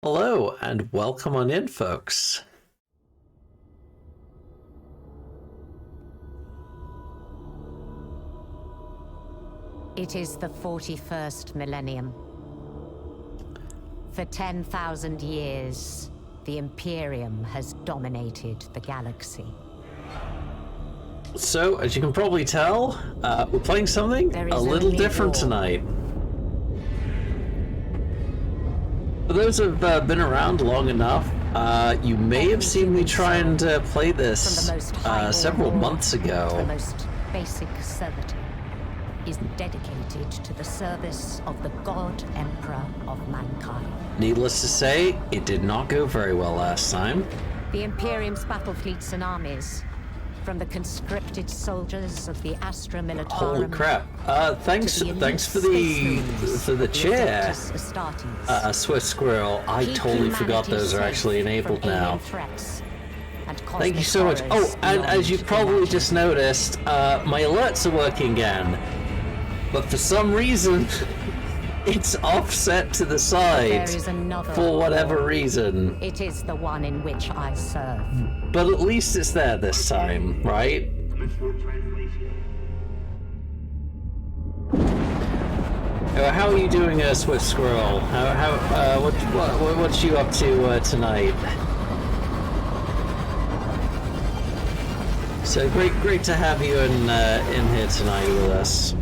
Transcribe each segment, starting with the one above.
Hello, and welcome on in, folks. It is the 41st millennium. For 10,000 years, the Imperium has dominated the galaxy. So, as you can probably tell, we're playing something a little different tonight. For those who've been around long enough, you may have seen me try and play this several months ago. The most basic servitude is dedicated to the service of the God Emperor of mankind. Needless to say, it did not go very well last time. The Imperium's battle fleets and armies, from the conscripted soldiers of the Astra Militarum. Holy crap! Thanks for the chair, Swift Squirrel. I totally forgot those are actually enabled now. Thank you so much. Oh, and as you probably just noticed, my alerts are working again, but for some reason, it's offset to the side for whatever reason. It is the one in which I serve. But at least it's there this time, right? How are you doing, Swift Squirrel? What you up to tonight? So great to have you in here tonight with us.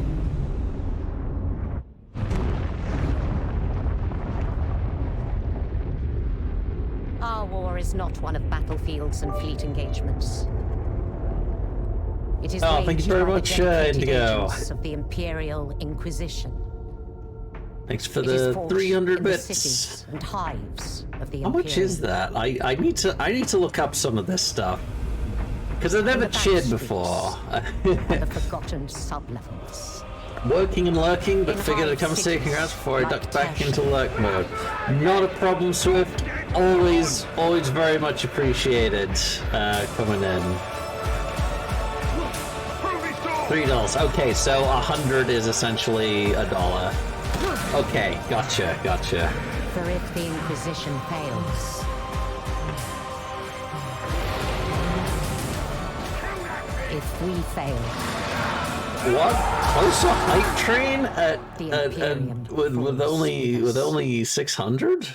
Our war is not one of battlefields and fleet engagements. It is thank you very much, Indigo. Of the Imperial Inquisition. Thanks for the 300 bits. Cities and hives of the How much is that? I need to look up some of this stuff because I've never cheered before. The forgotten sublevels. Working and lurking, but figured I'd come say congrats before I ducked back into lurk mode. Not a problem, Swift. Always very much appreciated coming in. $3. Okay, so 100 is essentially $1. Okay, gotcha. For if the Inquisition fails, if we fail. What? Also hype train with only 600?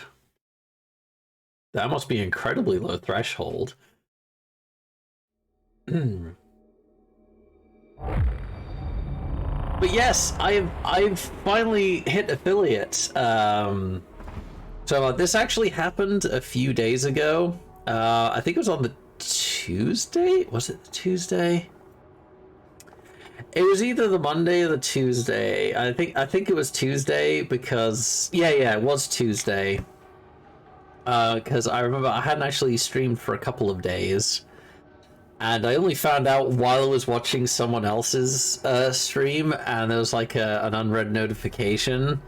That must be incredibly low threshold. But yes, I've finally hit affiliate. So this actually happened a few days ago. I think it was on the Tuesday. Was it the Tuesday? It was either the Monday or the Tuesday. I think it was Tuesday because yeah, it was Tuesday. Because I remember I hadn't actually streamed for a couple of days, and I only found out while I was watching someone else's stream, and there was like an unread notification.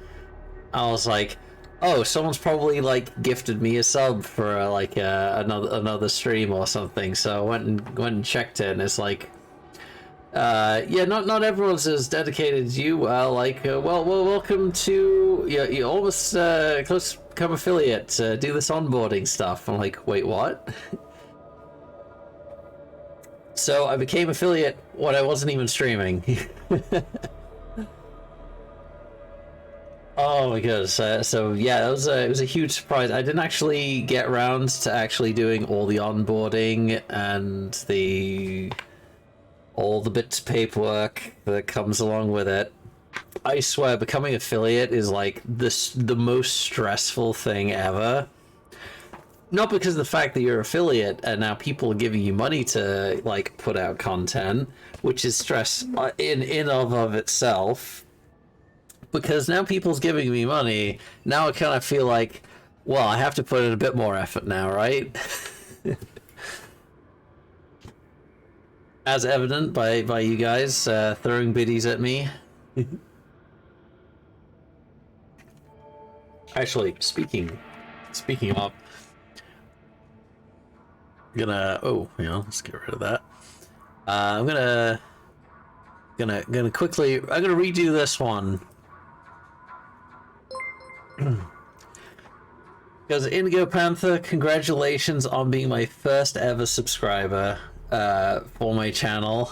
I was like, oh, someone's probably like gifted me a sub for another stream or something. So I went and checked it, and it's like, yeah, not everyone's as dedicated as you. Welcome to you almost close to become affiliate. Do this onboarding stuff. I'm like, wait, what? So I became affiliate when I wasn't even streaming. Oh my goodness! So yeah, it was a huge surprise. I didn't actually get around to actually doing all the onboarding and all the bits of paperwork that comes along with it. I swear, becoming affiliate is like the most stressful thing ever. Not because of the fact that you're affiliate and now people are giving you money to like put out content, which is stress in of itself. Because now people's giving me money, now I kind of feel like, well, I have to put in a bit more effort now, right? As evident by you guys throwing biddies at me. Actually, speaking of, let's get rid of that. I'm gonna quickly. I'm gonna redo this one. Because Indigo Panther, congratulations on being my first ever subscriber for my channel.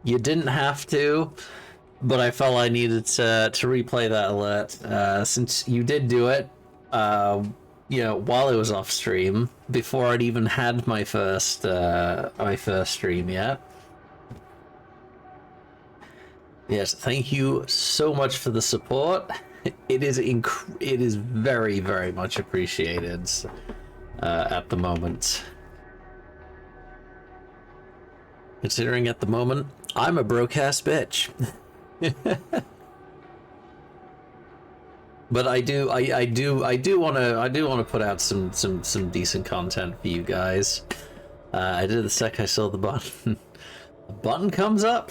You didn't have to, but I felt I needed to replay that alert since you did do it. You know, while it was off stream, before I'd even had my first stream yet. Yes, thank you so much for the support. It is very, very much appreciated at the moment. Considering at the moment, I'm a broke-ass bitch. But I do want to put out some decent content for you guys. I did the sec I saw the button. The button comes up.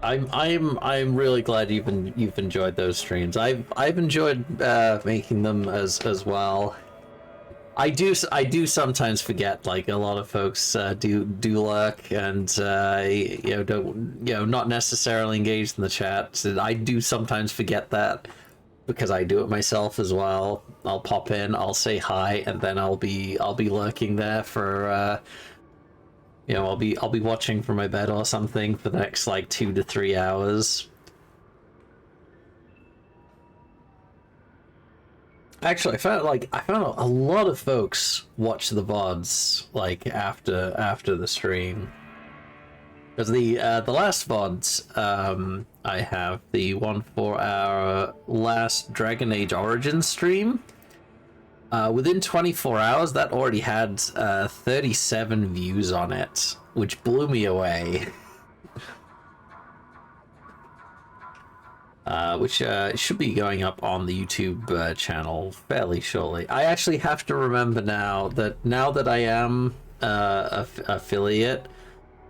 I'm really glad you've enjoyed those streams. I've enjoyed making them as well. I do sometimes forget, like a lot of folks do lurk and don't not necessarily engaged in the chat. So I do sometimes forget that because I do it myself as well. I'll pop in, I'll say hi, and then I'll be lurking there for I'll be watching from my bed or something for the next like 2 to 3 hours. Actually, I found a lot of folks watch the VODs like after the stream. Because the last VODs I have, the one for our last Dragon Age Origins stream, within 24 hours that already had 37 views on it, which blew me away. Which should be going up on the YouTube channel fairly shortly. I actually have to remember now that I am affiliate,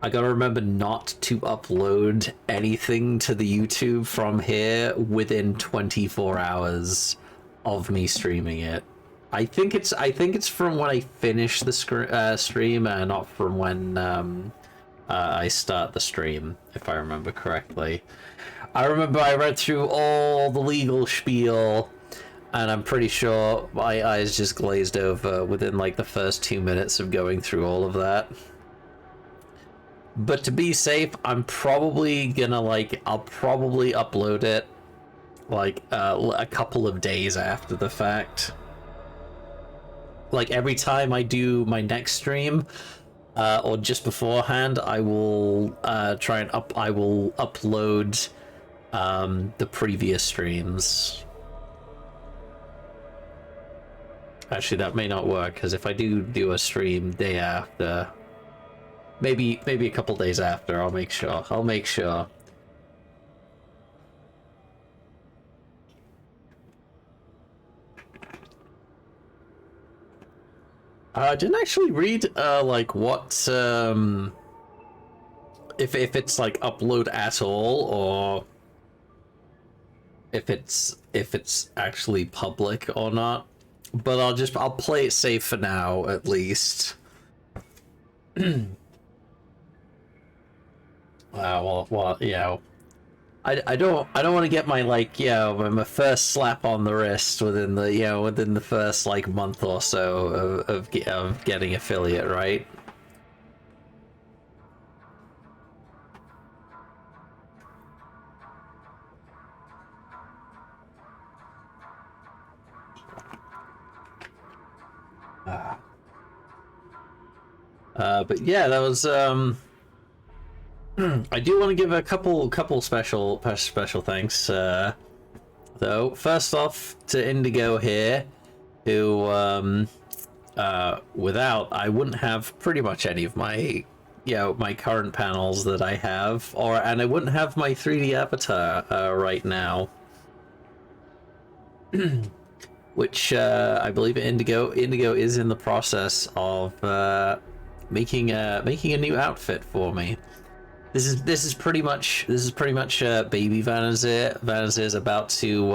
I gotta remember not to upload anything to the YouTube from here within 24 hours of me streaming it. I think it's from when I finish the stream, not from when I start the stream, if I remember correctly. I remember I read through all the legal spiel, and I'm pretty sure my eyes just glazed over within like the first 2 minutes of going through all of that. But to be safe, I'm probably gonna I'll probably upload it like a couple of days after the fact. Like every time I do my next stream, or just beforehand, I will try and upload the previous streams. Actually, that may not work, because if I do a stream day after, maybe a couple days after, I'll make sure. I didn't actually read like what if it's like upload at all, or if it's actually public or not, but I'll play it safe for now at least. Well, I don't want to get my my first slap on the wrist within the first like month or so of getting affiliate, right? But yeah, that was I do want to give a couple special thanks though. First off to Indigo here, who without I wouldn't have pretty much any of my my current panels that I have, and I wouldn't have my 3D avatar right now. Which I believe Indigo is in the process of making a new outfit for me. This is pretty much baby Vanazir. Vanazir's about to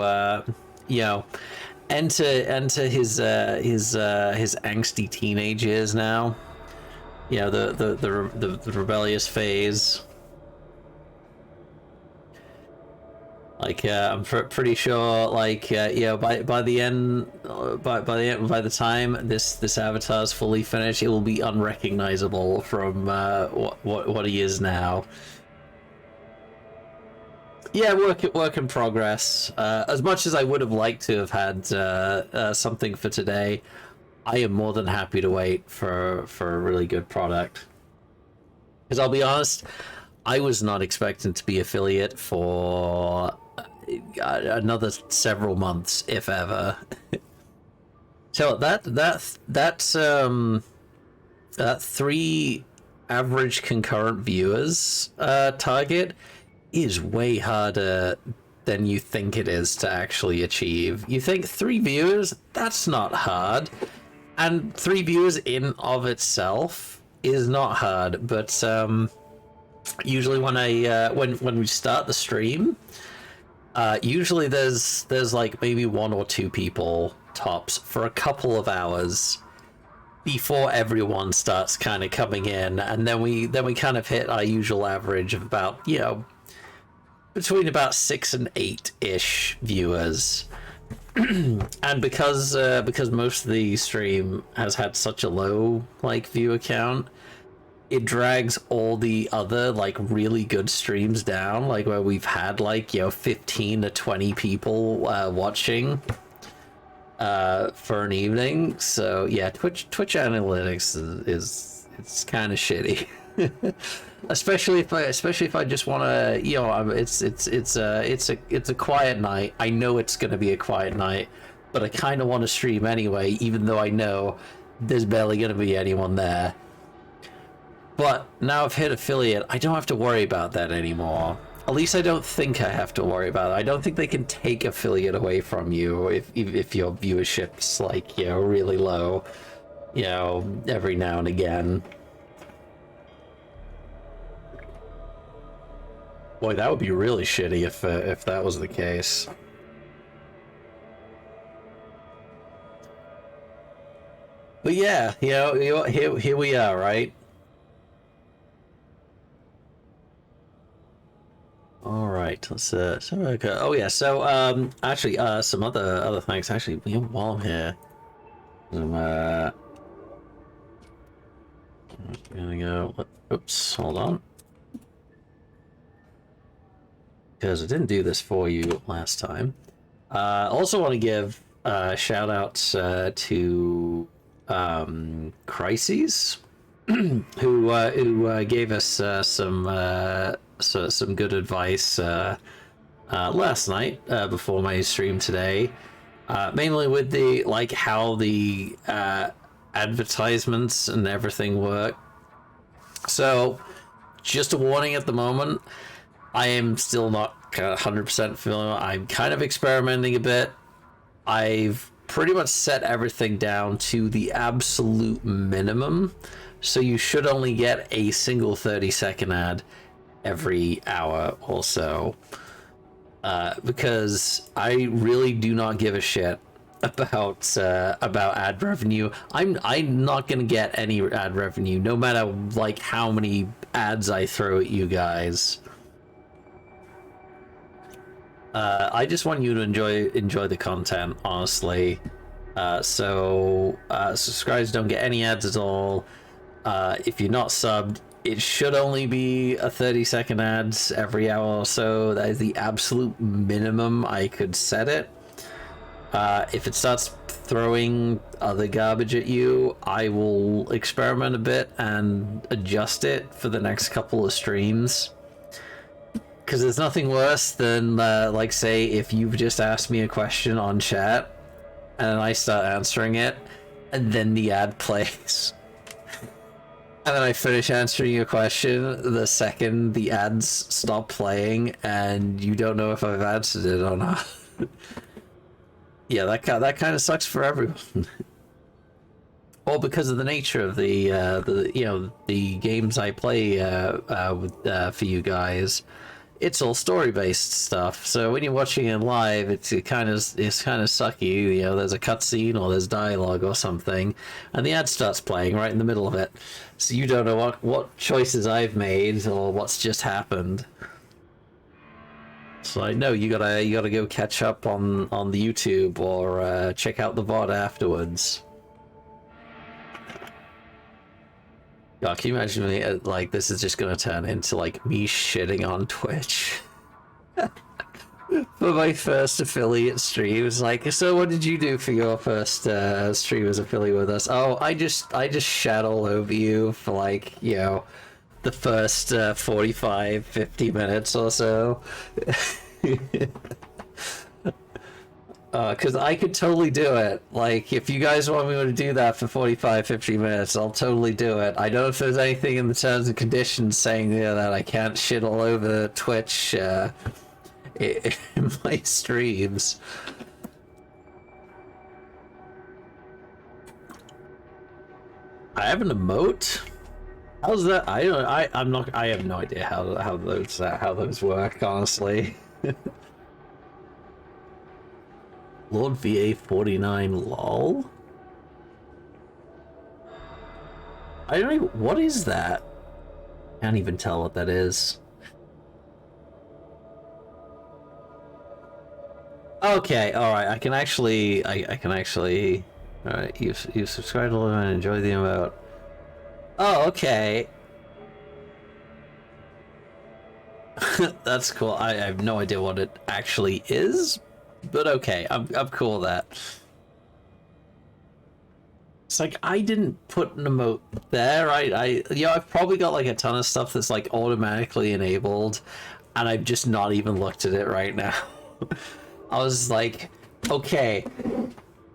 enter his angsty teenage years now. The rebellious phase. Like, I'm pretty sure, like, by the end, by the time this avatar is fully finished, it will be unrecognizable from what he is now. Yeah, work in progress. As much as I would have liked to have had something for today, I am more than happy to wait for a really good product. Because I'll be honest, I was not expecting to be affiliate for another several months, if ever. So that 3 average concurrent viewers target is way harder than you think it is to actually achieve. You think 3 viewers? That's not hard. And 3 viewers in of itself is not hard, but usually when when we start the stream, usually there's like maybe 1 or 2 people tops for a couple of hours before everyone starts kind of coming in, and then we kind of hit our usual average of about, you know, between about 6 and 8-ish viewers. And because most of the stream has had such a low like viewer count, it drags all the other like really good streams down, like where we've had like, you know, 15 to 20 people watching for an evening. So yeah, Twitch analytics is it's kind of shitty. especially if I just want to, you know, it's a quiet night. I know it's going to be a quiet night, but I kind of want to stream anyway, even though I know there's barely going to be anyone there. But now I've hit affiliate, I don't have to worry about that anymore. At least I don't think I have to worry about it. I don't think they can take affiliate away from you if your viewership's like, you know, really low, you know, every now and again. Boy, that would be really shitty if that was the case. But yeah, you know, here we are, right? All right, let's so okay. Oh yeah, so actually some other things actually, you know, while I'm here. Gonna go. Oops, hold on. Because I didn't do this for you last time. Also want to give shout outs to Crises, who gave us some good advice last night before my stream today, mainly with the like how the advertisements and everything work. So just a warning at the moment, I am still not 100% familiar. I'm kind of experimenting a bit. I've pretty much set everything down to the absolute minimum, so you should only get a single 30-second ad every hour or so, because I really do not give a shit about ad revenue. I'm not gonna get any ad revenue, no matter like how many ads I throw at you guys. I just want you to enjoy the content, honestly. So subscribers don't get any ads at all. If you're not subbed, it should only be a 30-second ads every hour or so. That is the absolute minimum I could set it. If it starts throwing other garbage at you, I will experiment a bit and adjust it for the next couple of streams. Because there's nothing worse than, like, say, if you've just asked me a question on chat, and I start answering it, and then the ad plays. And then I finish answering your question the second the ads stop playing, and you don't know if I've answered it or not. Yeah, that kind of sucks for everyone. All because of the nature of the you know, the games I play for you guys. It's all story-based stuff, so when you're watching it live, it's kind of sucky. You know, there's a cutscene or there's dialogue or something, and the ad starts playing right in the middle of it, so you don't know what choices I've made or what's just happened. So I know you gotta go catch up on the YouTube or check out the VOD afterwards. God, can you imagine me like this is just gonna turn into like me shitting on Twitch for my first affiliate stream? It's like, so what did you do for your first stream as affiliate with us? Oh, I just shat all over you for like, you know, the first 45-50 minutes or so. Because I could totally do it. Like, if you guys want me to do that for 45-50 minutes, I'll totally do it. I don't know if there's anything in the terms and conditions saying that I can't shit all over Twitch in my streams. I have an emote? How's that? I'm not. I have no idea how those work, honestly. Lord WH40k lol. I don't even. What is that? Can't even tell what that is. Okay, all right. I can actually. I can actually. All right. You subscribed to and enjoy the emote. Oh, okay. That's cool. I have no idea what it actually is, but okay, I'm cool with that. It's like I didn't put an emote there. I've probably got like a ton of stuff that's like automatically enabled, and I've just not even looked at it right now. I was like, okay.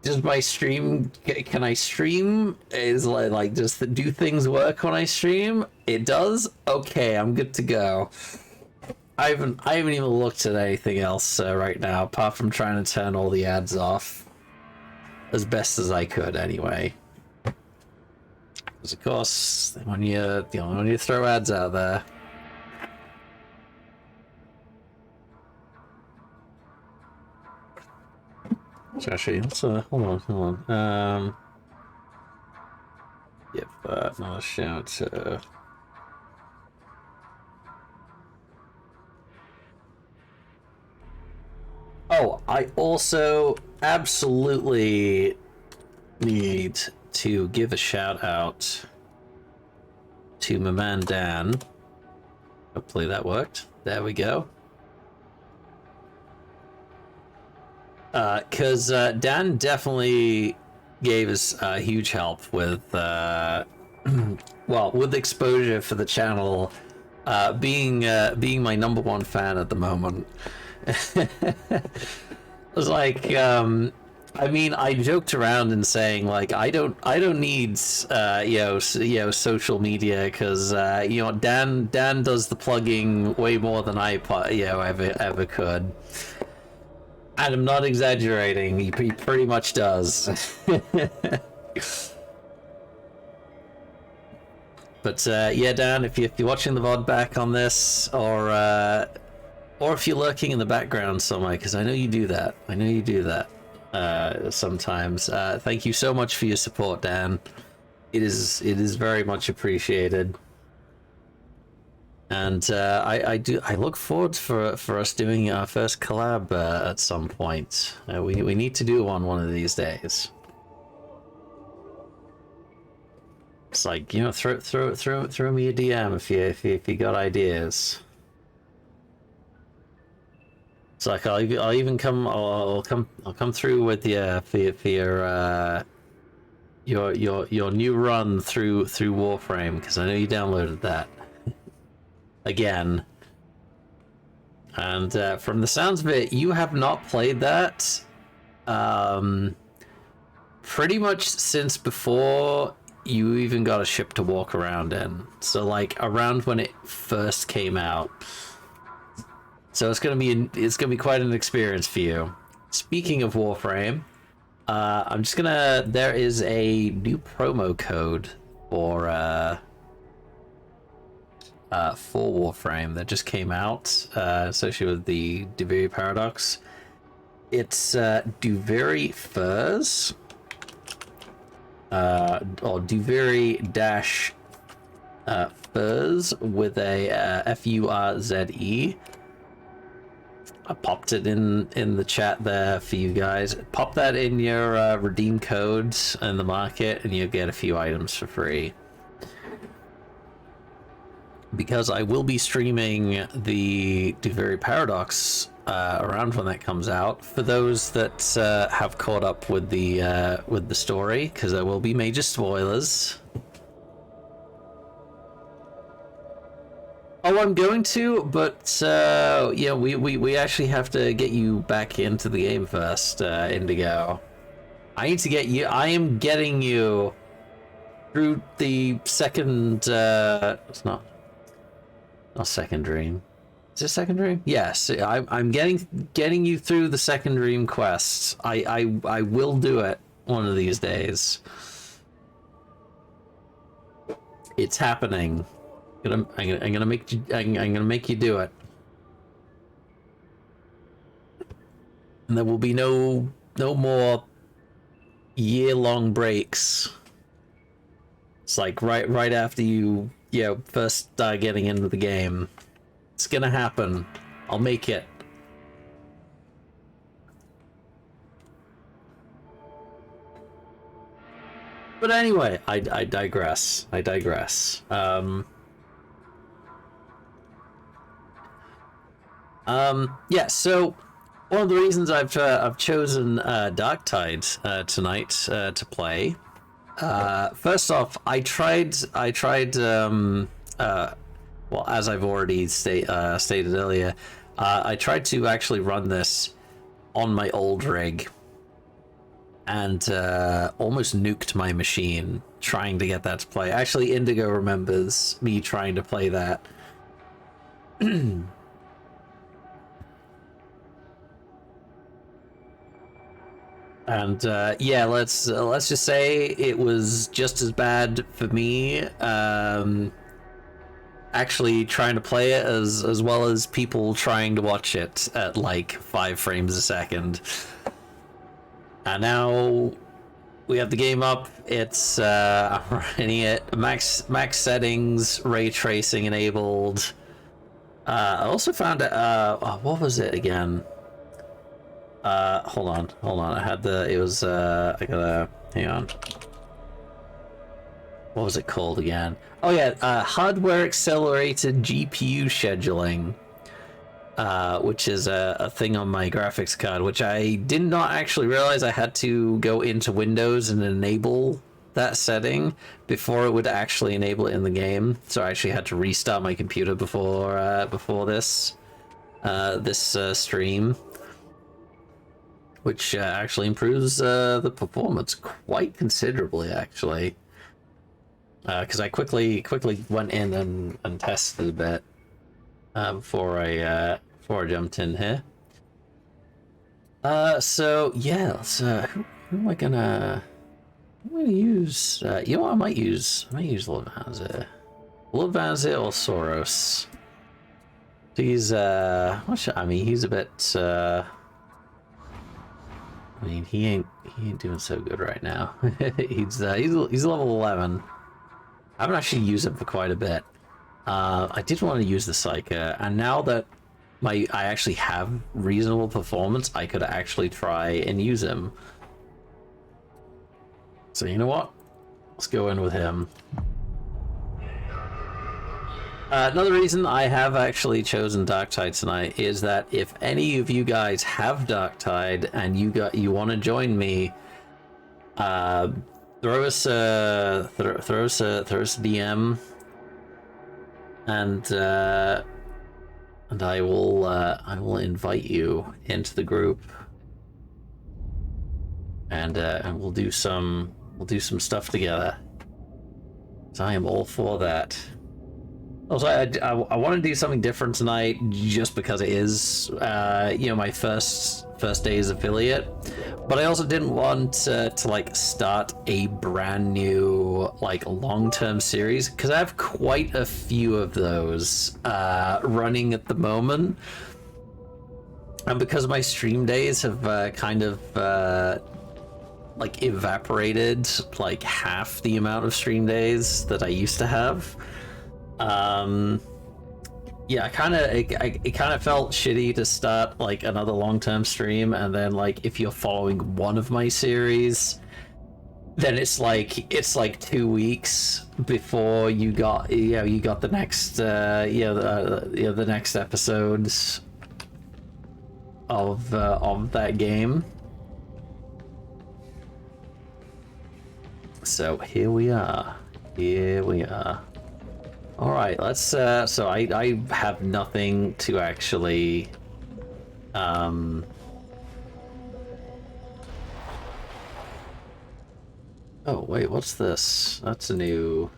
Does my stream, can I stream? Is like does the do things work when I stream? It does? Okay, I'm good to go. I haven't even looked at anything else right now, apart from trying to turn all the ads off. As best as I could, anyway. Because of course, when you throw ads out there. So actually, let's hold on. Yep, another shout. Oh, I also absolutely need to give a shout out to my man Dan. Hopefully that worked. There we go. Because Dan definitely gave us huge help with, well, with exposure for the channel, being my #1 fan at the moment. I was like, I mean, I joked around and saying like, I don't need, social media because Dan does the plugging way more than I, ever could. And I'm not exaggerating, he pretty much does. But yeah, Dan, if you're watching the VOD back on this, or if you're lurking in the background somewhere, because I know you do that. I know you do that sometimes. Thank you so much for your support, Dan. It is very much appreciated. And I look forward for us doing our first collab at some point. We need to do one of these days. It's like, throw me a DM if you got ideas. It's like I'll even come I'll come through with you for your new run through Warframe, because I know you downloaded that. Again, and from the sounds of it, you have not played that pretty much since before you even got a ship to walk around in. So like around when it first came out. So it's gonna be quite an experience for you. Speaking of Warframe, I'm just gonna. There is a new promo code for Warframe that just came out, associated with the Duviri Paradox. It's Duviri Furs, or Duviri dash Furs with a Furze. I popped it in the chat there for you guys. Pop that in your redeem codes in the market, and you'll get a few items for free. Because I will be streaming the Duviri Paradox around when that comes out. For those that have caught up with the story, because there will be major spoilers. Oh, I'm going to, but yeah, we actually have to get you back into the game first, Indigo. I need to get you. I am getting you through the second. It's not second dream. Is it second dream? Yes, I'm getting you through the second dream quests. I will do it one of these days. It's happening. I'm gonna make you do it. And there will be no more year-long breaks. It's like right after you first start getting into the game. It's gonna happen. I'll make it. But anyway, I digress. Yeah, so one of the reasons I've chosen Darktide tonight to play. First off, I tried well, as I've already stated earlier, I tried to actually run this on my old rig and almost nuked my machine trying to get that to play. Actually, Indigo remembers me trying to play that. And yeah, let's just say it was just as bad for me actually trying to play it as well as people trying to watch it at like 5 frames a second. And now we have the game up. It's I'm running it max settings, ray tracing enabled. I also found it. What was it again? Hold on. I had it was I gotta hang on. What was it called again? Oh yeah, hardware accelerated GPU scheduling, which is a thing on my graphics card, which I did not actually realize I had to go into Windows and enable that setting before it would actually enable it in the game. So I actually had to restart my computer before this stream, which actually improves the performance quite considerably, actually. Because I quickly went in and tested a bit before I jumped in here. So yeah, let's, who am I gonna use? You know what, I might use Lord Vanazir. Lord Vanazir or Soros. He's he's a bit I mean, he ain't doing so good right now. he's level 11. I haven't actually used him for quite a bit. I did want to use the Psyker, and now that I actually have reasonable performance, I could actually try and use him. So you know what? Let's go in with him. Another reason I have actually chosen Darktide tonight is that if any of you guys have Darktide and you want to join me, throw us a DM, and I will invite you into the group, and we'll do some stuff together. So I am all for that. Also, I want to do something different tonight, just because it is, my first day as affiliate. But I also didn't want to like start a brand new like long-term series, because I have quite a few of those running at the moment, and because my stream days have kind of like evaporated like half the amount of stream days that I used to have. Yeah, it kind of felt shitty to start like another long-term stream, and then like if you're following one of my series, then it's like 2 weeks before you got the next the next episodes of that game. So here we are. All right, let's. So I have nothing to actually. Oh wait, what's this? That's a new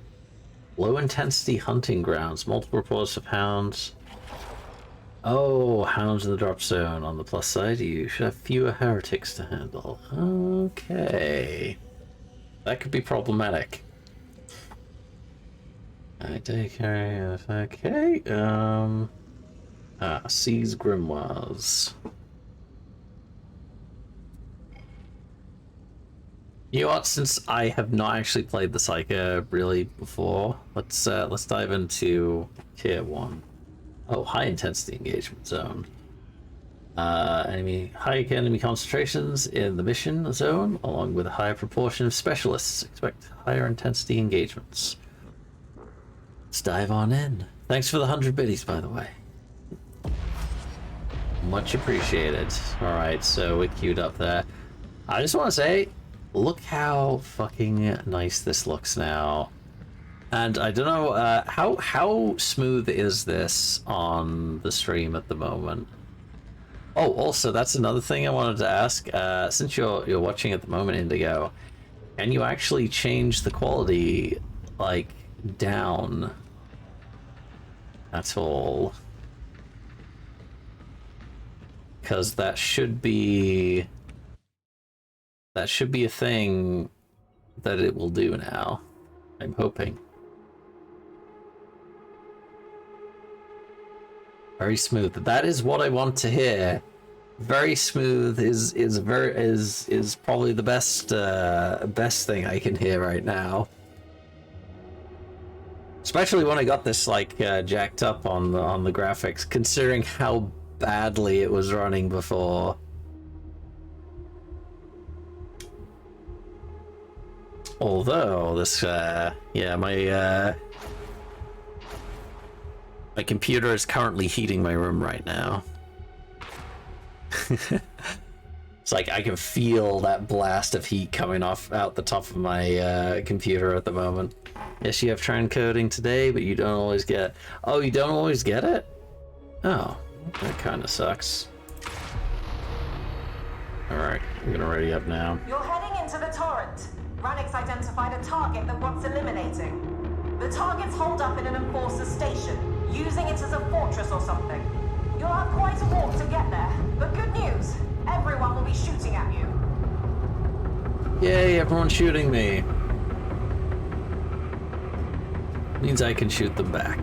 low intensity hunting grounds. Multiple reports of hounds. Oh, hounds in the drop zone. On the plus side, you should have fewer heretics to handle. Okay, that could be problematic. I take care of. Okay. Seize grimoires. You know what? Since I have not actually played the Psyker really before, let's dive into tier 1. Oh, high intensity engagement zone. High enemy concentrations in the mission zone, along with a higher proportion of specialists. Expect higher intensity engagements. Let's dive on in. Thanks for the 100 biddies, by the way. Much appreciated. Alright, so we're queued up there. I just want to say, look how fucking nice this looks now. And I don't know, how smooth is this on the stream at the moment? Oh, also, that's another thing I wanted to ask. Since you're watching at the moment, Indigo, can you actually change the quality, like, down at all? Because that should be a thing that it will do now. I'm hoping. Very smooth. That is what I want to hear. Very smooth is probably the best thing I can hear right now. Especially when I got this like jacked up on the graphics, considering how badly it was running before. Although this my computer is currently heating my room right now. It's like I can feel that blast of heat coming out the top of my computer at the moment. Yes, you have transcoding today, but you don't always get. Oh, you don't always get it? Oh, that kind of sucks. Alright, I'm gonna ready up now. You're heading into the torrent. Rannick's identified a target that wants eliminating. The target's holed up in an enforcer's station, using it as a fortress or something. You'll have quite a walk to get there, but good news, everyone will be shooting at you. Yay, everyone's shooting me. Means I can shoot them back.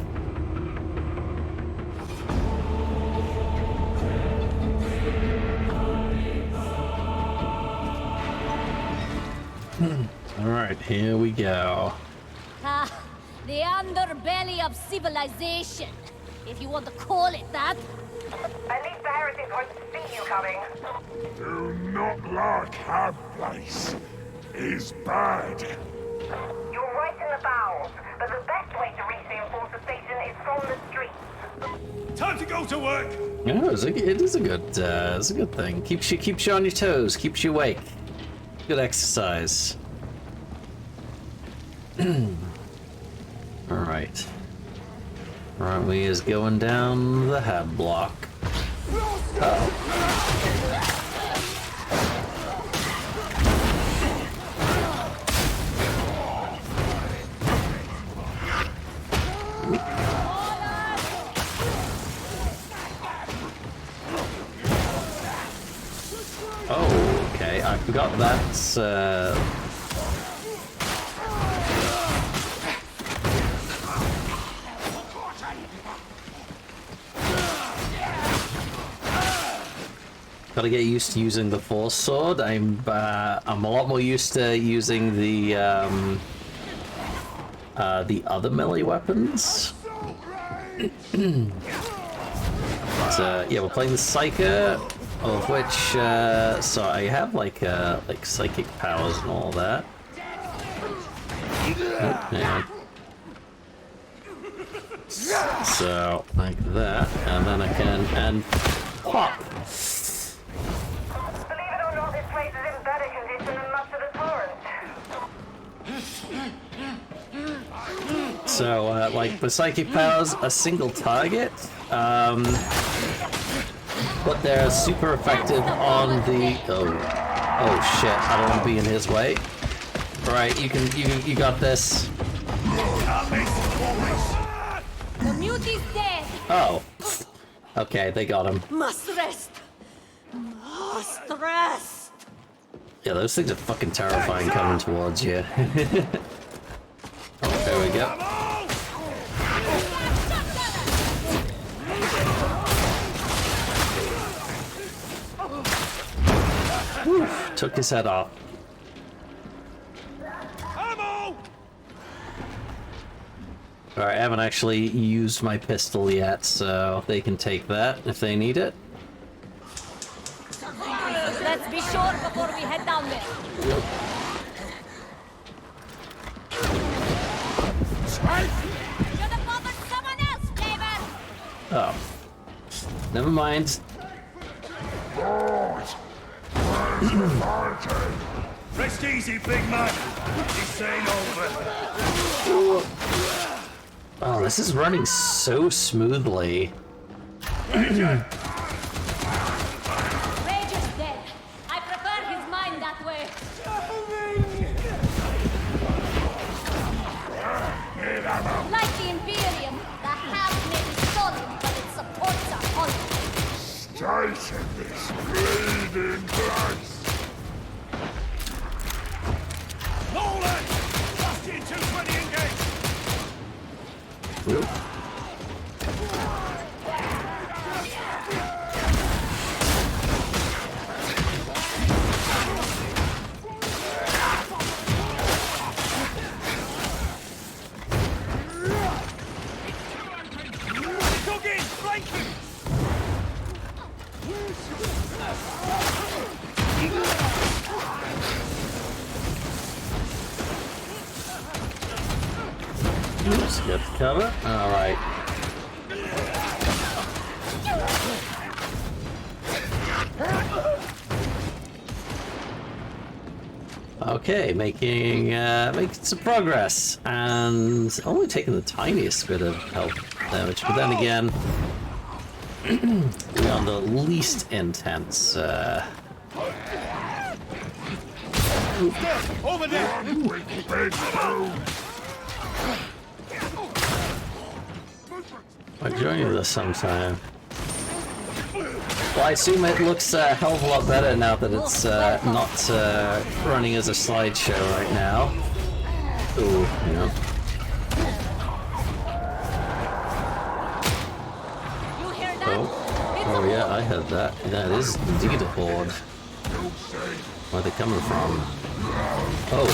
Alright, here we go. Ah, the underbelly of civilization, if you want to call it that. At least the heretics won't see you coming. Do not like our place. Is bad. You're right in the bowels, but the best way to reach the enforcer station is from the streets. Time to go to work. Yeah, it is a good thing. Keeps you on your toes, keeps you awake. Good exercise. Alright. Army is going down the hab block. Oh, okay. I forgot that's gotta get used to using the force sword. I'm a lot more used to using the other melee weapons. So yeah, we're playing the Psyker, of which so I have like psychic powers and all that. Oh, yeah. So like that, and then I can pop. Believe it or not, this place is in better condition than much of the torrent. So like the psychic powers, a single target, but they're super effective on the. Oh shit! I don't want to be in his way. All right, you got this. The mute is dead. Oh. Okay, they got him. Must rest. Must rest. Yeah, those things are fucking terrifying coming towards you. Oh, there we go. Whew, took his head off. Alright, I haven't actually used my pistol yet, so they can take that if they need it. Let's be sure before we head down there. Should have bothered someone else, Flavor. Oh. Never mind. Rest easy, big man. This ain't over. Oh, this is running so smoothly. Rage is dead. I prefer his mind that way. Like the Imperium, the half may be solid, but its supports are hollow. Stay in this bleeding place. Nolan! Bastion 220 engaged! Oop. Dug in! Flanking! Oops, got the cover. Alright. Okay, making some progress, and only taking the tiniest bit of health damage, but then again, we're on the least intense. Over there! I'll join you this sometime. Well, I assume it looks a hell of a lot better now that it's not running as a slideshow right now. Ooh, you know. You hear that? Oh yeah, I heard that. That is indeed a horde. Where are they coming from? Oh.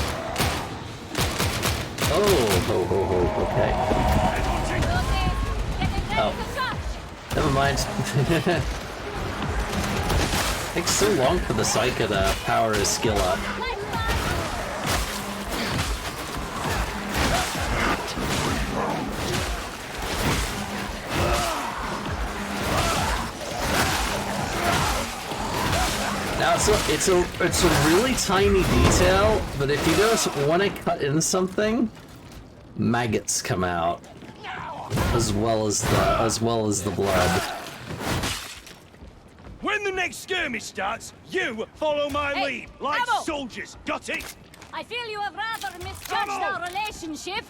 Oh, ho, ho, ho, okay. Oh. Never mind. Takes so long for the Psyker to power his skill up. Now it's a really tiny detail, but if you notice when I cut in something, maggots come out, as well as the blood. When the next skirmish starts, you follow my Hey, lead, like ammo! soldiers. Got it? I feel you have rather misjudged our relationship.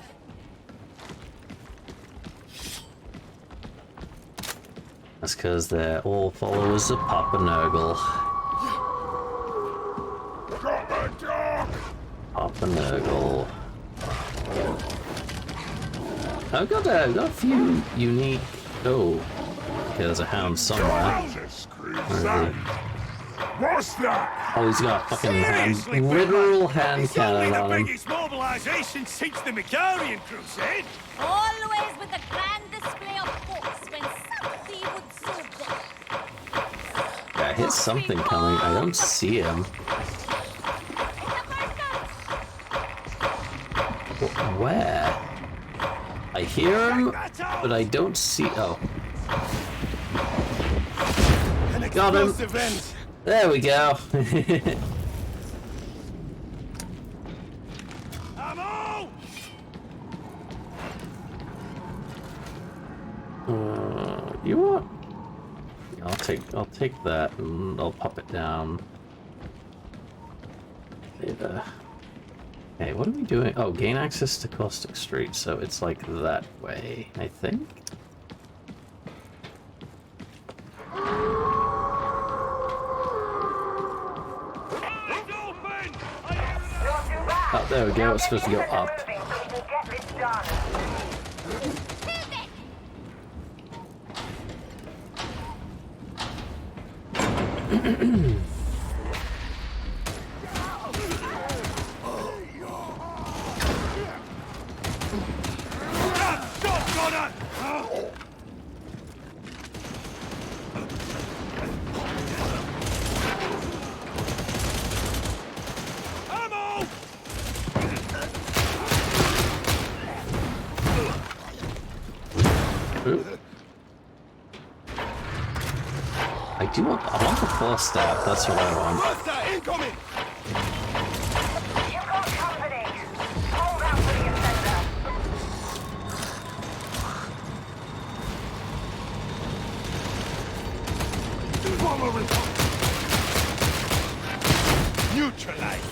That's because they're all followers of Papa Nurgle. Got the dog! Papa Nurgle. I've got a few unique. Oh, okay, there's a hound somewhere. Where is he? What's that? Oh, he's got a fucking Seriously, literal hand It's only cannon the on him. biggest mobilization since the Macarian Crusade. Always with the grand display of hear something coming. I don't see him. Where? I hear him, but I don't see... Oh. Got him! There we go! You what? I'll take that and I'll pop it down. Okay, what are we doing? Oh, gain access to Caustic Street, so it's like that way, I think. Oh, there we go. It's supposed to go up. I want the force staff, that's what I want. You've got company. Hold out for the offender. Neutralized.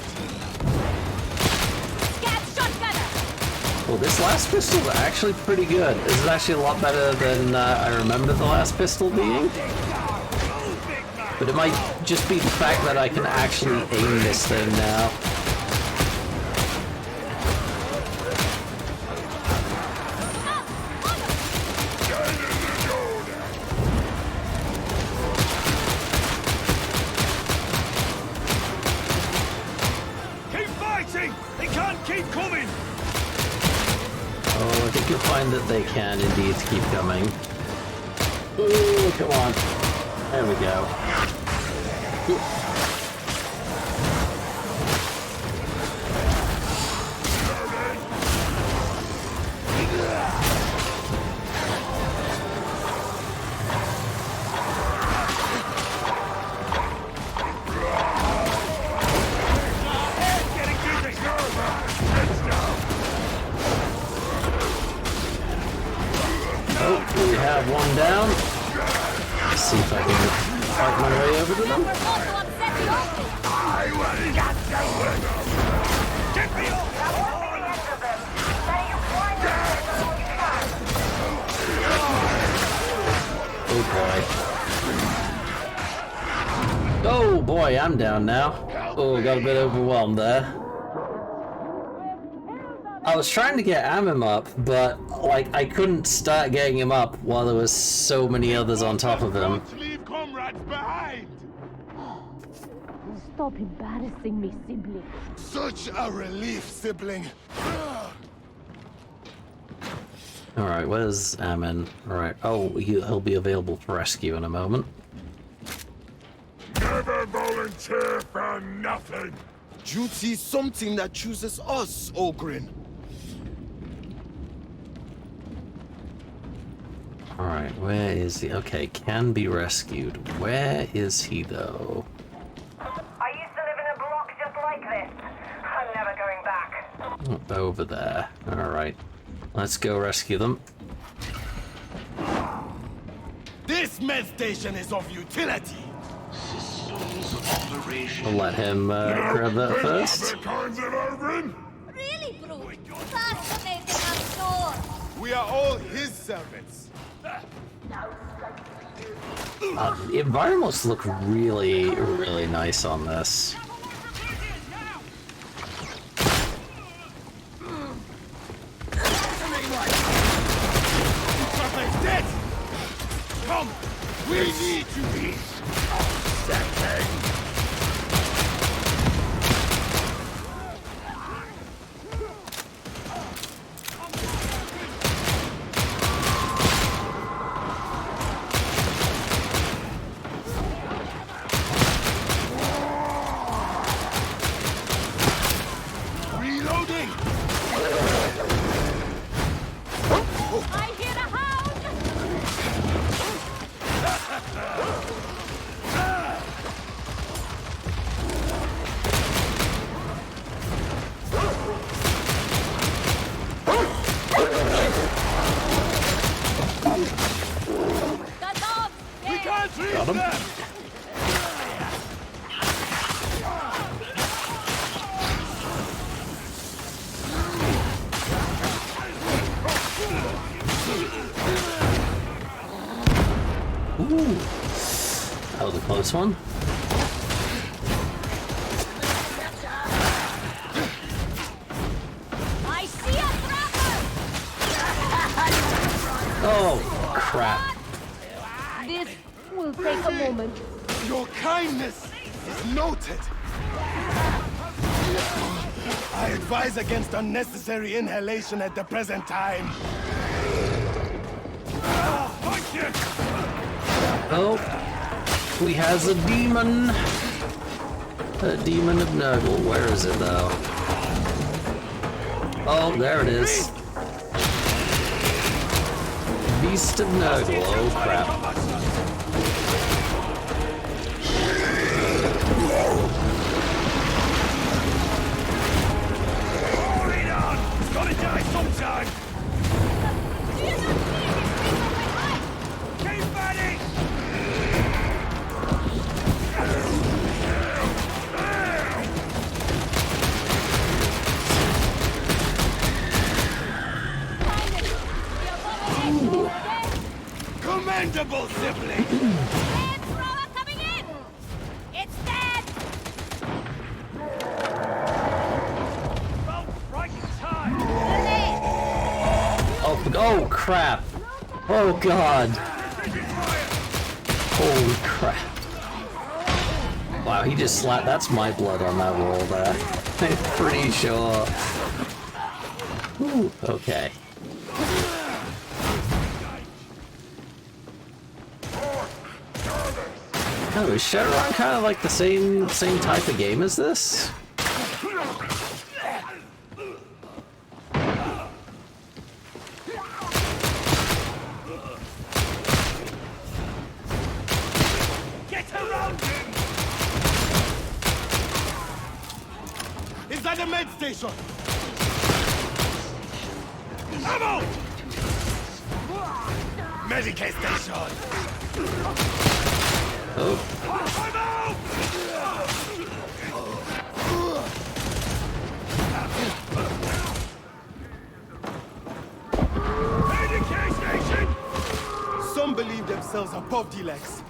Well, this last pistol is actually pretty good. This is actually a lot better than I remember the last pistol being. But it might just be the fact that I can actually aim this thing now. Keep fighting! They can't keep coming! Oh, I think you'll find that they can indeed keep coming. Ooh, come on. There we go. Ooh. Oh, we have one down. Let's see if I can fight my way over to them. I will get them with them! Get me off! That won't be the end of them. May you find them before you can. Oh boy, I'm down now. Oh, got a bit overwhelmed there. I was trying to get Amim up, but like I couldn't start getting him up while there was so many others on top of him. Don't leave comrades behind! Stop embarrassing me, sibling. Such a relief, sibling. Alright, where's Amin? Alright, oh, he'll be available for rescue in a moment. Never volunteer for nothing! Duty's something that chooses us, Ogrin. Alright, where is he? Okay, can be rescued. Where is he, though? I used to live in a block just like this. I'm never going back. Over there. Alright. Let's go rescue them. This med station is of utility. We'll let him grab that first. Kinds of Ogrin? Really, Brute? Fascinating and sore. We are all his servants. The environments look really, really nice on this. Dead! Come! We need to be second. Got him. Ooh. That was a close one. I see a trapper! Oh, crap. This will take a moment. Your kindness is noted. I advise against unnecessary inhalation at the present time. Oh, we has a demon. A demon of Nurgle. Where is it, though? Oh, there it is. Beast of Nurgle. Oh, crap. Gotta die sometime! Keep fighting! Commendable sibling! Flamethrower coming in! It's dead! Well, right in time! Oh, crap. Oh, God. Holy crap. Wow, he just slapped. That's my blood on that roll there. I'm pretty sure. Ooh, okay. Oh, is Shadowrun kind of like the same type of game as this? Get around him! Is that a med station? Ammo! Medicaid station! Oh, I'm out! Medicaid station! Some believe themselves above the legs.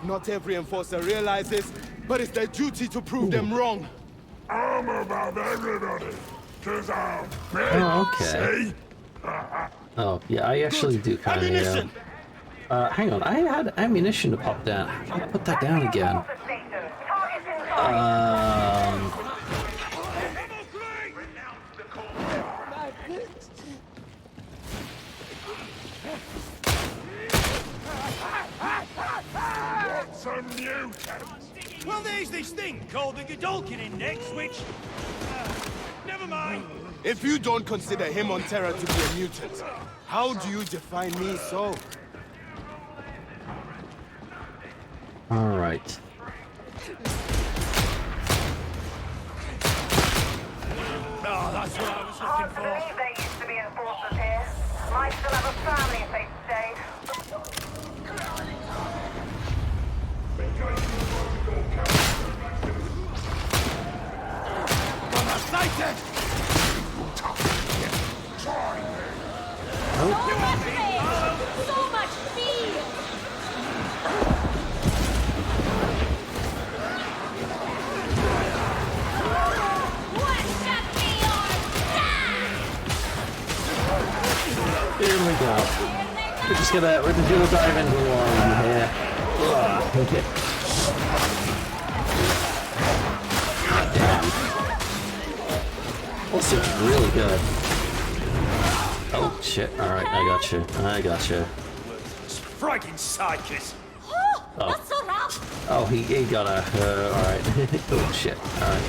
Not every enforcer realizes, but it's their duty to prove them wrong. I'm above everybody, 'cause I'm big, oh, okay. see? Oh, yeah, I actually do kind of, Ammunition! hang on, I had ammunition to pop down. How do I put that down again? What's a mutant? Well, there's this thing called the Godolkin Index, which... never mind. If you don't consider him on Terra to be a mutant, how do you define me so? Alright. Oh, that's what I was looking for. There used to be enforcers here. Might still have a family if they stayed. Sighted! So much pain! So much fear! One shot me or die! Here we go. We're just gonna do a dive into one here. Okay. Damn. Also, really good. Oh shit! All right, I got you. I got you. Friggin' psychers. Oh, that's so rough! Oh, he got a. All right. Oh shit! All right.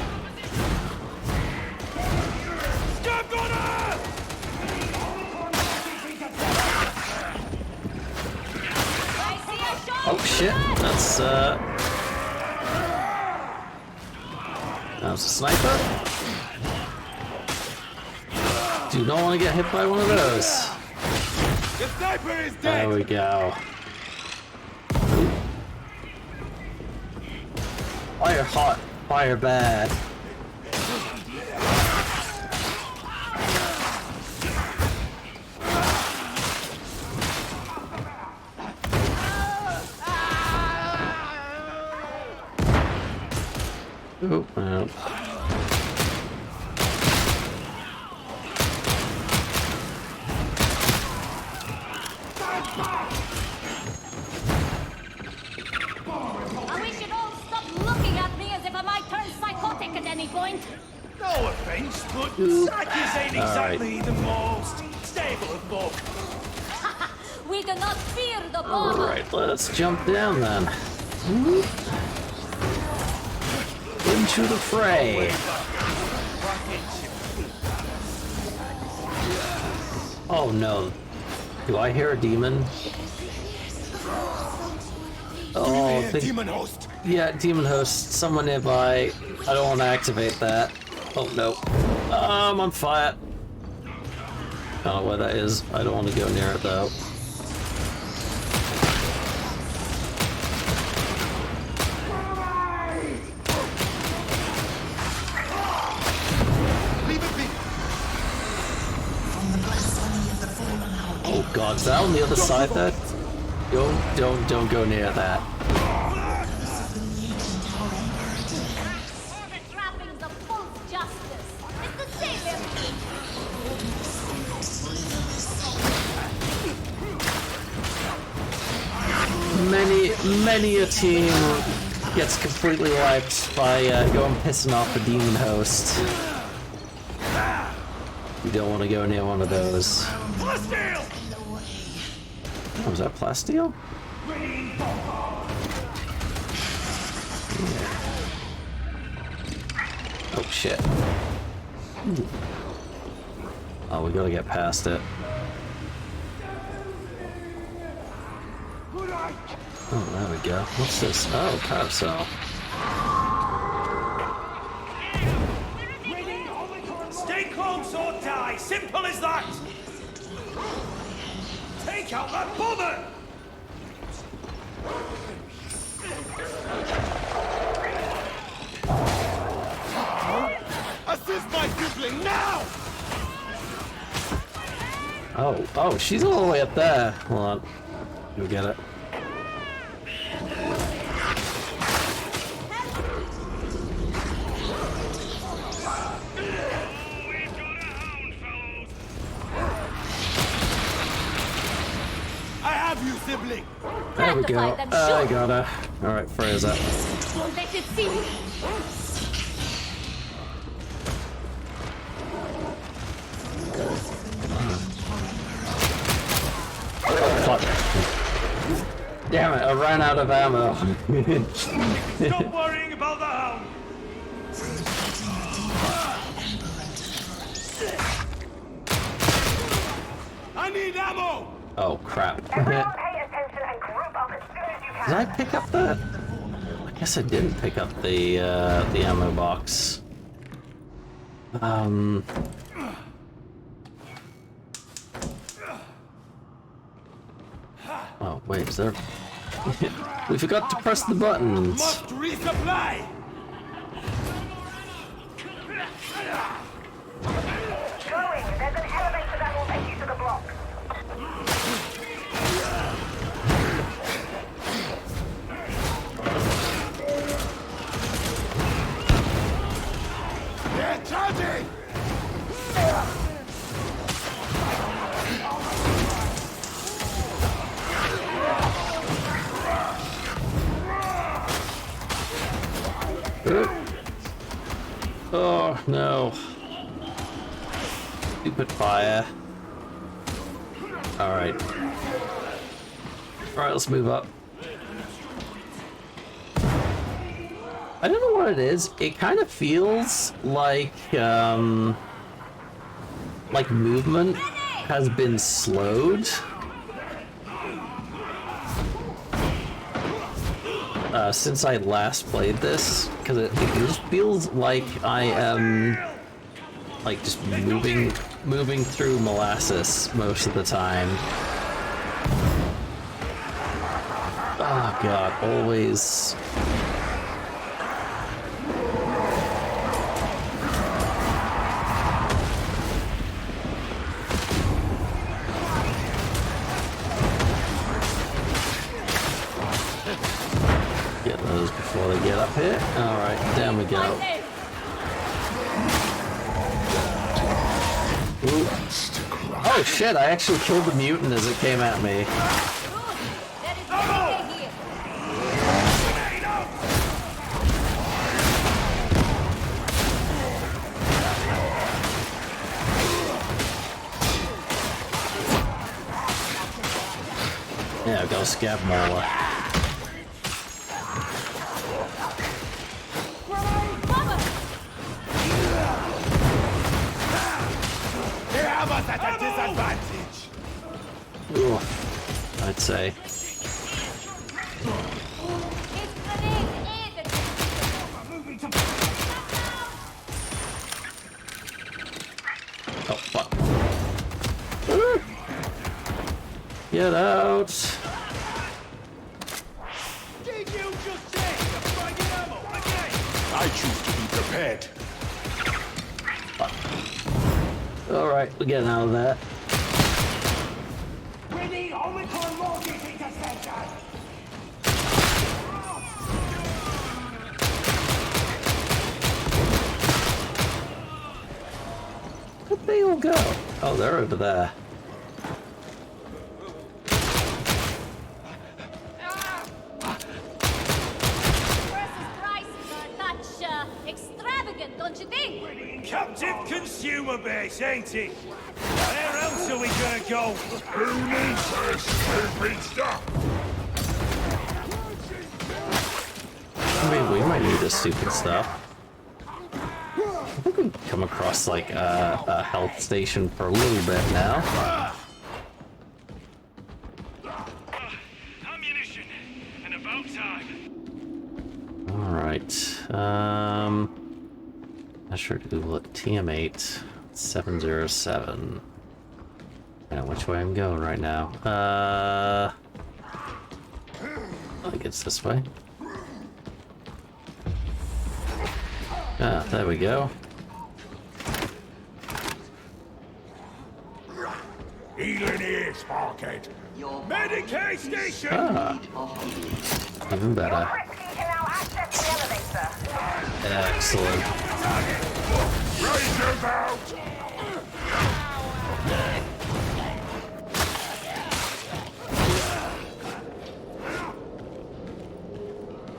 Step on her! I see a shot! Oh shit! That's that was a sniper. Do not want to get hit by one of those. The sniper is There dead! we go. Fire hot, fire bad. Oh, well. I wish you'd all stop looking at me as if I might turn psychotic at any point. No offense, but Psyches ain't exactly the most stable of folk. We do not fear the bomber. Alright, let's jump down then. Into the fray. Oh no. Do I hear a demon? Oh, Demon host. yeah, demon host. Someone nearby. I don't want to activate that. Oh no. I'm on fire. I don't know where that is. I don't want to go near it though. Oh god, is that on the other side there? Don't go near that. All the trappings of false justice. It's the savior. Many a team gets completely wiped by going pissing off a demon host. You don't want to go near one of those. Plasteel! Oh, was that plasteel? Oh shit. Oh, we gotta get past it. Oh, there we go. What's this? Oh, carousel. Stay close or die. Simple as that. Take out that bomber. Assist my sibling now! Oh, she's all the way up there. Hold on. Go get it. I have you, sibling! There we go. Rectify them, I sure. got her. Alright, Fraser. Won't let it see me. Fuck. Damn it, I ran out of ammo. Stop worrying about the hound. I need ammo! Oh, crap. Everyone pay attention and group up as soon as you can. Did I pick up the... I guess I didn't pick up the ammo box. Oh, wait, is there... We forgot to press the buttons. Must resupply! Going. There's an elevator that will take you to the block. They're charging! Oh, no. Stupid fire. Alright. Alright, let's move up. I don't know what it is. It kind of feels like movement has been slowed. Since I last played this, because it just feels like I am like just moving through molasses most of the time. Oh god, always Oh shit, I actually killed the mutant as it came at me. There is no here. Yeah, go scab mauler. They have us at a disadvantage. Ooh, I'd say. Oh, fuck. Get out! Did you just say the friggin' ammo again? I choose to be prepared. Alright, we're getting out of that. We need Omicron mortgage interception! Where'd they all go? Oh, they're over there. Versus prices are a touch extravagant, don't you think? Captive consumer base, ain't it? Where else are we gonna go? Who needs this stupid stuff? I mean, we might need this stupid stuff. I think we've come across, like, a health station for a little bit now. Ammunition, and about time. Alright, not sure to Google it. TM8 707. I know which way I'm going right now. I think it's this way. Ah, there we go. Healing here, Sparkhead. Medicaid station! Ah, even better. Risky can now access the elevator. Excellent. Rangers out!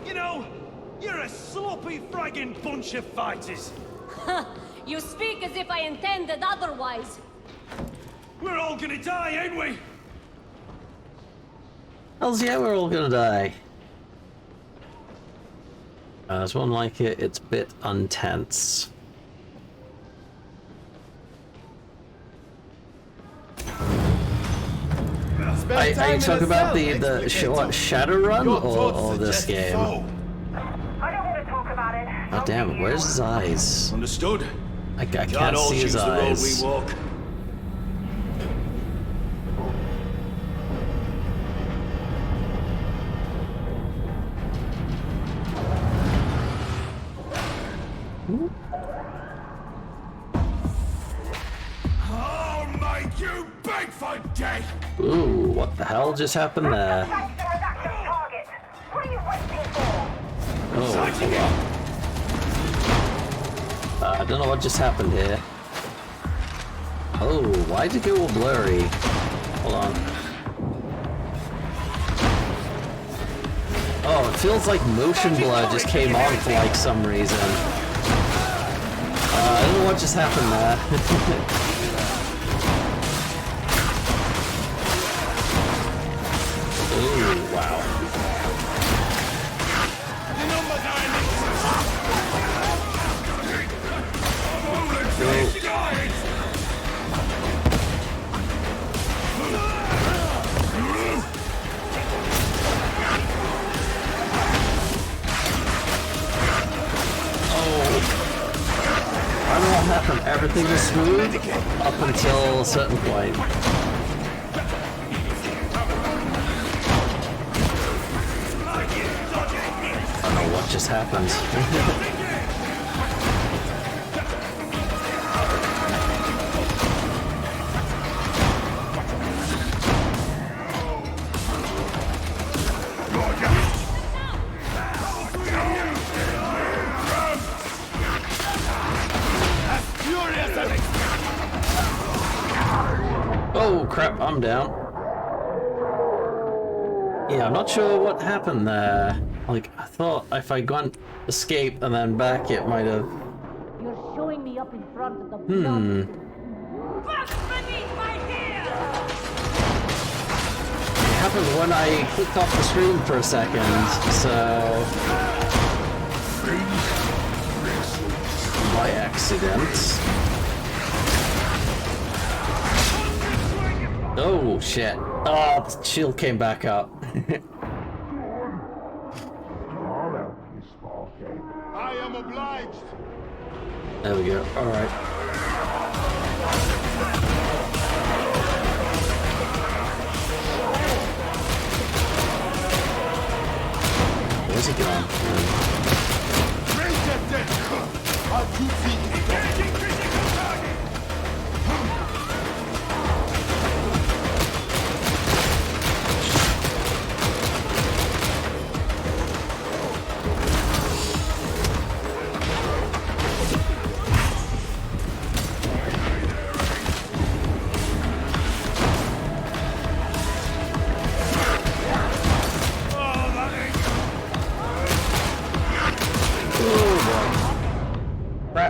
You know, you're a sloppy friggin' bunch of fighters. You speak as if I intended otherwise. We're all gonna die, ain't we? Hells yeah, we're all gonna die. There's one like it, it's a bit untense. Are you talking about the Shadowrun or this game? I don't want to talk about it. Oh damn, where's his eyes? Understood. I can't see his eyes. walk. I'll make you beg for death! Ooh, what the hell just happened there? Thanks to reduction target. What are you waiting for? Oh, hold on. I don't know what just happened here. Oh, why'd it go all blurry? Hold on. Oh, it feels like motion blur just came on for like some reason. I don't know what just happened there. Ooh, wow. I don't know what happened. Everything was smooth up until a certain point. I don't know what just happened. Oh crap, I'm down. Yeah, I'm not sure what happened there. Like, I thought if I went escape and then back, it might have... You're showing me up in front of the blood. It happened when I clicked off the screen for a second, so... by accident. Oh shit. Oh, the shield came back up. I am obliged. There we go. Alright. Where's he gone? Raise them dead. Our duty is done.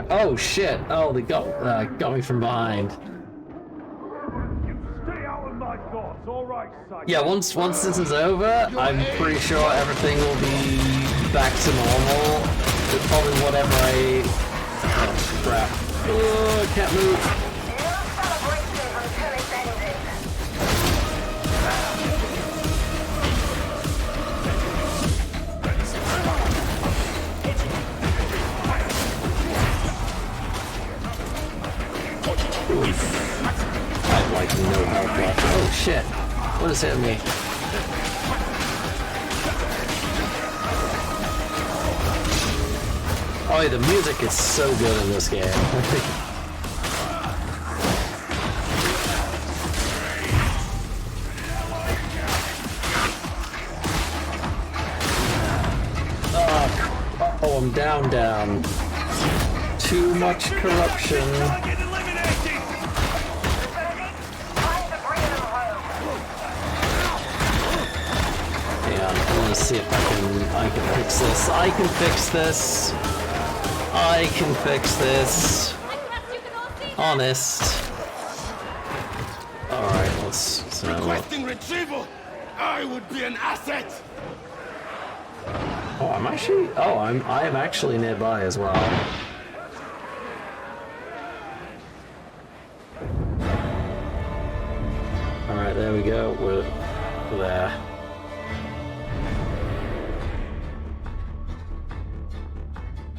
Oh shit! Oh, they got me from behind. Stay out of my thoughts, all right, son. Yeah, once this is over, I'm pretty sure everything will be back to normal. It's probably whatever I... Oh crap! Oh, I can't move. I have like no health left. Oh shit! What is hitting me? Oh yeah, the music is so good in this game. Oh, I'm down. Too much corruption. Let's see if I can fix this. I can fix this. I can fix this. Honest. Alright, let's... Requesting retrieval. I would be an asset. Oh, I'm actually... Oh, I am actually nearby as well. Alright, there we go. We're there.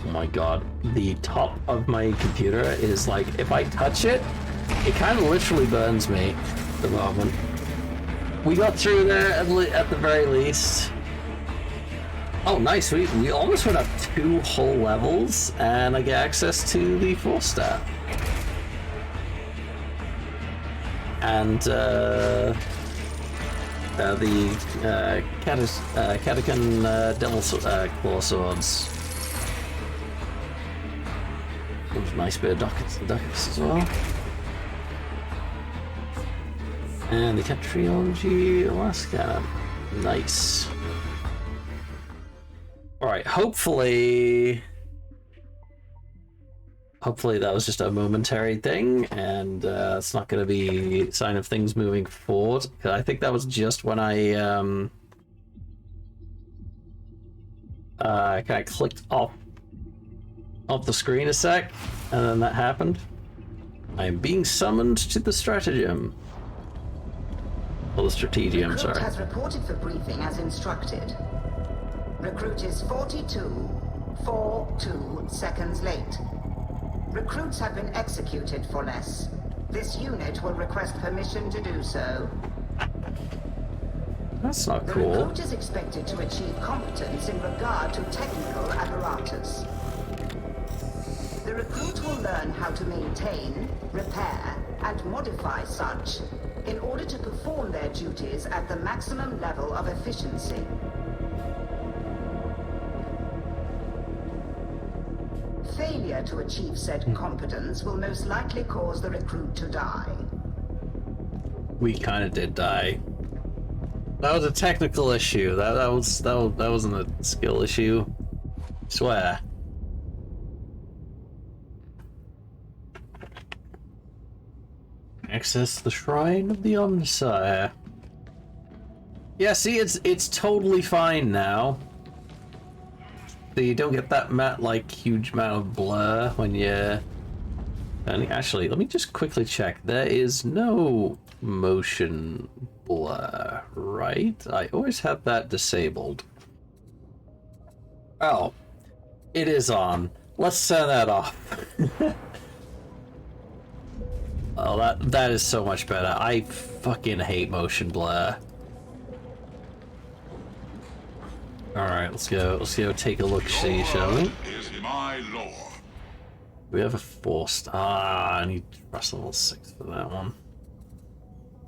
Oh my god, the top of my computer is like, if I touch it, it kind of literally burns me at the moment. We got through there at the very least. Oh nice, we almost went up 2 whole levels, and I get access to the 4-star. And the Catachan Devil Claw Swords. Nice bit of ducats as well. And the Catriology Alaska. Nice. Alright, hopefully that was just a momentary thing, and it's not going to be a sign of things moving forward. I think that was just when I kind of clicked off the screen a sec, and then that happened. I am being summoned to the stratagem. Or the strategium, Recruit sorry. has reported for briefing as instructed. Recruit is 42 seconds late. Recruits have been executed for less. This unit will request permission to do so. That's not The cool. recruit is expected to achieve competence in regard to technical apparatus. The recruit will learn how to maintain, repair, and modify such in order to perform their duties at the maximum level of efficiency. Failure to achieve said competence will most likely cause the recruit to die. We kind of did die. That was a technical issue. That wasn't a skill issue. I swear. Access the Shrine of the Omnisire. Yeah, see, it's totally fine now. So you don't get that huge amount of blur when you're... Actually, let me just quickly check. There is no motion blur, right? I always have that disabled. Oh, it is on. Let's turn that off. Oh, that is so much better. I fucking hate motion blur. Alright, let's go take a look-see, shall we? Is my law. We have a 4-star. I need trust level 6 for that one.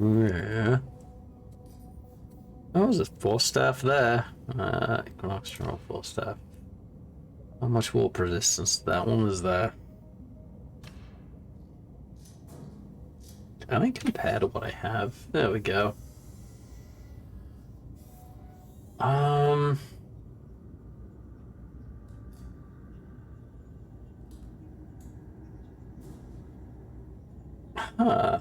Yeah. Oh, there's a 4-staff there. Equinox Journal 4-staff. How much warp resistance that one is there? Can I compare to what I have? There we go. Huh.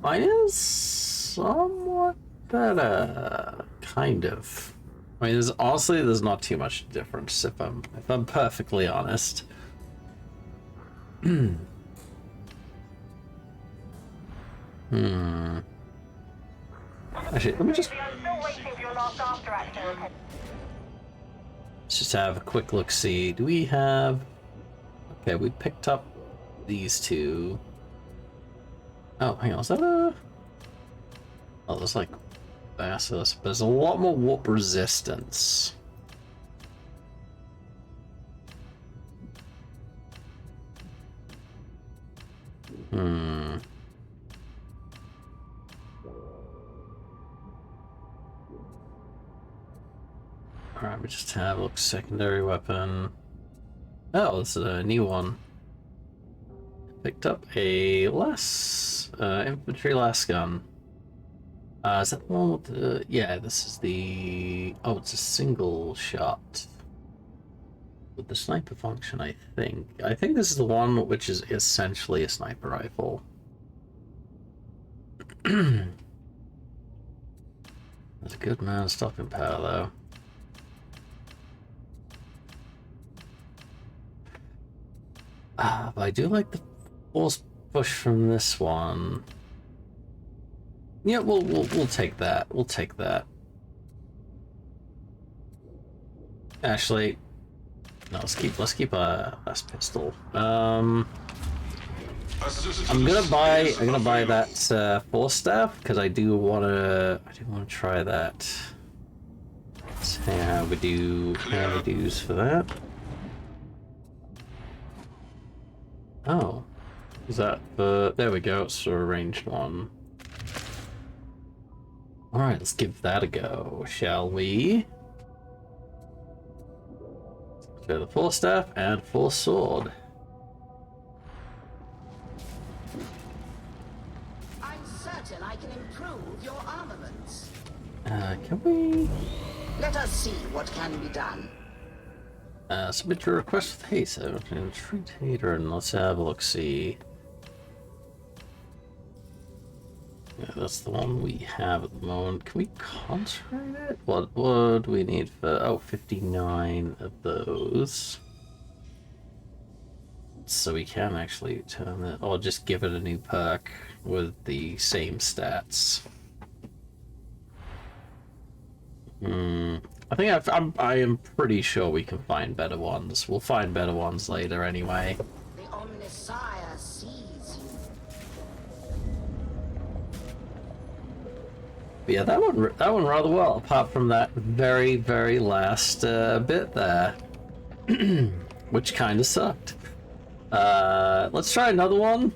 Mine is somewhat better, kind of. I mean, there's not too much difference if I'm perfectly honest. Actually, let me just... Let's just have a quick look-see. Do we have... Okay, we picked up these two. Oh, hang on, is that a... Oh, there's like... There's a lot more warp resistance. Alright, we just have a look. Secondary weapon. Oh, this is a new one. Picked up a infantry last gun. Is that the one with the... Yeah, this is the... Oh, it's a single shot. With the sniper function, I think. I think this is the one which is essentially a sniper rifle. There's a good amount of stopping power, though. But I do like the force push from this one. Yeah, we'll take that. We'll take that. Actually, no, let's keep a last pistol. I'm gonna buy that 4-staff because I do wanna try that. Let's see how we do's for that. Oh, is that the... There we go, it's a ranged one. Alright, let's give that a go, shall we? So the 4-staff and 4-sword. I'm certain I can improve your armaments. Can we... Let us see what can be done. Submit your request with haste. Treat hater, and let's have a look-see. Yeah, that's the one we have at the moment. Can we concentrate it? What do we need for... Oh, 59 of those. So we can actually turn it... Or just give it a new perk with the same stats. I think I am pretty sure we can find better ones. We'll find better ones later anyway. The Omnisire sees you. But yeah, that one rather well, apart from that very, very last bit there. Which kind of sucked. Let's try another one.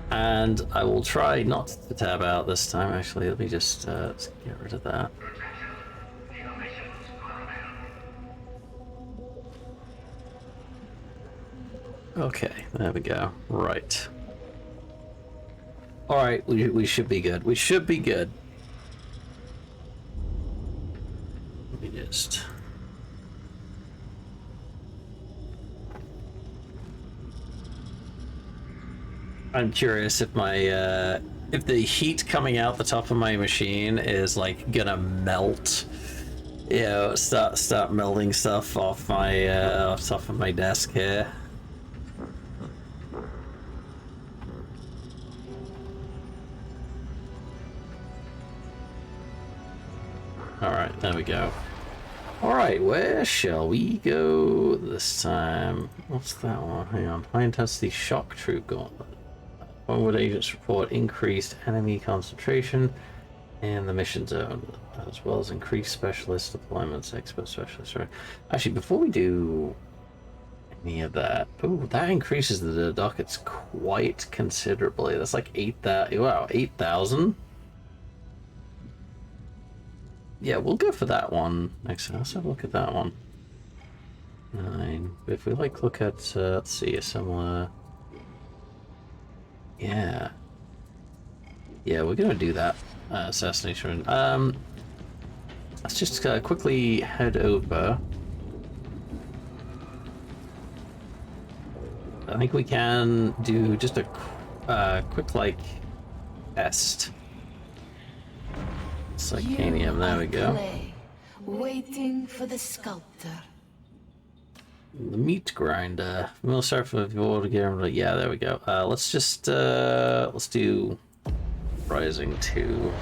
And I will try not to tab out this time, actually. Let me just let's get rid of that. Okay, there we go. Right. Alright, we should be good. We should be good. Let me just... I'm curious if my, if the heat coming out the top of my machine is, like, gonna melt, you know, start melting stuff off my, off top of my desk here. Alright, there we go. Alright, where shall we go this time? What's that one? Hang on. High intensity shock troop gauntlet. Onward agents report increased enemy concentration in the mission zone, as well as increased specialist deployments, expert specialists. Right. Actually, before we do any of that, ooh, that increases the dockets quite considerably. That's like 8,000. Wow, 8,000. Yeah, we'll go for that one. Next, let's have a look at that one. 9. If we like look at, let's see, a similar. Yeah. Yeah, we're gonna do that. Assassination. Let's just quickly head over. I think we can do just a quick, like, test. Psychanium, there we go. Waiting for the sculptor. The meat grinder. We'll start for the order again. Yeah, there we go. Let's just let's do Rising 2.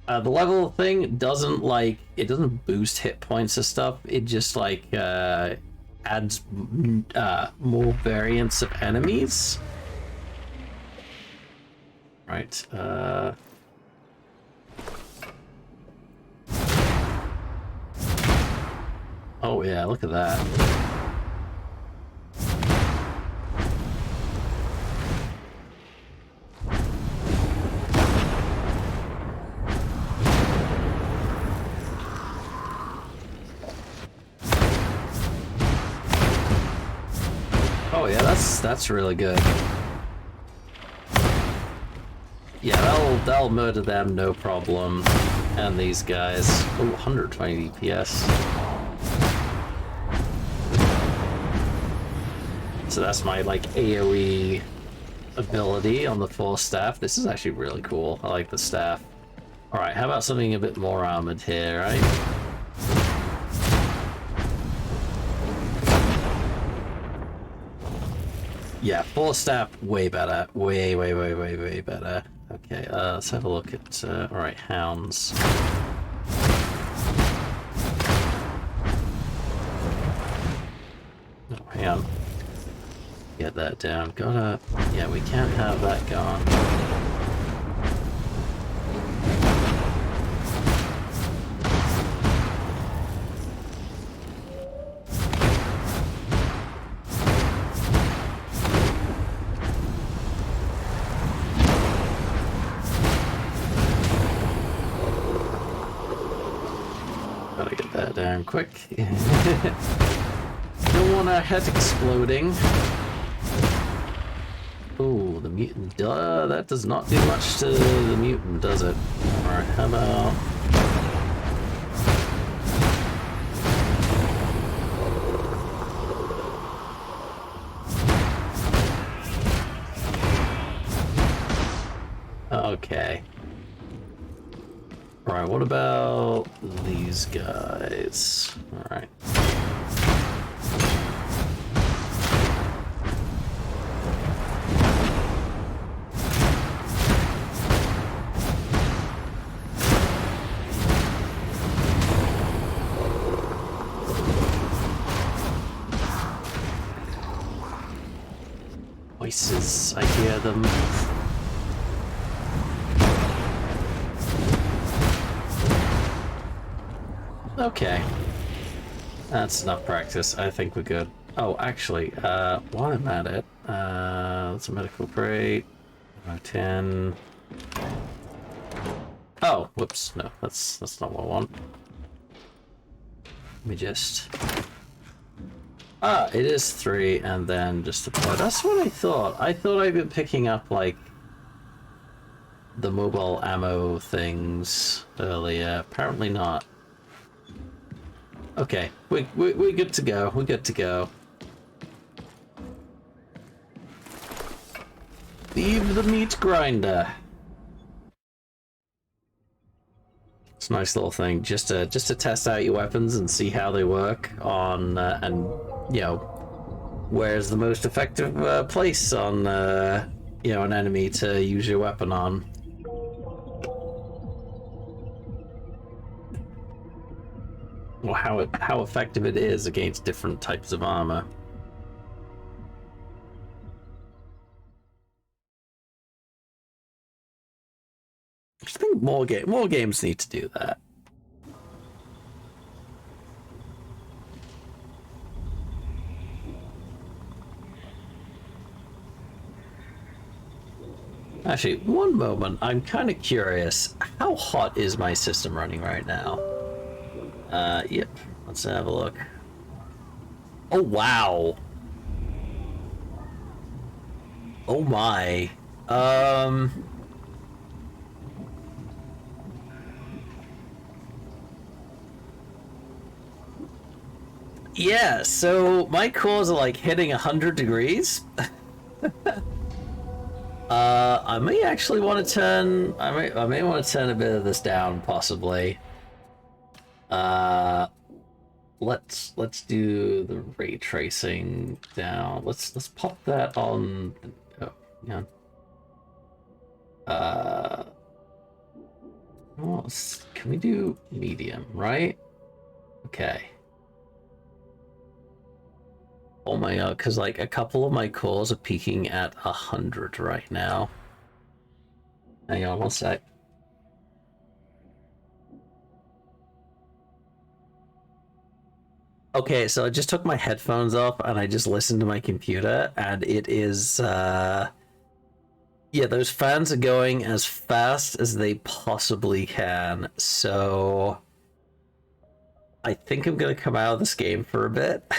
The level thing doesn't like it doesn't boost hit points and stuff. It just like adds more variants of enemies. Right. Oh yeah, look at that. Oh yeah, that's really good. Yeah, that'll murder them, no problem. And these guys. Oh, 120 DPS. So that's my, like, AoE ability on the 4 staff. This is actually really cool. I like the staff. Alright, how about something a bit more armored here, right? Yeah, 4 staff, way better. Way better. Okay, let's have a look at, alright, hounds. Oh, hang on. Get that down. Gotta, yeah, we can't have that gone. Down quick. Don't want our head exploding. Oh, the mutant. Duh, that does not do much to the mutant, does it? Alright, how about... Okay. Alright, what about these guys? Alright. Voices, I hear them. Okay. That's enough practice. I think we're good. Oh, actually, while I'm at it, that's a medical crate. 10. Oh, whoops. No, that's not what I want. Let me just... Ah, it is 3, and then just deploy. That's what I thought. I thought I'd been picking up, like, the mobile ammo things earlier. Apparently not. Okay, we're good to go. We're good to go. Leave the meat grinder. It's a nice little thing, just to test out your weapons and see how they work on, and you know, where's the most effective place on, you know, an enemy to use your weapon on. Or how effective it is against different types of armor. I just think more games need to do that. Actually, one moment, I'm kind of curious. How hot is my system running right now? Yep. Let's have a look. Oh, wow. Oh my. Yeah, so my cores are like hitting 100 degrees. I may actually want to turn. I may want to turn a bit of this down, possibly. Let's do the ray tracing down. Let's pop that on. Oh, yeah. Oh, can we do medium? Right? Okay. Oh my god, because like a couple of my cores are peaking at 100 right now. Hang on one sec. Okay, so I just took my headphones off and I just listened to my computer, and it is, yeah, those fans are going as fast as they possibly can, so I think I'm gonna come out of this game for a bit.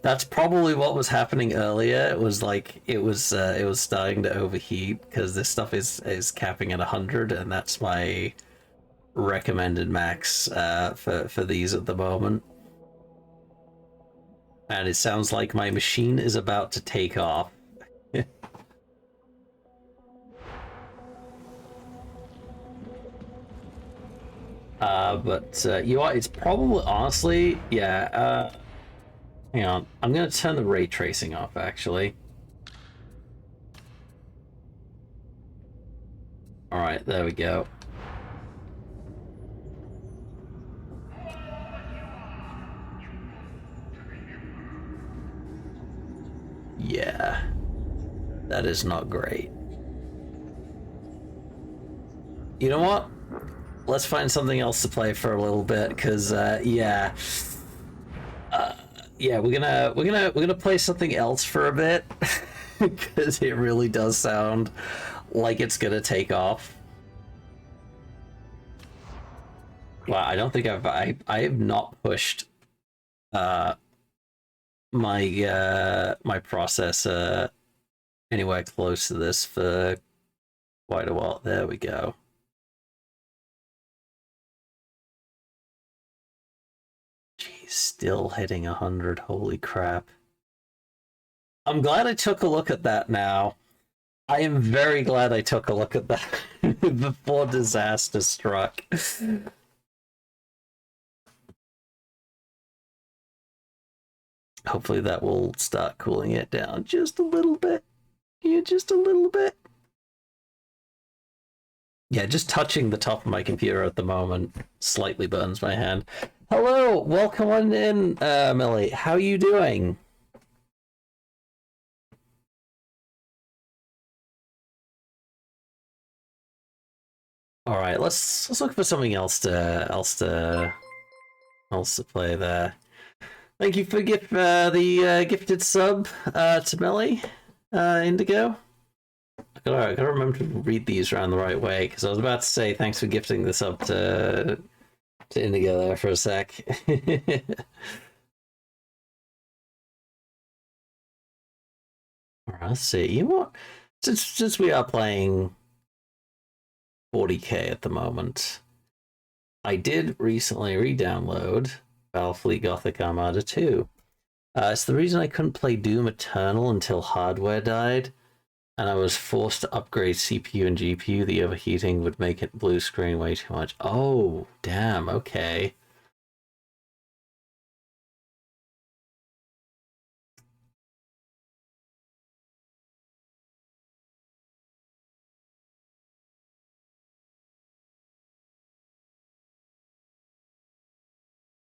That's probably what was happening earlier. It was like, it was starting to overheat, because this stuff is capping at 100, and that's my recommended max for these at the moment. And it sounds like my machine is about to take off. But you know what, it's probably, honestly, yeah, hang on, I'm gonna turn the ray tracing off, actually. Alright, there we go. Yeah, that is not great. You know what? Let's find something else to play for a little bit, because yeah, yeah, we're gonna play something else for a bit, because it really does sound like it's gonna take off. Well, I don't think I have not pushed my my processor anywhere close to this for quite a while. There we go. Jeez, still hitting 100. Holy crap. I'm glad I took a look at that now. I am very glad I took a look at that before disaster struck. Hopefully that will start cooling it down just a little bit. Yeah, just a little bit. Yeah, just touching the top of my computer at the moment slightly burns my hand. Hello, welcome on in, Millie. How are you doing? All right, let's look for something else to play there. Thank you for the gifted sub to Millie, Indigo. I gotta remember to read these around the right way, because I was about to say thanks for gifting this up to Indigo there for a sec. Alright, let's see. You know what? Since we are playing 40k at the moment, I did recently re-download Battlefleet Gothic Armada 2. It's the reason I couldn't play Doom Eternal until hardware died, and I was forced to upgrade CPU and GPU. The overheating would make it blue screen way too much. Oh, damn, okay.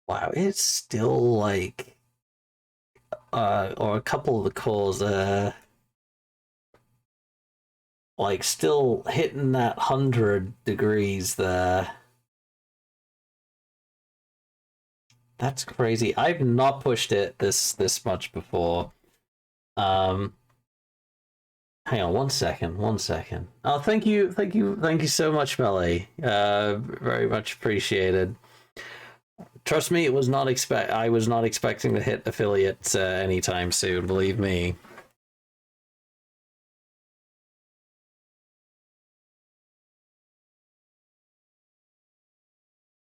Wow, it's still like, or a couple of the cores, like still hitting that 100 degrees there. That's crazy. I've not pushed it this much before. Hang on one second. Oh, thank you so much, Melly. Very much appreciated. Trust me, I was not expecting to hit affiliate anytime soon, believe me.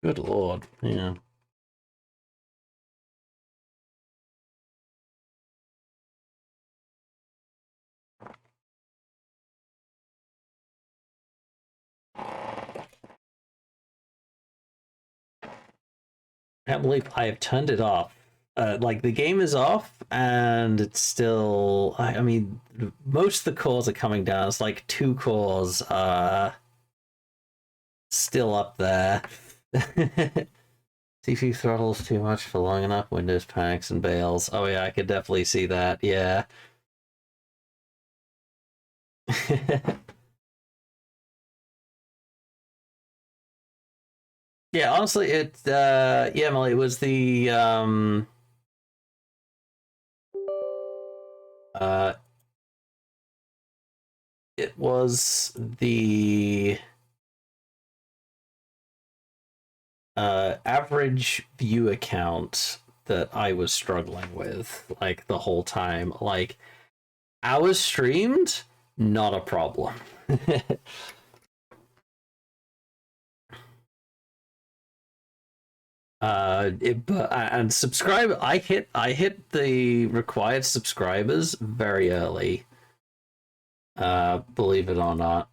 Good lord, yeah. I can't believe I have turned it off. Like, the game is off, and it's still... I mean, most of the cores are coming down. It's like 2 cores are still up there. CPU throttles too much for long enough. Windows panics and bails. Oh yeah, I could definitely see that. Yeah. Yeah, honestly, yeah, Emily, it was the it was the average view account that I was struggling with, like, the whole time. Like, hours streamed, not a problem. And subscribe. I hit the required subscribers very early. Believe it or not.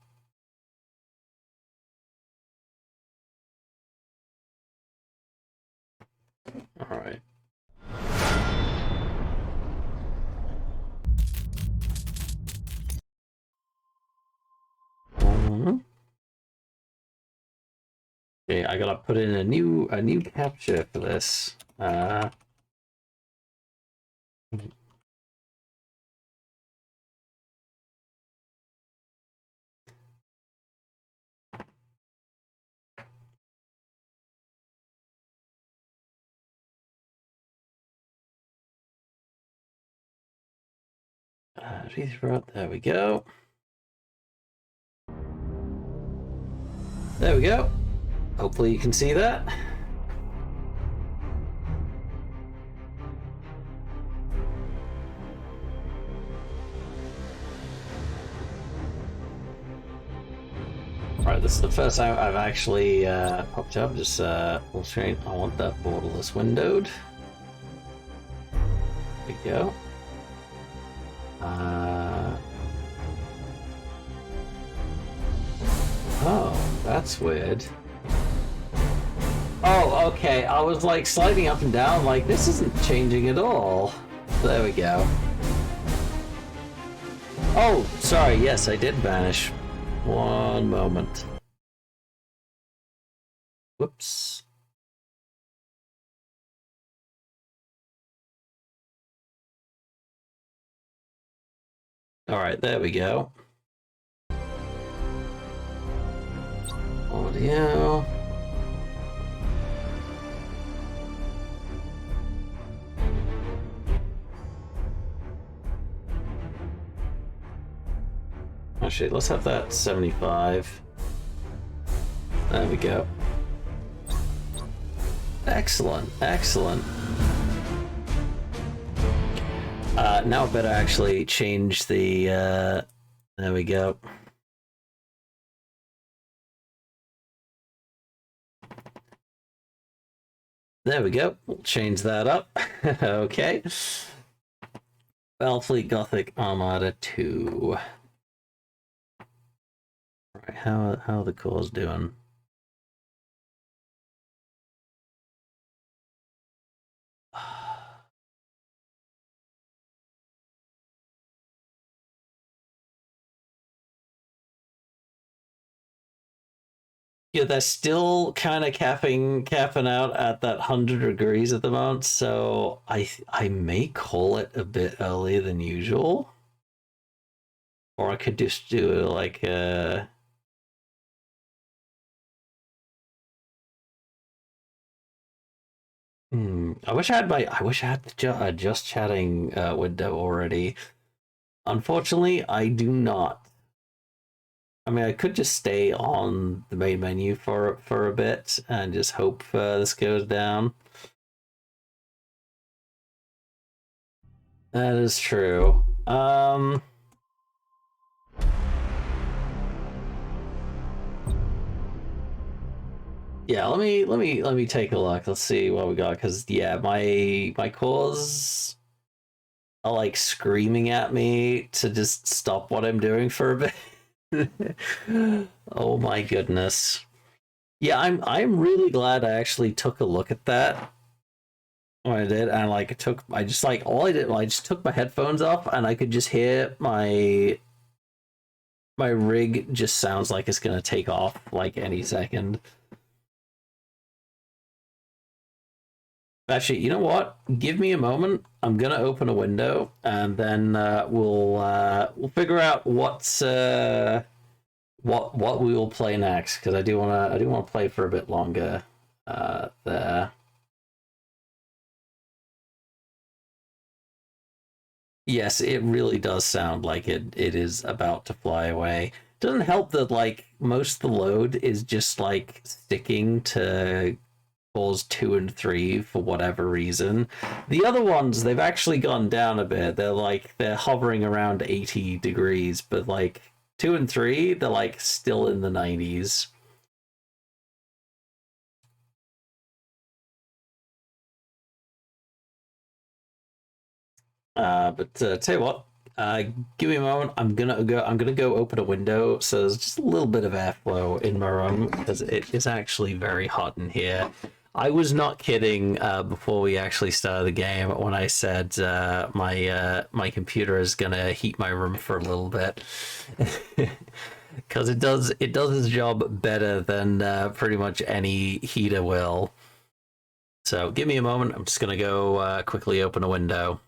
All right. Okay, I gotta put in a new capture for this. There we go. There we go. Hopefully you can see that. Alright, this is the first time I've actually popped up. Just full screen. I want that borderless windowed. There we go. Oh, that's weird. Oh, okay. I was like sliding up and down, like this isn't changing at all. There we go. Oh, sorry. Yes, I did vanish. One moment. Whoops. All right, there we go. Audio. Actually, let's have that 75. There we go. Excellent, excellent. Now I better actually change the, there we go. There we go. We'll change that up. Okay. Battlefleet Gothic Armada 2. Right, how are the cores doing? Yeah, they're still kind of capping out at that 100 degrees at the moment, so I may call it a bit earlier than usual. Or I could just do it like I wish I had the just chatting window already. Unfortunately, I do not. I mean, I could just stay on the main menu for a bit and just hope this goes down. That is true. Yeah, let me take a look. Let's see what we got. Because yeah, my cores are like screaming at me to just stop what I'm doing for a bit. Oh my goodness. Yeah, I'm really glad I actually took a look at that when I did, and like I just like all I did, well, I just took my headphones off, and I could just hear my rig just sounds like it's gonna take off like any second. Actually, you know what? Give me a moment. I'm gonna open a window, and then we'll figure out what we will play next, because I do wanna play for a bit longer. There. Yes, it really does sound like it is about to fly away. Doesn't help that like most of the load is just like sticking to cores 2 and 3 for whatever reason. The other ones, they've actually gone down a bit. They're hovering around 80 degrees, but like 2 and 3, they're like still in the 90s. But tell you what, give me a moment. I'm gonna go open a window so there's just a little bit of airflow in my room, because it is actually very hot in here. I was not kidding before we actually started the game when I said my computer is gonna heat my room for a little bit, because it does its job better than pretty much any heater will. So give me a moment. I'm just gonna go quickly open a window.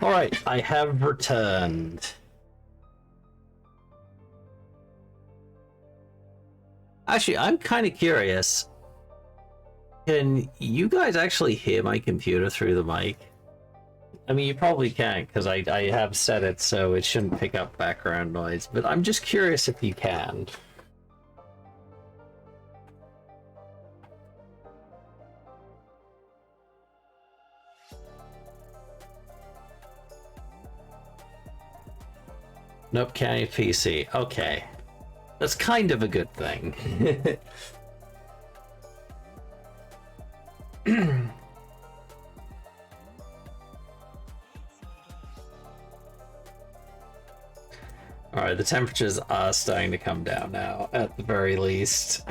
Alright, I have returned. Actually, I'm kind of curious. Can you guys actually hear my computer through the mic? I mean, you probably can't, because I have set it so it shouldn't pick up background noise, but I'm just curious if you can. Nope, can't PC. Okay. That's kind of a good thing. Alright, the temperatures are starting to come down now, at the very least.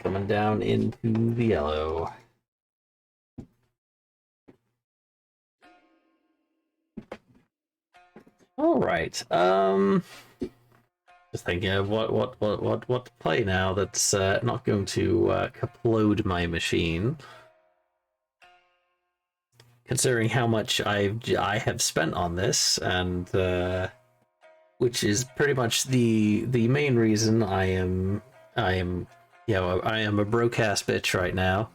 Coming down into the yellow. All right. Just thinking of what to play now that's not going to upload my machine. Considering how much I have spent on this, and which is pretty much the main reason I am a broke-ass bitch right now.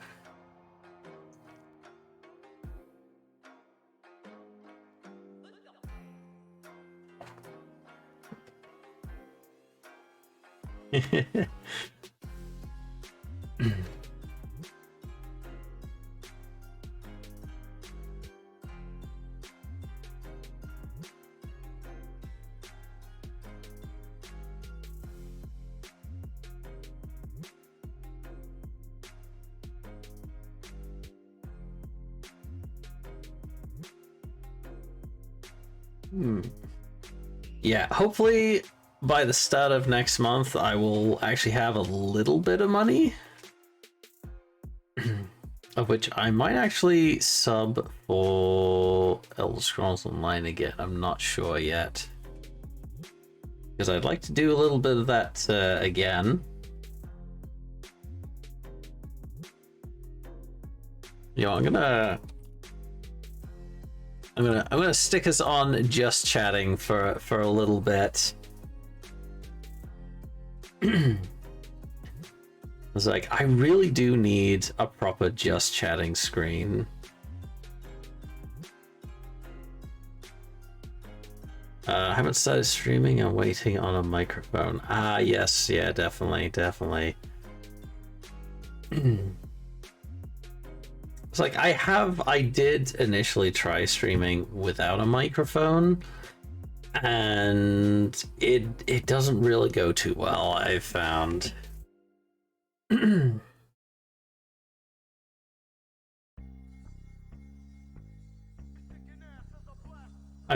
Yeah, hopefully by the start of next month I will actually have a little bit of money. Of which I might actually sub for Elder Scrolls Online again. I'm not sure yet. Because I'd like to do a little bit of that again. You know, I'm gonna stick us on just chatting for a little bit. It's like, I really do need a proper just chatting screen. I haven't started streaming. I'm waiting on a microphone. Ah, yes, yeah, definitely. It's like I did initially try streaming without a microphone, and it doesn't really go too well, I've found. I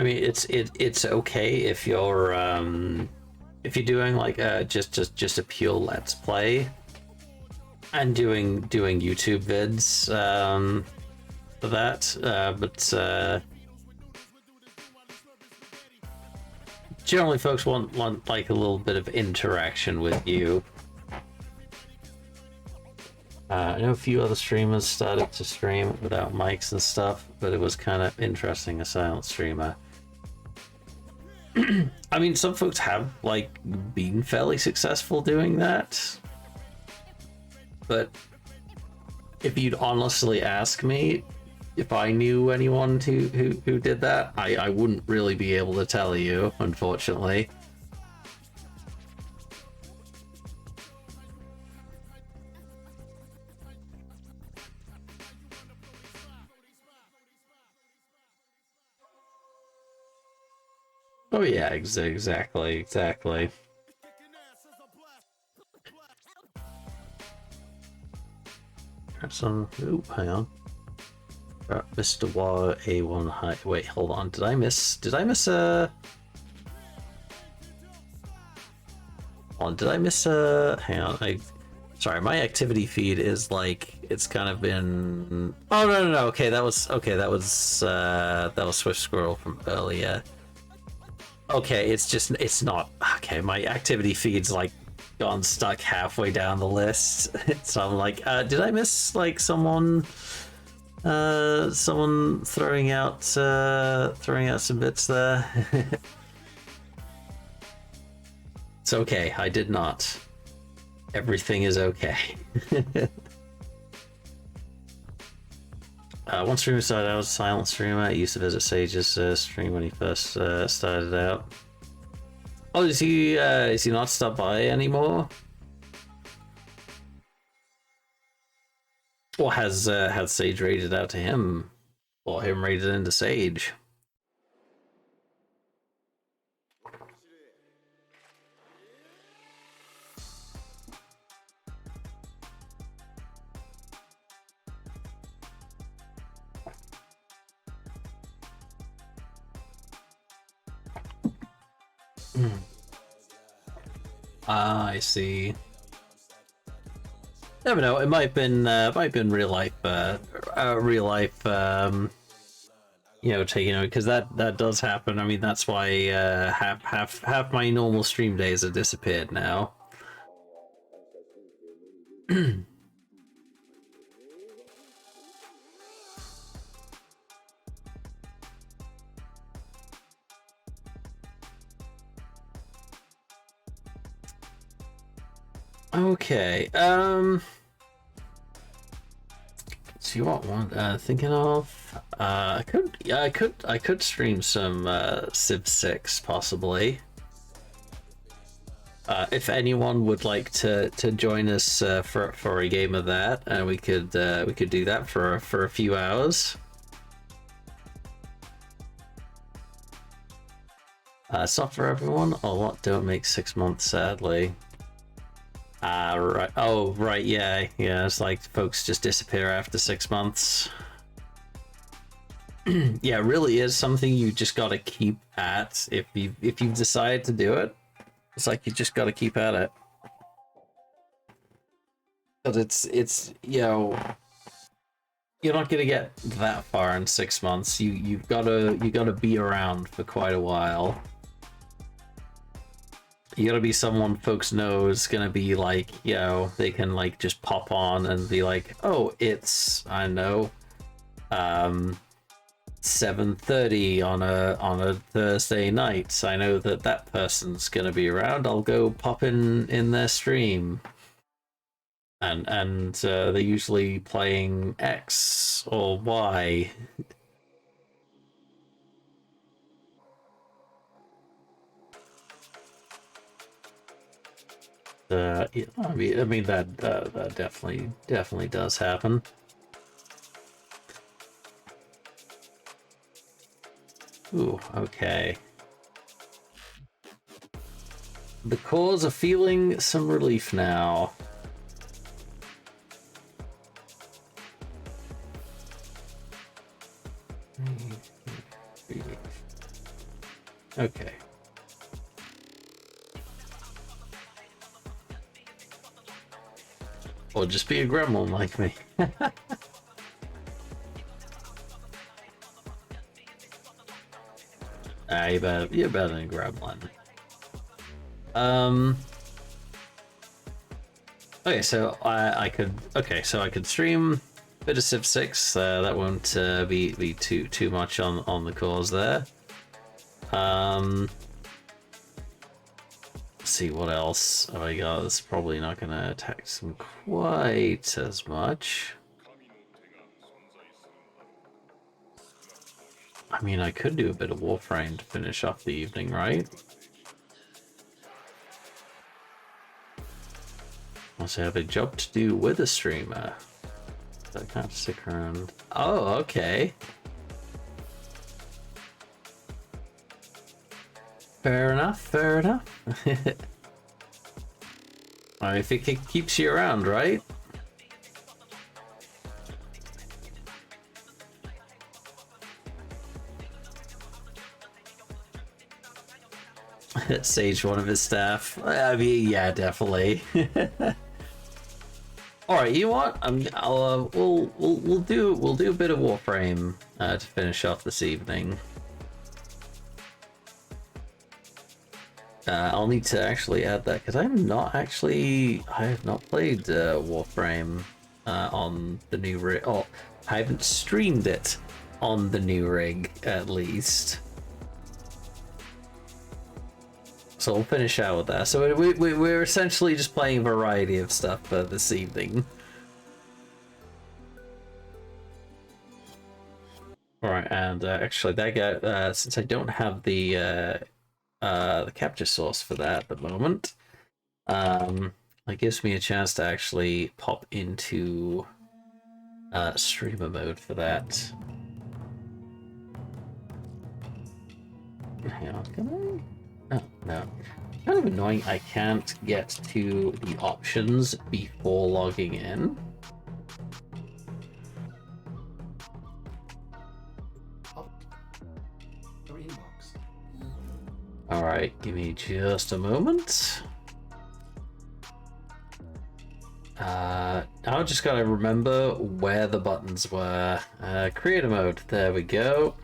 mean, it's okay if you're doing like just a pure let's play and doing YouTube vids for that, but generally folks want like a little bit of interaction with you. I know a few other streamers started to stream without mics and stuff, but it was kind of interesting, a silent streamer. I mean, some folks have like been fairly successful doing that, but if you'd honestly ask me if I knew anyone who did that, I wouldn't really be able to tell you, unfortunately. Oh yeah, exactly. Some. Ooh, hang on. Mr. War A1 high. Wait, hold on. Did I miss a? Hang on. Sorry, my activity feed is like it's kind of been. Oh no. Okay, that was Swift Squirrel from earlier. Okay, it's not okay. My activity feed's like gone stuck halfway down the list, so I'm like, did I miss like someone throwing out some bits there? It's okay, I did not. Everything is okay. One streamer started out as a silent streamer. I used to visit Sage's stream when he first started out. Oh, is he not stopped by anymore? Or has Sage raided out to him? Or him raided into Sage? Ah, I see. Never know. It might have been real life, you know, taking over, because that does happen. I mean, that's why half my normal stream days have disappeared now. Okay. See what one thinking of? I could stream some Civ 6 possibly. If anyone would like to join us for a game of that, we could do that for a few hours. It's not for everyone. A lot don't make 6 months, sadly. Right. Oh, right. Yeah. It's like folks just disappear after 6 months. Yeah, it really is something you just got to keep at. If you've decided to do it, it's like you just got to keep at it. But it's you know, you're not gonna get that far in 6 months. You gotta be around for quite a while. You gotta be someone folks know is gonna be like, you know, they can like just pop on and be like, oh, it's, I don't know, 7:30 on a Thursday night. I know that person's gonna be around. I'll go pop in their stream. And they're usually playing X or Y. Yeah, I mean that definitely does happen. Ooh, okay. The cores are feeling some relief now. Okay. Or just be a gremlin like me. You're better than a gremlin. Okay, so I could stream a bit of Civ 6. That won't be too much on the cause there. Let's see what else. Oh my god, it's probably not gonna attack them quite as much. I mean, I could do a bit of Warframe to finish off the evening, right? Unless I have a job to do with a streamer. I can't stick around. Oh, okay. Fair enough, fair enough. If it keeps you around, right? Sage one of his staff. I mean, yeah, definitely. All right, you know what? We'll do a bit of Warframe to finish off this evening. I'll need to actually add that because I have not played Warframe on the new rig. Oh, I haven't streamed it on the new rig at least. So we'll finish out with that. So we're essentially just playing a variety of stuff this evening. Alright, and actually that guy, since I don't have the capture source for that at the moment, it gives me a chance to actually pop into streamer mode for that. Hang on, can I? Oh, no. Kind of annoying I can't get to the options before logging in. Alright, give me just a moment. Now I just gotta remember where the buttons were. Creator mode, there we go.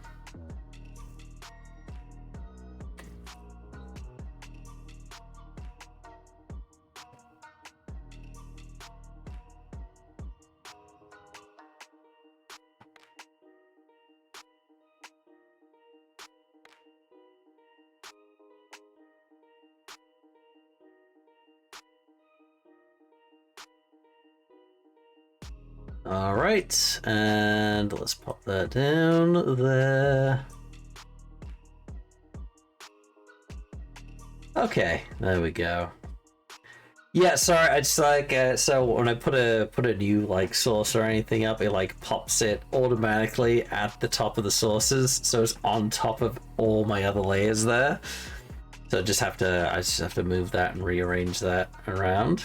Alright, and let's pop that down there. Okay, there we go. Yeah, sorry, I just so when I put a new source or anything up, it pops it automatically at the top of the sources, so it's on top of all my other layers there. So I just have to move that and rearrange that around.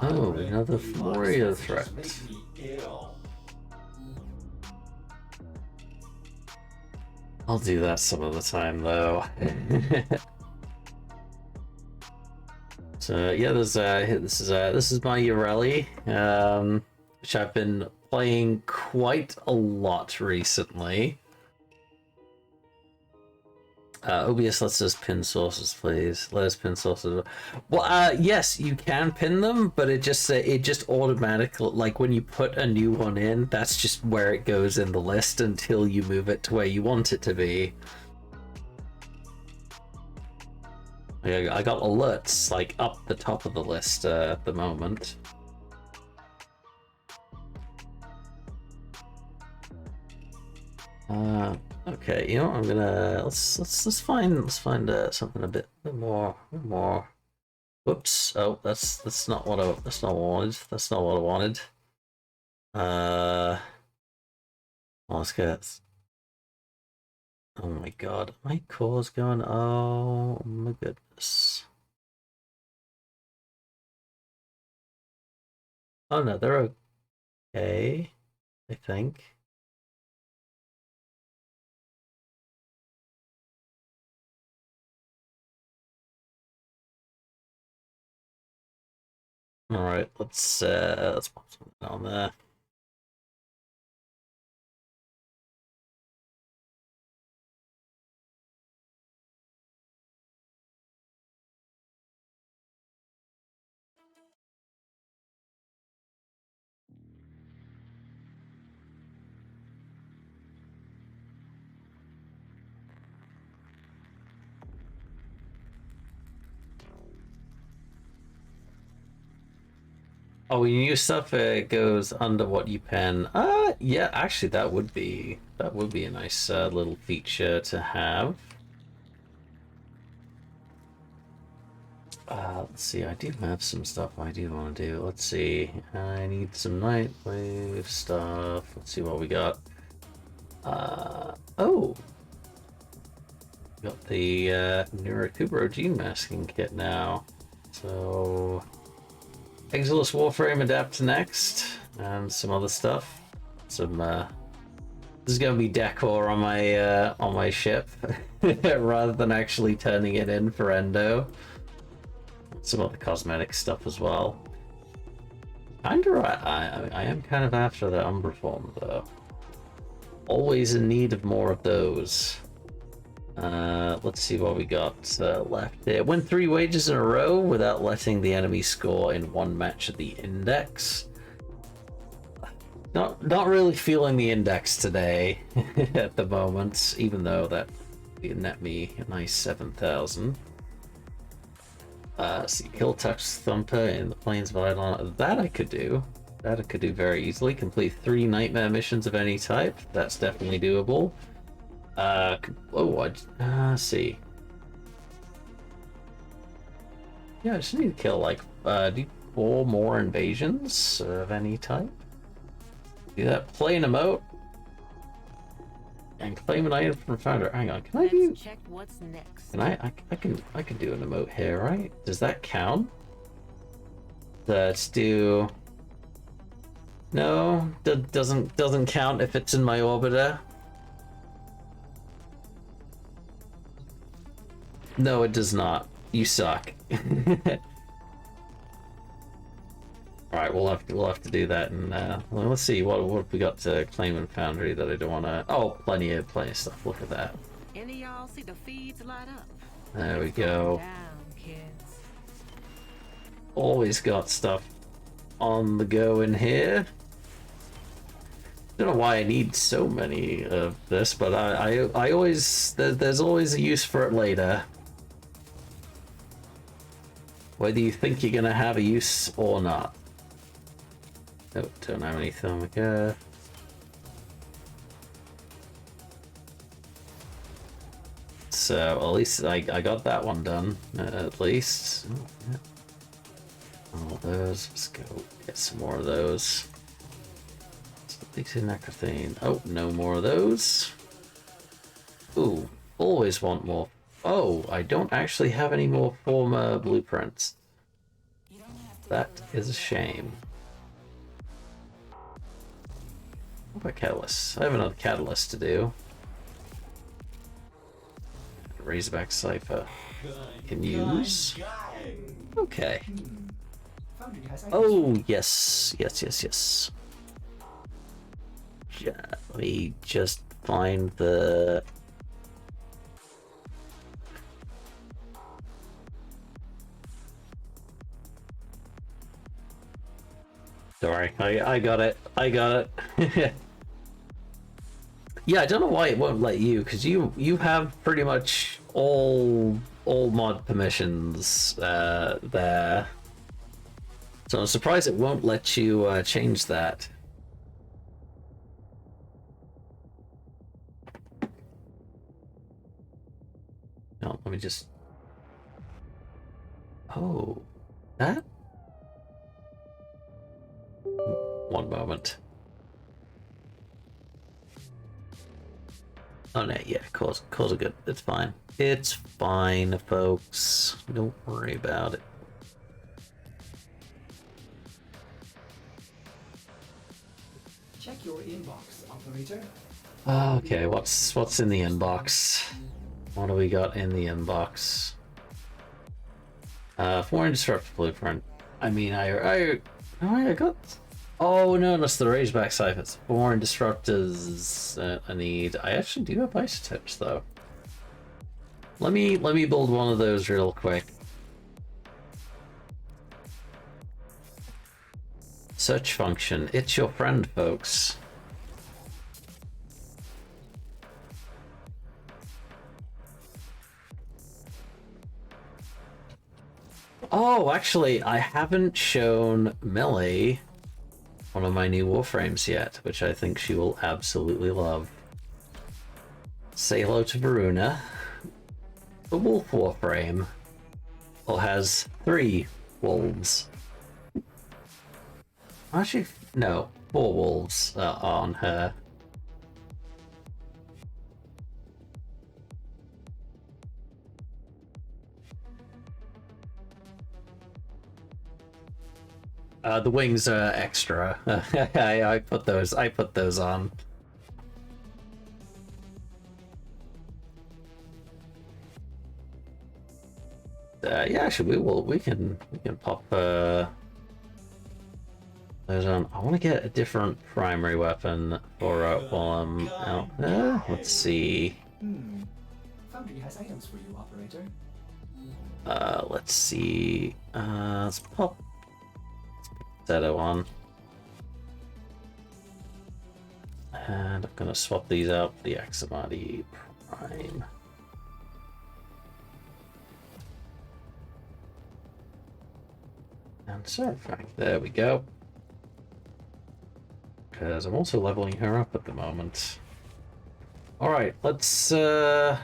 Oh, another warrior threat. I'll do that some of the time though. So yeah, this is my Ureli, which I've been playing quite a lot recently. OBS lets us pin sources, please. Let us pin sources. Well, yes, you can pin them, but it just automatically, when you put a new one in, that's just where it goes in the list until you move it to where you want it to be. I got alerts up the top of the list at the moment. Okay, you know what, I'm gonna let's find something a bit more. Whoops! Oh, that's not what I wanted. That's not what I wanted. Let's get. Oh my god, my core's going. Oh my goodness. Oh no, they're okay, I think. All right, let's pop something on there. Oh, when you use stuff, it goes under what you pen. Yeah, actually, that would be a nice little feature to have. Let's see. I do have some stuff I do want to do. Let's see. I need some nightwave stuff. Let's see what we got. Oh, we got the Neurocubo gene masking kit now. So. Exilus Warframe adapts next, and some other stuff. Some this is gonna be decor on my ship, rather than actually turning it in for Endo. Some other cosmetic stuff as well. I am kind of after the Umbra form though. Always in need of more of those. Let's see what we got left here. Win 3 wages in a row without letting the enemy score in one match at the index. Not really feeling the index today at the moment, even though that would net me a nice 7,000. See, kill touch thumper in the plains of Eidolon. That I could do. That I could do very easily. Complete 3 nightmare missions of any type. That's definitely doable. See. Yeah, I just need to kill like do 4 more invasions of any type. Do that. Play an emote and claim an item from founder. Hang on, can I do? Let's check what's next. Can I can do an emote here, right? Does that count? Let's do. No, doesn't count if it's in my orbiter. No, it does not. You suck. All right, we'll have to do that, and well, let's see what we got to claim in Foundry that I don't want to. Oh, plenty of stuff. Look at that. Any y'all see the feeds light up? There we go. Down, kids. Always got stuff on the go in here. Don't know why I need so many of this, but I always there's always a use for it later. Whether you think you're gonna have a use or not. Nope, don't have any Thermica. So at least I got that one done. At least. Oh, yeah. All those. Let's go get some more of those. Necrothane. Oh, no more of those. Ooh, always want more. Oh, I don't actually have any more former blueprints. That is a shame. What about Catalyst? I have another Catalyst to do. Razorback Cypher. Can use. Okay. Oh, yes. Yes. Let me just find the... Sorry, I got it. Yeah, I don't know why it won't let you, because you have pretty much all mod permissions there. So I'm surprised it won't let you change that. No, let me just... Oh, that? One moment. Oh no, yeah, calls are good. It's fine. It's fine, folks. Don't worry about it. Check your inbox, operator. Okay, what's in the inbox? What do we got in the inbox? Foreign disruptor blueprint. I mean, I got. Oh no, that's the Razorback Cyphers. Foreign disruptors. I need. I actually do have isotopes though. Let me build one of those real quick. Search function. It's your friend, folks. Oh, actually, I haven't shown Millie one of my new Warframes yet, which I think she will absolutely love. Say hello to Varuna. The Wolf Warframe has 3 wolves. Actually, no, 4 wolves on her. The wings are extra. I put those on. Yeah, actually, we can pop those on. I want to get a different primary weapon for while I'm out there. Let's see. foundry has items for you, operator. Let's see. Let's pop Zeto on. And I'm gonna swap these out for the Axamati Prime. And Seraphic, there we go. Because I'm also leveling her up at the moment. Alright, let's remember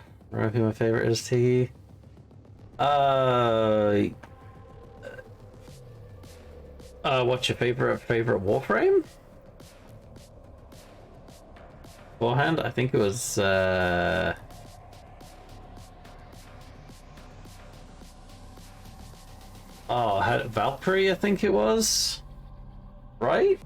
who my favorite is, Tiggy. What's your favorite Warframe? Beforehand, I think it was Valkyrie, I think it was. Right?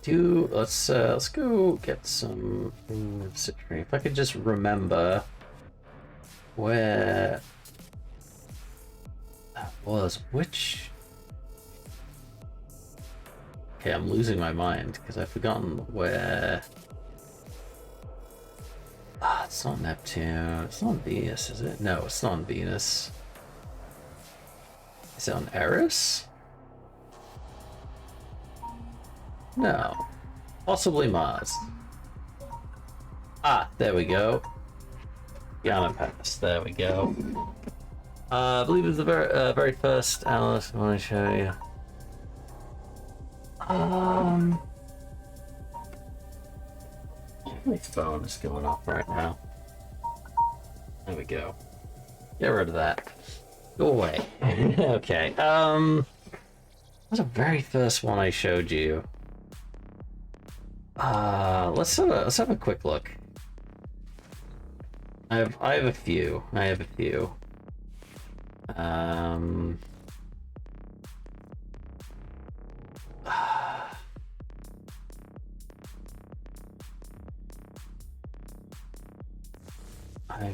Let's go get some citrine. If I could just remember where that was, which. Okay, I'm losing my mind because I've forgotten where. It's not Neptune. It's not on Venus, is it? No, it's not on Venus. Is it on Eris? No. Possibly Mars. There we go. Yana Pass. There we go. I believe it was the very first Alice I want to show you. My phone is going off right now. There we go. Get rid of that. Go away. Okay. What's the very first one I showed you? Let's have a quick look. I have a few.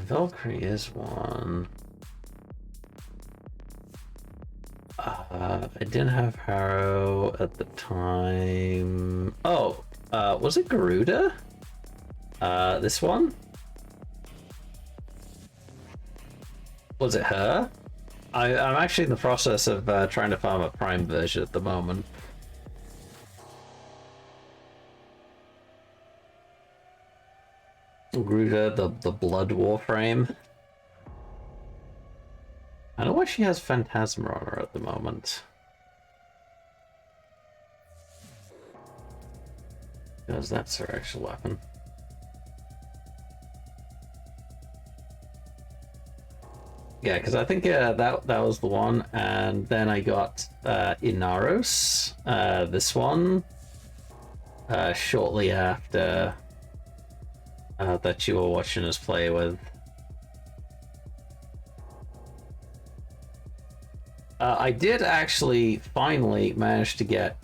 Valkyrie is one. I didn't have Harrow at the time. Oh, was it Garuda? This one? Was it her? I'm actually in the process of trying to farm a Prime version at the moment. Garuda, the Blood Warframe. I don't know why she has Phantasma on her at the moment. Because that's her actual weapon. Yeah, because I think that was the one, and then I got Inaros, this one, shortly after that you were watching us play with. I did actually finally manage to get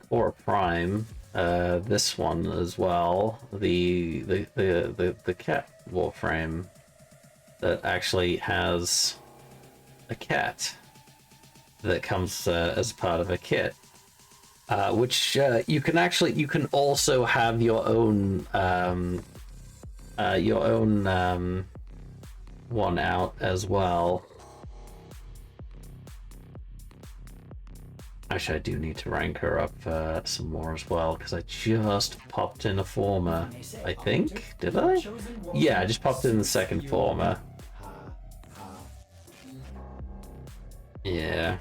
Core Prime, this one as well, the cat Warframe that actually has a cat that comes as part of a kit, which you can also have your own one out as well. Actually, I do need to rank her up some more as well, because I just popped in a former, I think. Did I? Yeah, I just popped in the second former. Yeah.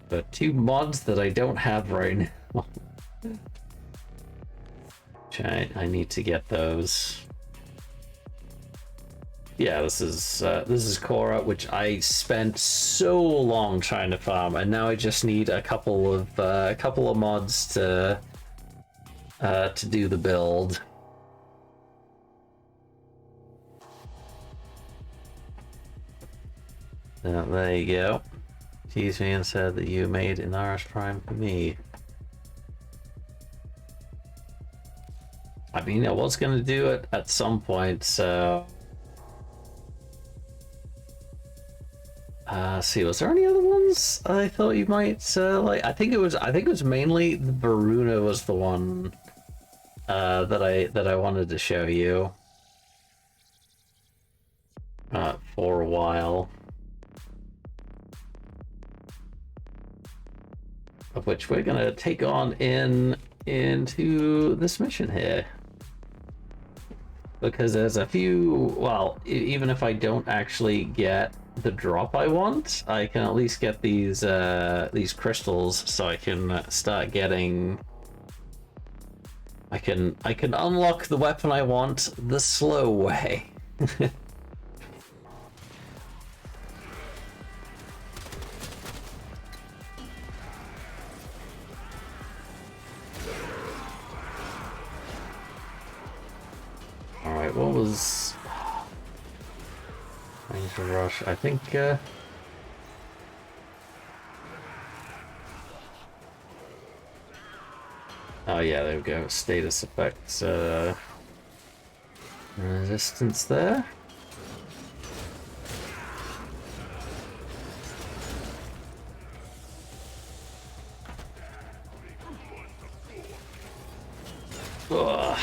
But 2 mods that I don't have right now. Which I need to get those. Yeah, this is Korra, which I spent so long trying to farm, and now I just need a couple of mods to do the build. There you go. Teased me and said that you made Inaris Prime for me. I mean, I was gonna do it at some point, so. See, was there any other ones I thought you might like? I think it was mainly the Varuna was the one that I wanted to show you for a while. Of which we're gonna take on into this mission here. Because there's a few, well, even if I don't actually get the drop I want, I can at least get these crystals, so I can start getting. I can unlock the weapon I want the slow way. All right, what was? Thanks for rush. I think. Oh yeah, there we go. Status effects. Resistance there. Ugh.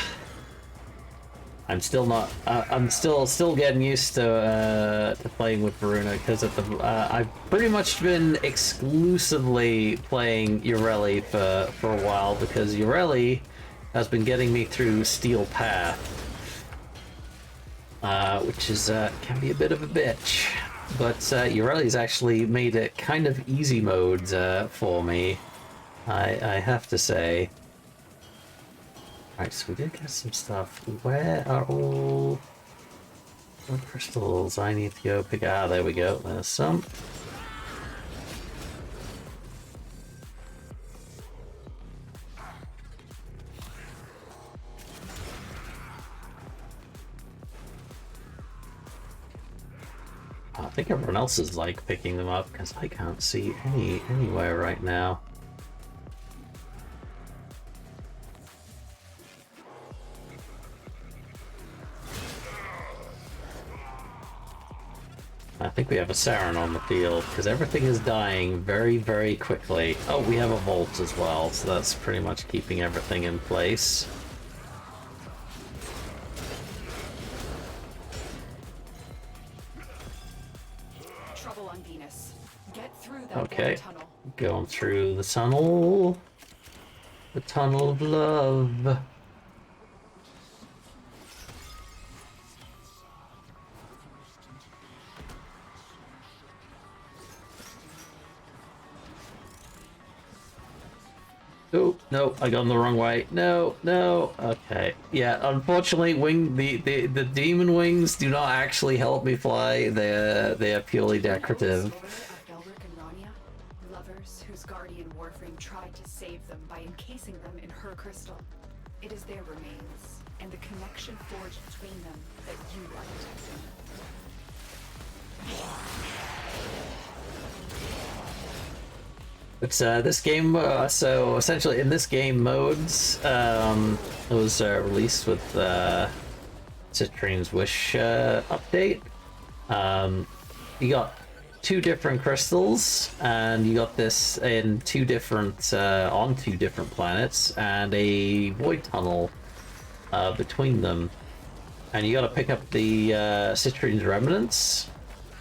I'm still not. I'm still getting used to playing with Varuna because I've pretty much been exclusively playing Ureli for a while because Ureli has been getting me through Steel Path, which is can be a bit of a bitch. But Ureli's actually made it kind of easy mode for me. I have to say. Alright, so we did get some stuff. Where are all the crystals I need to go pick? Ah, there we go. There's some. I think everyone else is like picking them up because I can't see anywhere right now. I think we have a Saren on the field, because everything is dying very, very quickly. Oh, we have a Volt as well, so that's pretty much keeping everything in place. Trouble on Venus. Get through that Okay, tunnel. going through the tunnel. The tunnel of love. Oh, no, I got them the wrong way. No, no. Okay. Yeah, unfortunately, the demon wings do not actually help me fly. They're purely decorative. Lovers whose guardian Warframe tried to save them by encasing them in her crystal. It is their remains and the connection forged between them that you are protecting. But this game, so essentially in this game modes, it was released with Citrine's Wish update. You got 2 different crystals, and you got this in 2 different on 2 different planets, and a void tunnel between them. And you got to pick up the Citrine's remnants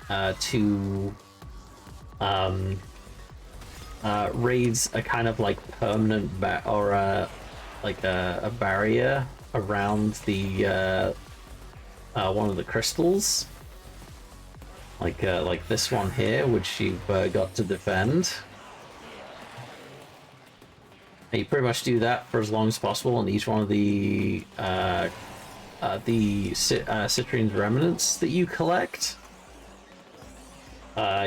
to raise a kind of like permanent like a barrier around the one of the crystals, like this one here, which you've got to defend. And you pretty much do that for as long as possible in each one of the Citrine's remnants that you collect.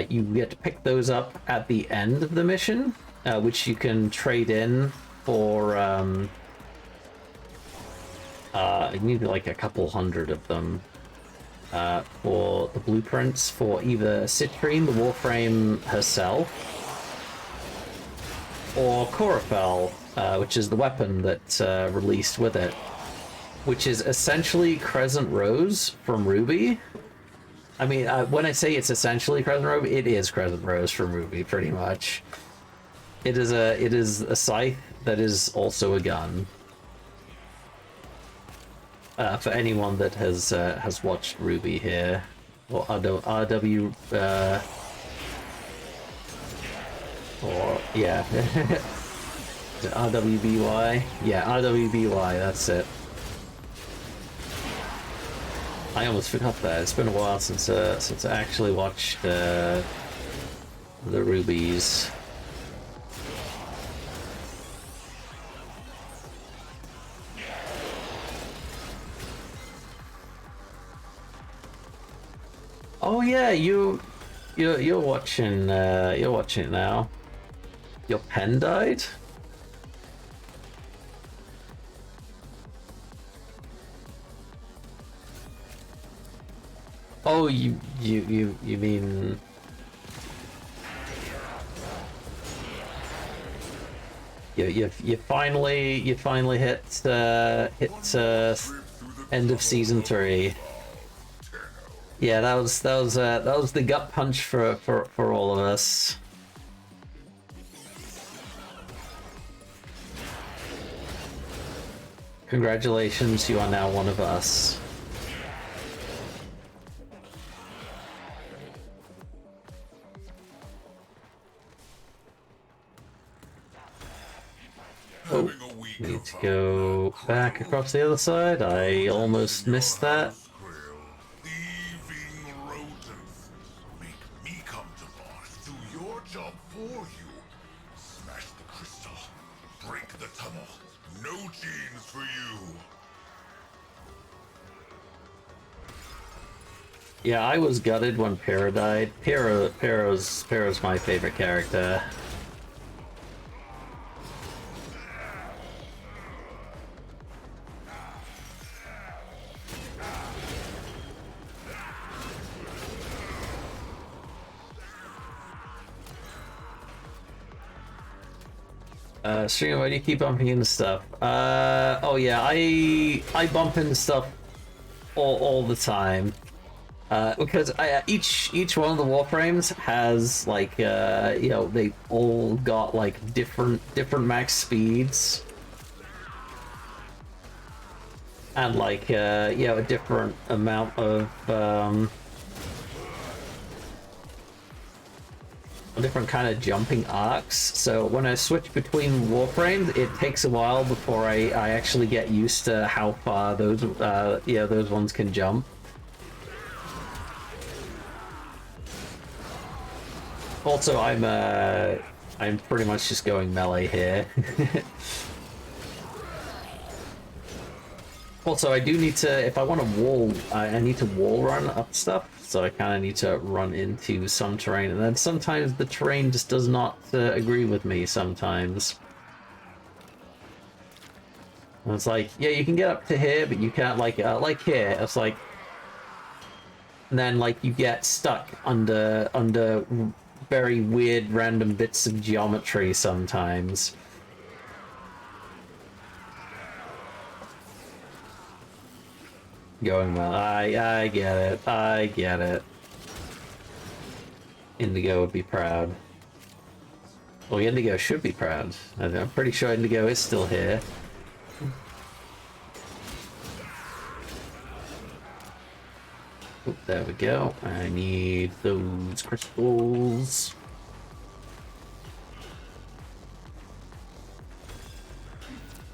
You get to pick those up at the end of the mission, which you can trade in for, you need like a couple hundred of them, for the blueprints for either Citrine, the Warframe herself, or Chlorophyll, which is the weapon that's released with it, which is essentially Crescent Rose from Ruby. I mean, when I say it's essentially Crescent Road, it is Crescent Rose for Ruby, pretty much. It is a scythe that is also a gun. For anyone that has watched Ruby here, or RW, or yeah, is it RWBY? Yeah, RWBY. That's it. I almost forgot that. It's been a while since I actually watched the Rubies. Oh yeah, you're watching it now. Your pen died? Oh, you mean you finally hit end of season 3. Yeah, that was the gut punch for all of us. Congratulations, you are now one of us. Oh, need to go back across the other side. I almost missed that. Yeah, I was gutted when Para died. Para's my favorite character. Stream, why do you keep bumping into stuff? Oh yeah, I bump into stuff all the time. Because each one of the warframes has like you know, they all got like different max speeds, and like you know, a different amount of different kind of jumping arcs. So when I switch between warframes, it takes a while before I actually get used to how far those yeah, those ones can jump. Also, I'm pretty much just going melee here. Also, I do need to, if I want to wall, I need to wall run up stuff, so I kind of need to run into some terrain, and then sometimes the terrain just does not agree with me sometimes. And it's like, yeah, you can get up to here, but you can't, like here, it's like, and then like you get stuck under very weird random bits of geometry sometimes. Going well. I get it. I get it. Indigo would be proud. Well, Indigo should be proud. I'm pretty sure Indigo is still here. Oh, there we go. I need those crystals.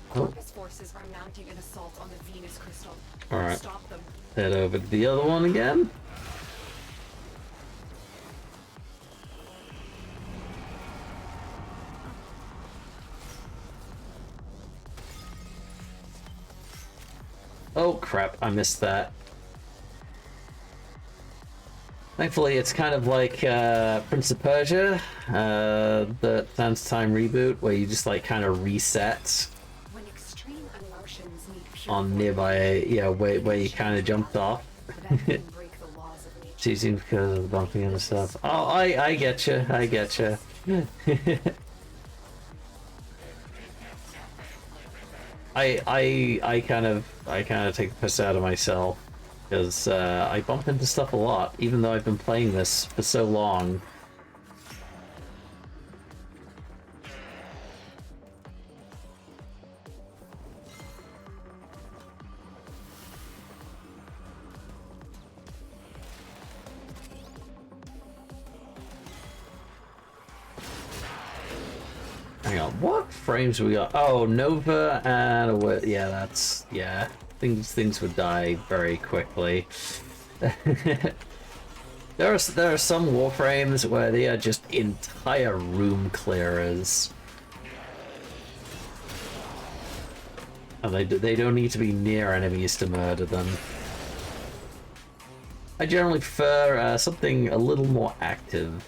Corpus forces are mounting an assault on the Venus crystal. All right. Stop them. Head over to the other one again. Oh crap! I missed that. Thankfully, it's kind of like Prince of Persia, the Sands of Time reboot, where you just like kind of reset When extreme emotions meet pure on nearby, yeah, where you kind of jumped off. break the laws of nature. It's easy because of the bumping and stuff. Oh, I get you. I get you. I kind of take the piss out of myself. because I bump into stuff a lot, even though I've been playing this for so long. Hang on, what frames we got? Oh, Nova and yeah, that's yeah. Things would die very quickly. There are some warframes where they are just entire room clearers, and they don't need to be near enemies to murder them. I generally prefer something a little more active.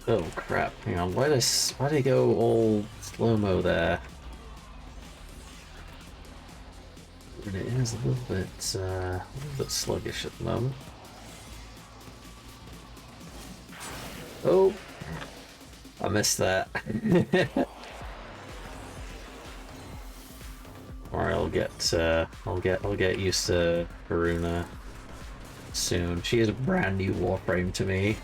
Oh crap! Hang on. Why did I go all slow-mo there? And it is a little bit sluggish at the moment. Oh, I missed that. Or I'll get used to Karuna soon. She is a brand new warframe to me.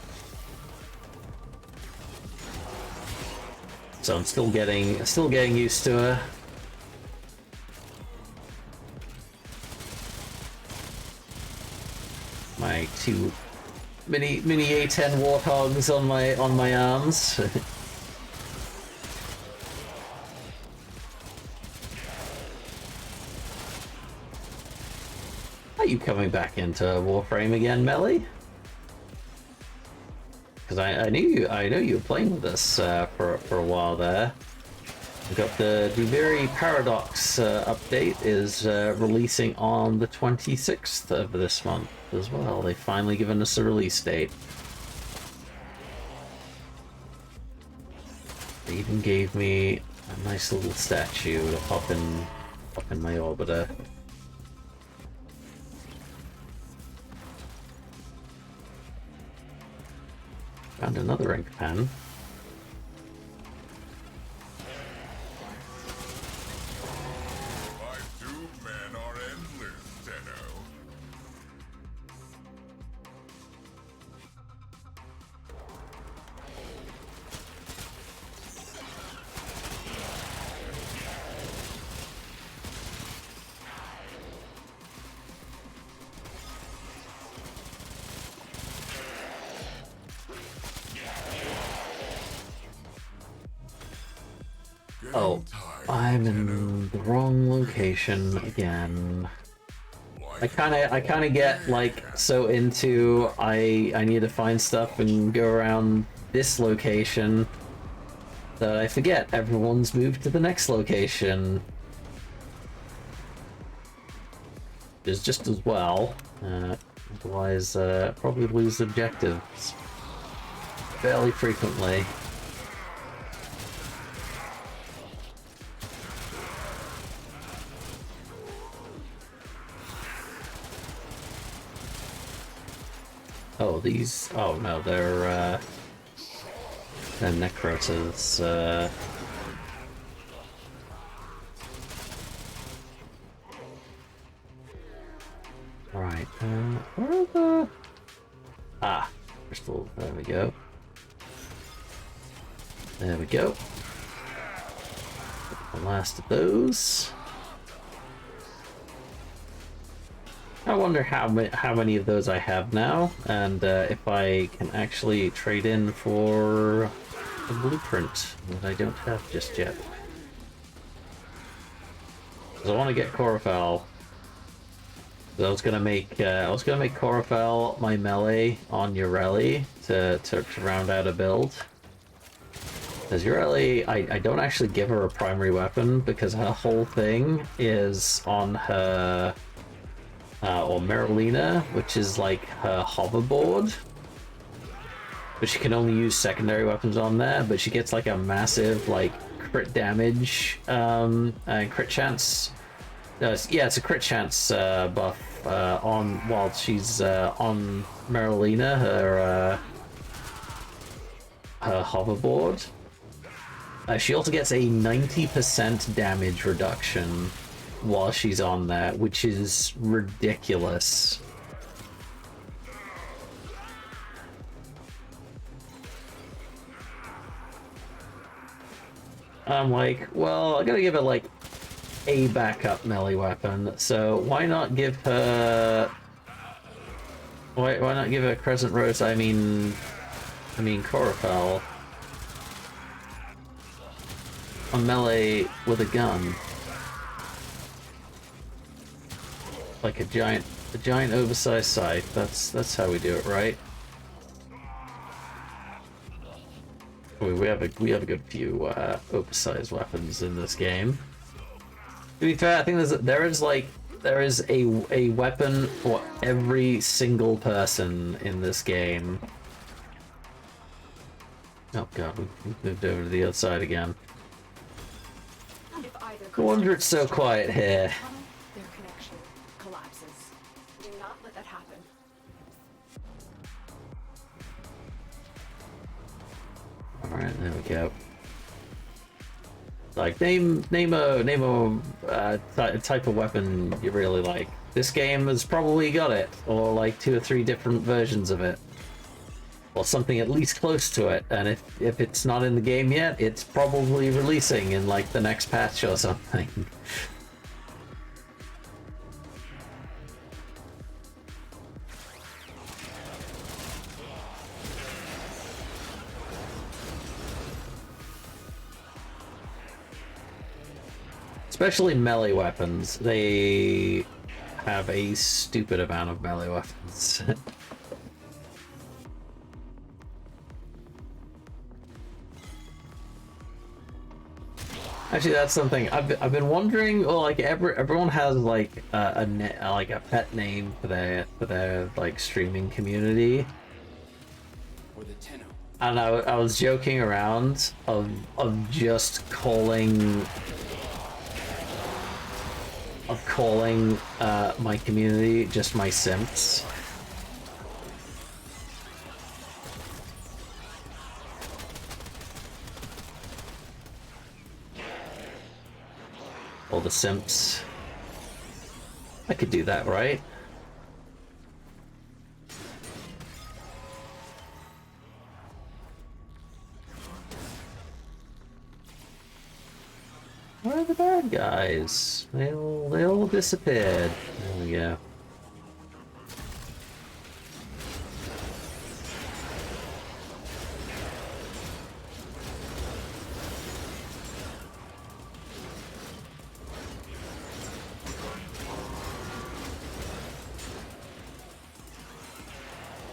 So I'm still getting used to her. My two mini A10 warthogs on my arms. Are you coming back into Warframe again, Melly? Because I know you were playing with us for a while there. We got the Duviri Paradox update is releasing on the 26th of this month as well. They've finally given us a release date. They even gave me a nice little statue to pop in my orbiter. Found another ink pen. Oh, I'm in the wrong location again. I kind of get like so into I need to find stuff and go around this location that I forget everyone's moved to the next location. Is just as well. Otherwise, probably lose objectives fairly frequently. Oh, these... Oh, no, they're Necrotas, Right, where are the... Ah, crystal, there we go. There we go. The last of those. I wonder how many of those I have now, and if I can actually trade in for a blueprint that I don't have just yet. Because I want to get Corafel. I was gonna make Corafel my melee on Ureli to round out a build. Because Ureli, I don't actually give her a primary weapon because her whole thing is on her. Or Merlina, which is like her hoverboard. But she can only use secondary weapons on there, but she gets like a massive like crit damage and crit chance. Yeah, it's a crit chance buff on while she's on Merlina, her hoverboard. She also gets a 90% damage reduction while she's on there, which is ridiculous. I'm like, well, I gotta give it like a backup melee weapon, so why not give her... Why not give her Crescent Rose? I mean Chlorophyll. A melee with a gun. Like a giant oversized scythe. That's how we do it, right? We have a good few oversized weapons in this game. To be fair, I think there is a weapon for every single person in this game. Oh god, we've moved over to the other side again. No wonder it's so quiet here. Their connection collapses. Do not let that happen. Alright, there we go. Like, name a type of weapon you really like. This game has probably got it, or like 2 or 3 different versions of it. Or something at least close to it, and if it's not in the game yet, it's probably releasing in like the next patch or something. Especially melee weapons, they have a stupid amount of melee weapons. Actually, that's something I've been wondering. Well, like everyone has like a pet name for their like streaming community. And I was joking around of just calling my community just my simps. All the simps. I could do that, right? Where are the bad guys? They all disappeared. There we go.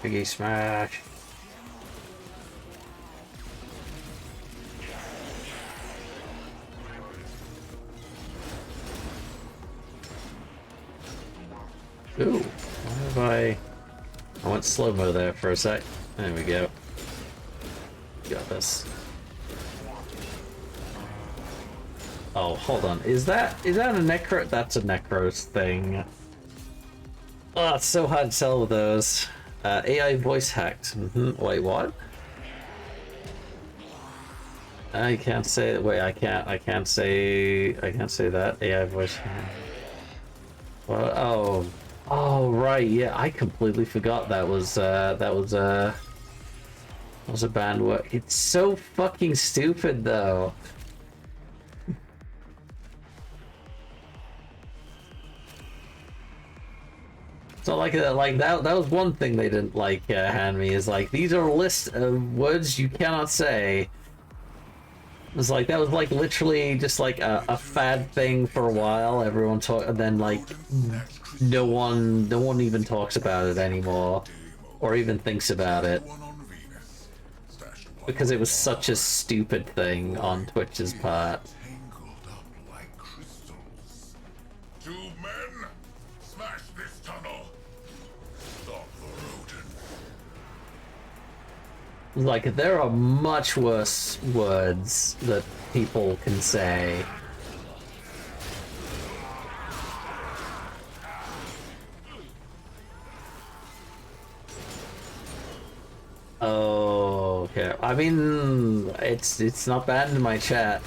Biggie smash. Ooh, why have I went slow-mo there for a sec. There we go. Got this. Oh, hold on. Is that a necro? That's a necros thing. Oh, it's so hard to tell with those. AI voice hacked. Wait, what? I can't say. Wait, I can't say that AI voice hacked. Well, oh, right. Yeah, I completely forgot that was a banned word. It's so fucking stupid, though. So like that was one thing they didn't like hand me, is like, these are a list of words you cannot say. It's like, that was like literally just like a fad thing for a while. Everyone talk, and then like no one even talks about it anymore, or even thinks about it, because it was such a stupid thing on Twitch's part. Like, there are much worse words that people can say. Oh, okay. I mean, it's not banned in my chat.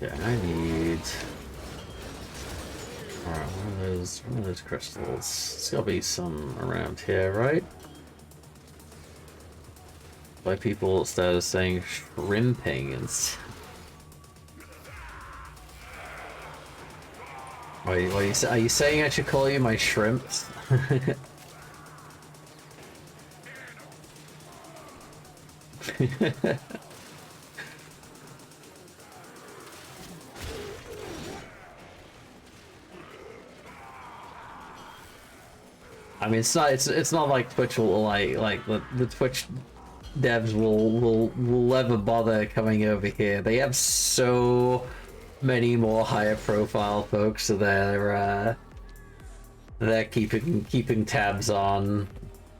Yeah, I need... Alright, one of those crystals. There's gotta be some around here, right? Why people started saying shrimping and are you saying I should call you my shrimps? I mean, it's not like Twitch will like the Twitch devs will ever bother coming over here. They have so many more higher profile folks so they're keeping tabs on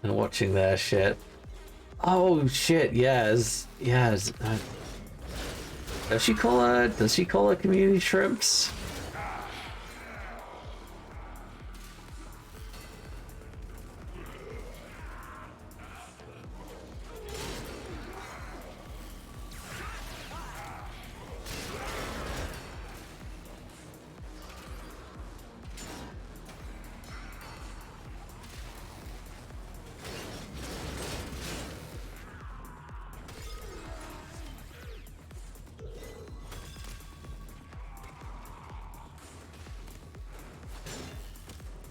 and watching their shit. Oh shit, yes. Does she call her community shrimps?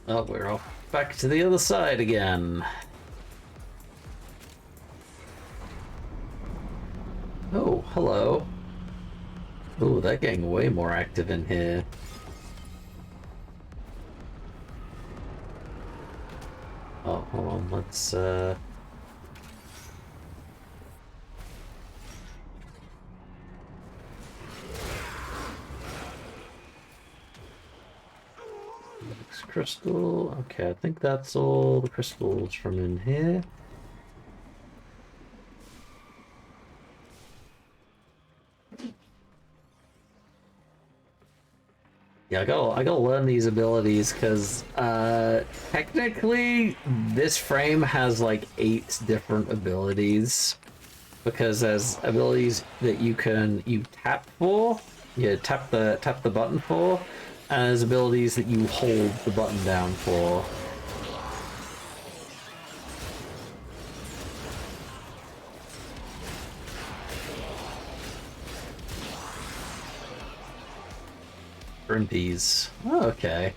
Oh, we're off back to the other side again. Oh, hello. Oh, they're getting way more active in here. Oh, hold on, let's crystal. Okay, I think that's all the crystals from in here. Yeah, I gotta learn these abilities because technically this frame has like 8 different abilities because there's abilities that you tap for, tap the button for. And there's abilities that you hold the button down for. Grimpies. Oh, okay.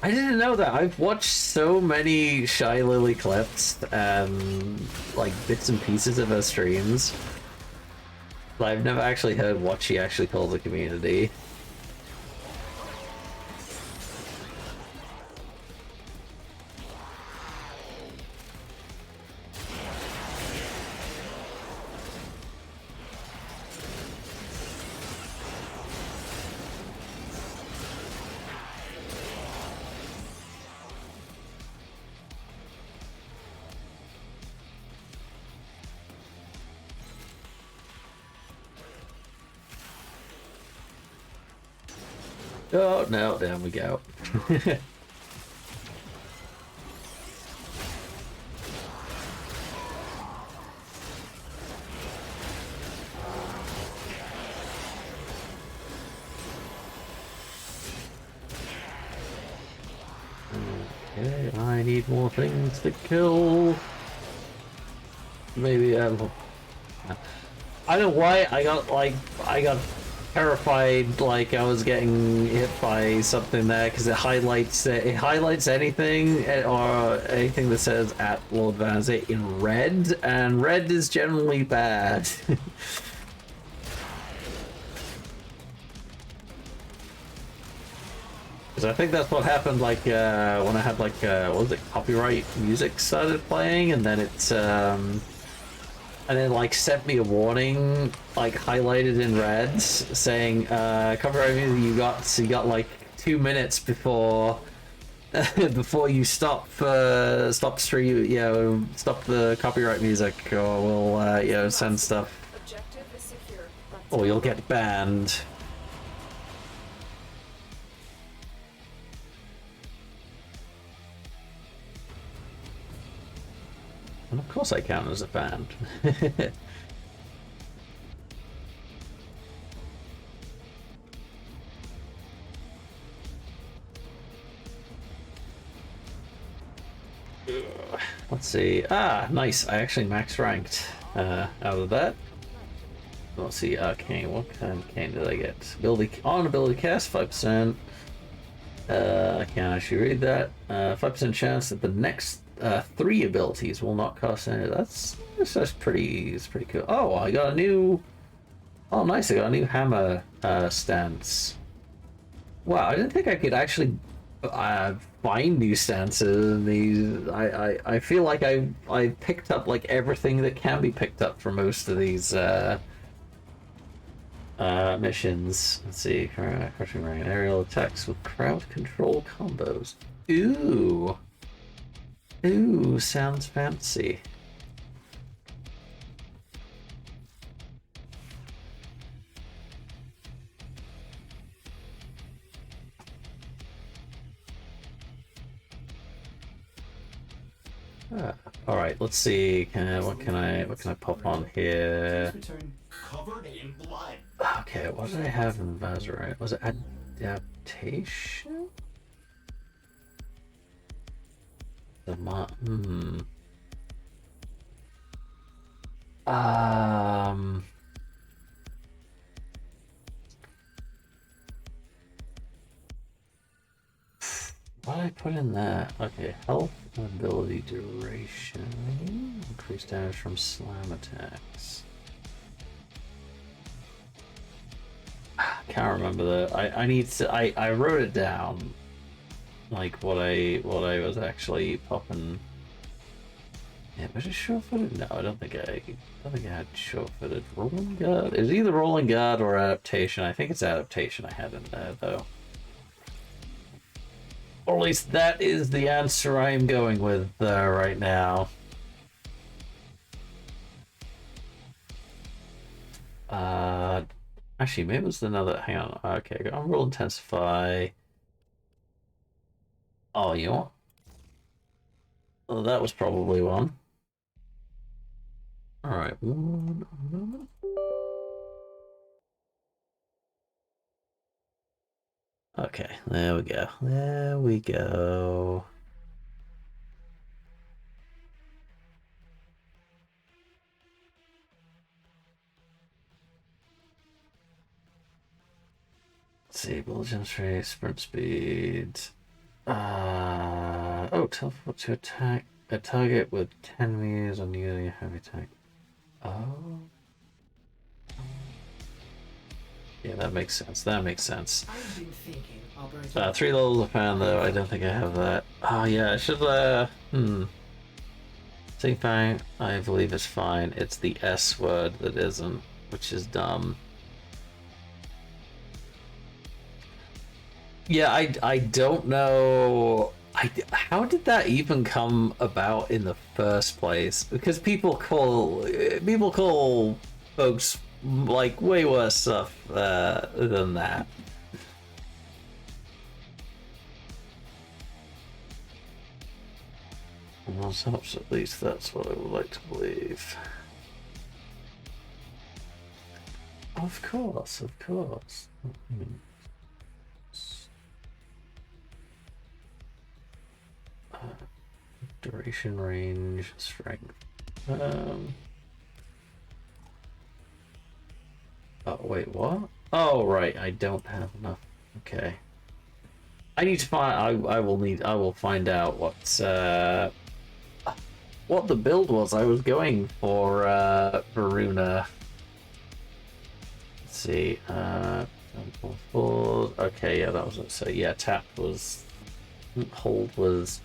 I didn't know that. I've watched so many Shy Lily clips and like bits and pieces of her streams. But I've never actually heard what she actually calls a community. Oh, no, down we go. Okay, I need more things to kill. Maybe I don't know why I got terrified like I was getting hit by something there because it highlights anything or anything that says at Lord Vanazir in red, and red is generally bad. Because I think that's what happened like when I had like what was it, copyright music started playing, and then it's and then like sent me a warning like highlighted in red saying copyright music, you got like 2 minutes before before you stop stream, stop the copyright music, or we'll send stuff, or you'll get banned. And of course I count as a fan. see. Ah, nice. I actually max ranked out of that. Let's see. Arcane. What kind of cane did I get? Ability cast 5%. I can't actually read that. 5% chance that the next 3 abilities will not cost any. That's pretty. It's pretty cool. Oh, I got a new. Oh, nice! I got a new hammer stance. Wow, I didn't think I could actually find new stances in these. I feel like I picked up like everything that can be picked up for most of these missions. Let's see, crushing rain, aerial attacks with crowd control combos. Ooh, sounds fancy. All right, let's see. What can I pop on here? Covered in blood. Okay, what did I have in Vanazir? Was it adaptation? What did I put in that? Okay, health and ability duration. Increased damage from slam attacks. Can't remember that. I need to. I wrote it down, like what I was actually popping. Yeah, was it sure-footed? No, I don't think I had sure-footed. Rolling guard. It was either rolling guard or adaptation. I think it's adaptation I had in there though. Or at least that is the answer I'm going with right now. Actually, maybe it was another. Hang on. Okay, I'm roll intensify. Oh, you know what? Well, that was probably one. All right, one moment. Okay, there we go. There we go. Let's see, diligence rate, sprint speed. Oh, teleport to attack a target with 10 meters on using a heavy attack. Oh. Yeah, that makes sense. That makes sense. 3 levels of fan though. I don't think I have that. Oh yeah, I should. Sing fine. I believe it's fine. It's the S word that isn't, which is dumb. Yeah, I don't know. How did that even come about in the first place? Because people call folks like way worse stuff than that. Well, at least that's what I would like to believe. Of course, of course. Duration, range, strength. Oh wait, what? Oh right, I don't have enough. Okay. I need to find. I will find out what the build was. I was going for Varuna. Let's see. Okay, yeah, that was it. So yeah, tap was. Hold was.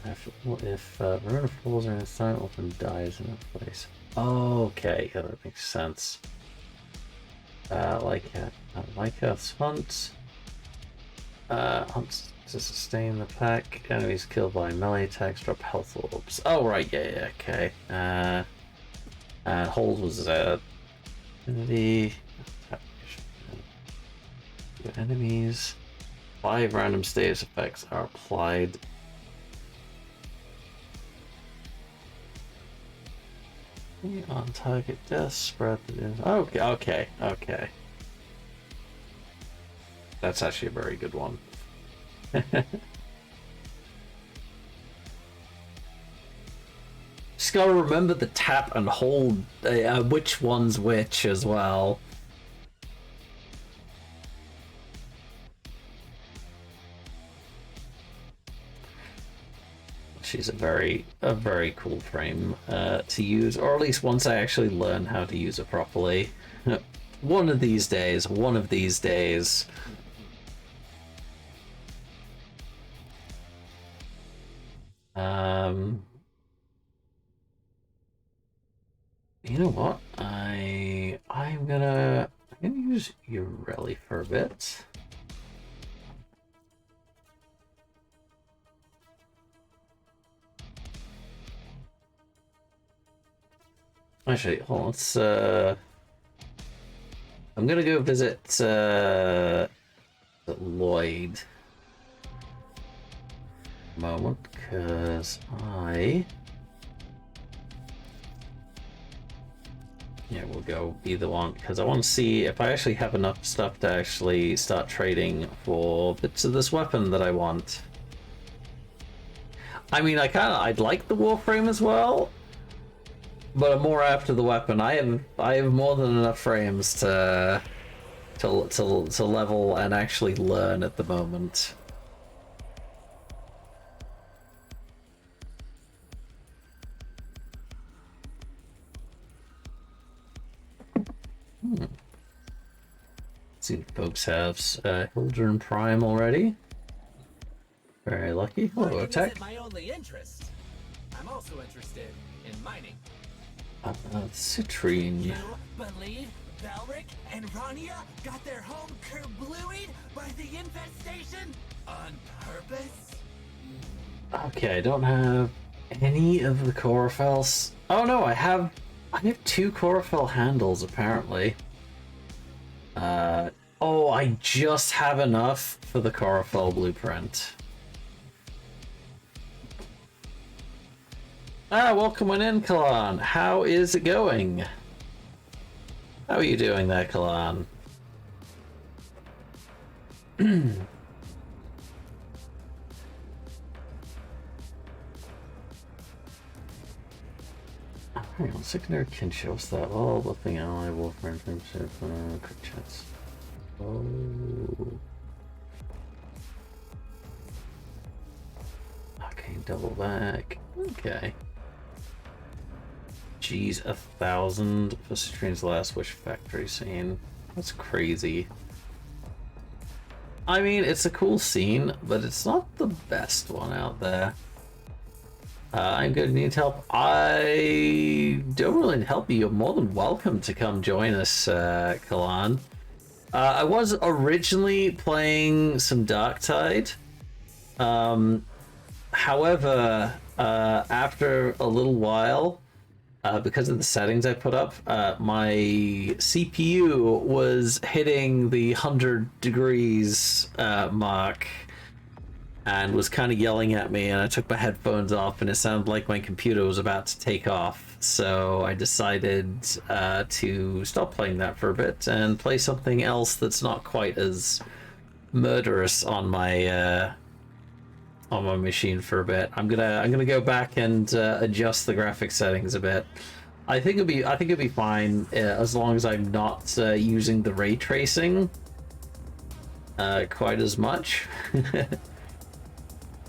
If Varuna falls in a silent often dies in a place. Okay, yeah, that makes sense. Like Earth's Hunt. Hunts to sustain the pack. Enemies killed by melee attacks drop health orbs. Oh right, yeah, okay. And hold was affinity. Enemies. 5 random status effects are applied. On target death spread. Okay. That's actually a very good one. just gotta remember the tap and hold, which one's which as well. She's a very cool frame to use, or at least once I actually learn how to use it properly. One of these days. You know what? I'm gonna use Ureli for a bit. Actually, hold on, let's I'm gonna go visit Lloyd a moment, because we'll go either one, because I want to see if I actually have enough stuff to actually start trading for bits of this weapon that I want. I mean, I'd like the Warframe as well, but I'm more after the weapon. I have more than enough frames to level and actually learn at the moment. See if folks have Hildren Prime already. Very lucky. Hello, Attack. My only interest. I'm also interested in mining. Citrine. You believe Belric and Rania got their home kerblooied by the infestation on purpose? Okay, I don't have any of the Chlorophyll. Oh no, I have 2 Chlorophyll handles apparently. Oh, I just have enough for the Chlorophyll blueprint. Welcome in, Kalan. How is it going? How are you doing there, Kalan? Hang on, secondary kinship, what's that? Oh, lifting ally, Wolfram, friendship, quick chats. Oh. Okay, double back. Okay. Geez, 1,000 for Citrine's Last Wish factory scene. That's crazy. I mean, it's a cool scene, but it's not the best one out there. I'm gonna need help. I don't really need help you. You're more than welcome to come join us, Kalan. I was originally playing some Darktide. However, after a little while, because of the settings I put up, my CPU was hitting the 100 degrees mark and was kind of yelling at me, and I took my headphones off and it sounded like my computer was about to take off. So I decided to stop playing that for a bit and play something else that's not quite as murderous on my machine for a bit. I'm gonna go back and adjust the graphic settings a bit. I think it'll be fine as long as I'm not using the ray tracing quite as much.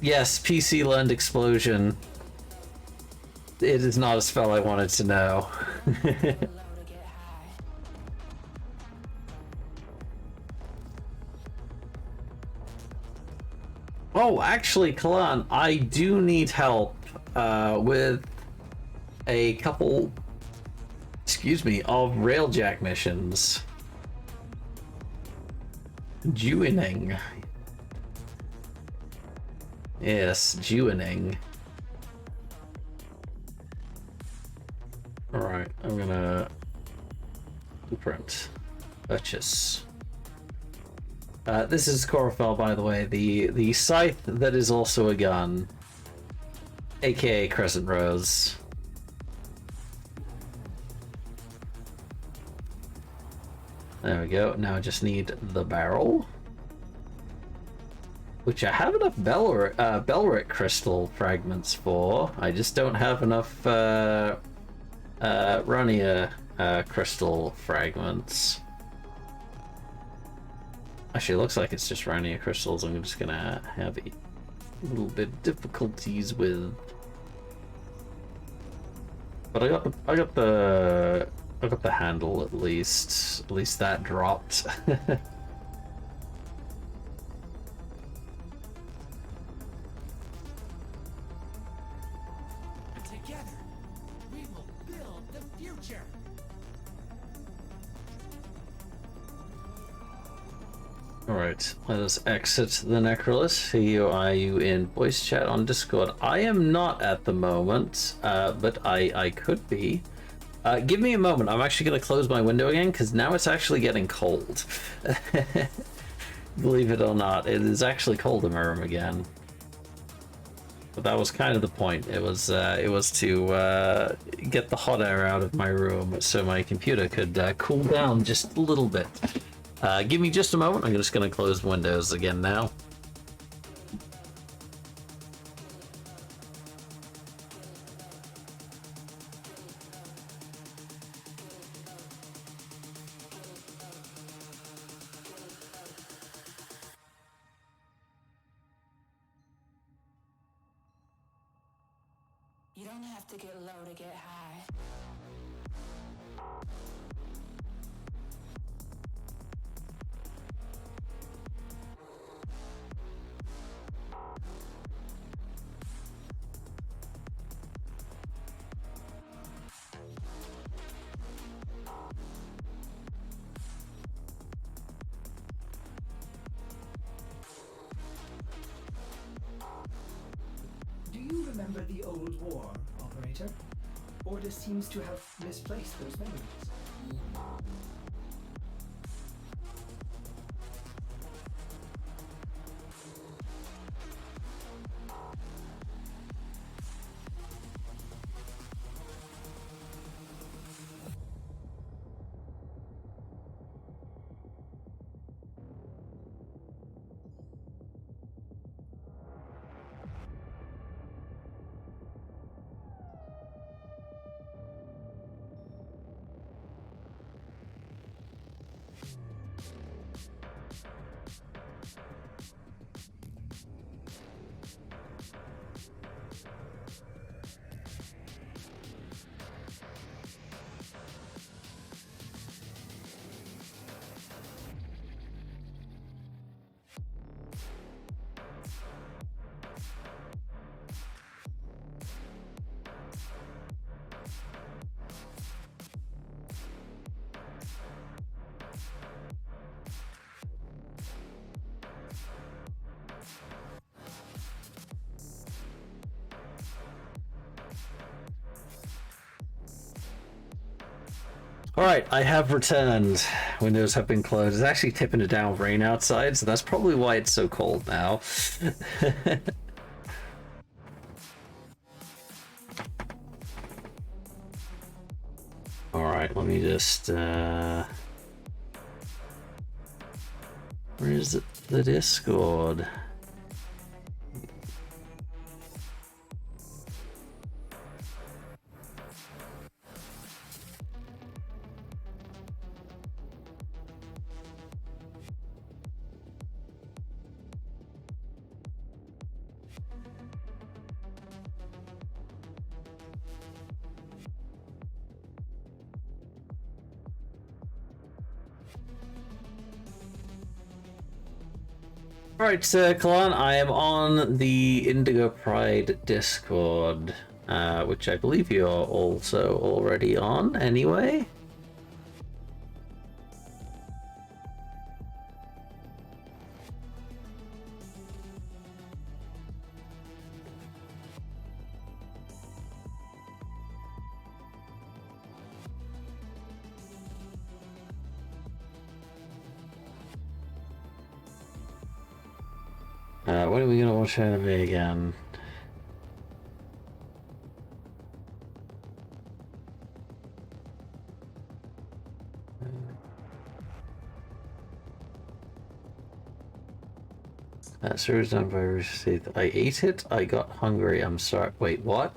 Yes, PC learned explosion. It is not a spell I wanted to know. Oh, actually, Kalan, I do need help with a couple, of railjack missions. Juining. Yes, juining. Alright, I'm gonna blueprint. Purchase. This is Chlorophyll, by the way, the scythe that is also a gun, aka Crescent Rose. There we go. Now I just need the barrel. Which I have enough Belric crystal fragments for. I just don't have enough Rania crystal fragments. Actually, it looks like it's just Rania crystals. I'm just gonna have a little bit of difficulties with. But I got the handle at least. At least that dropped. Together, we will build the future. Alright, let us exit the Necrolis. See are you in voice chat on Discord? I am not at the moment, but I could be. Give me a moment. I'm actually going to close my window again because now it's actually getting cold. Believe it or not, it is actually cold in my room again. But that was kind of the point. It was to get the hot air out of my room so my computer could cool down just a little bit. Give me just a moment. I'm just going to close the windows again now. You don't have to get low to get high. Do you remember the old war, Operator? Order seems to have misplaced those memories. Alright, I have returned. Windows have been closed. It's actually tipping it down with rain outside, so that's probably why it's so cold now. Alright, let me just... Where is it? The Discord? Alright, Kalan, I am on the Indigo Pride Discord, which I believe you're also already on anyway. When are we gonna watch anime again? Series done by receipt. I ate it. I got hungry. I'm sorry. Wait, what?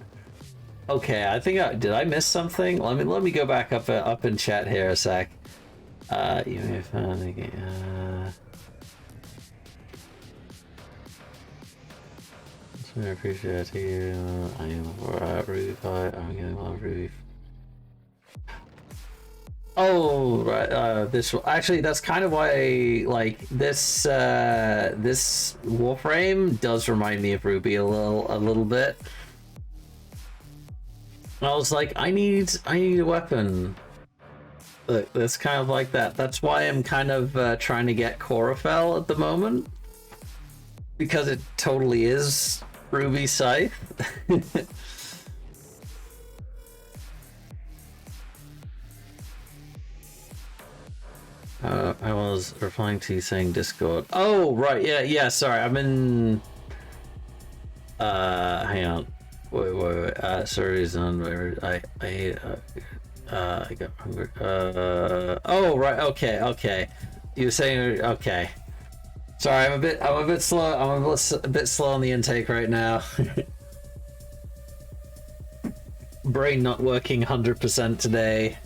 Okay, I think did I miss something? Let me go back up in chat here a sec. You may have found I appreciate you. I am Ruby 5. I'm getting one Ruby. Oh, right. This actually, that's kind of why, like, this this Warframe does remind me of Ruby a little bit. And I was like, I need a weapon. Look, that's kind of like that. That's why I'm kind of trying to get Chlorophyll at the moment, because it totally is Ruby Scythe. I was replying to you saying Discord. Oh, right, yeah, sorry, I'm in... hang on. Wait, sorry, I ate, I got hungry. Oh, right, okay. You were saying, okay. Sorry, I'm a bit slow, I'm a bit slow on the intake right now. Brain not working 100% today.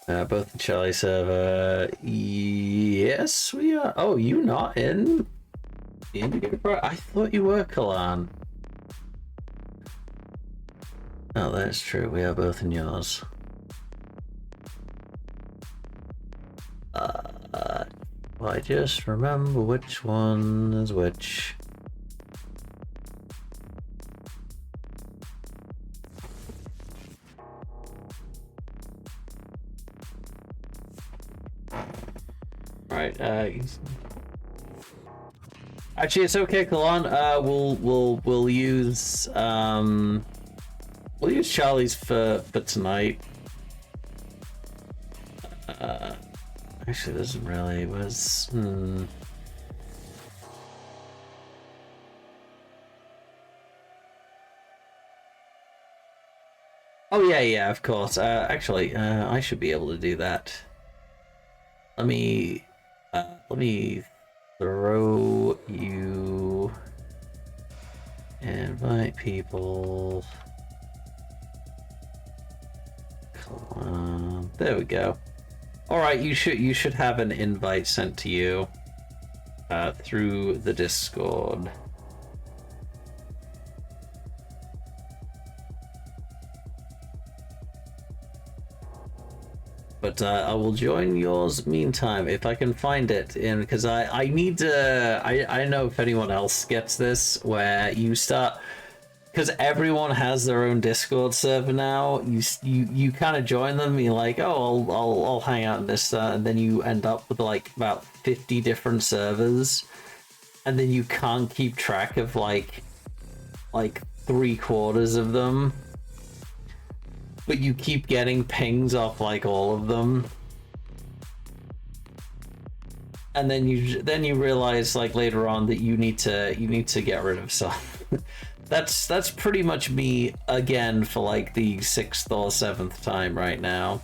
Both the Charlie server. Yes, we are. Oh, you not in the Indigo? I thought you were, Kalan. Oh, that's true. We are both in yours. Well, I just remember which one is which. Right, actually, it's okay, Kalan. We'll use Charlie's for tonight. Actually, it doesn't really was. Oh yeah, of course. Actually, I should be able to do that. Let me throw you, invite people. Come on, there we go. All right, you should have an invite sent to you through the Discord. But I will join yours meantime if I can find it, in because I need to. I don't know if anyone else gets this, where you start, because everyone has their own Discord server now. You kind of join them. You're like, oh, I'll hang out in this, and then you end up with like about 50 different servers, and then you can't keep track of like 3/4 of them. But you keep getting pings off like all of them, and then you realize like later on that you need to get rid of some. That's pretty much me again for like the 6th or 7th time right now.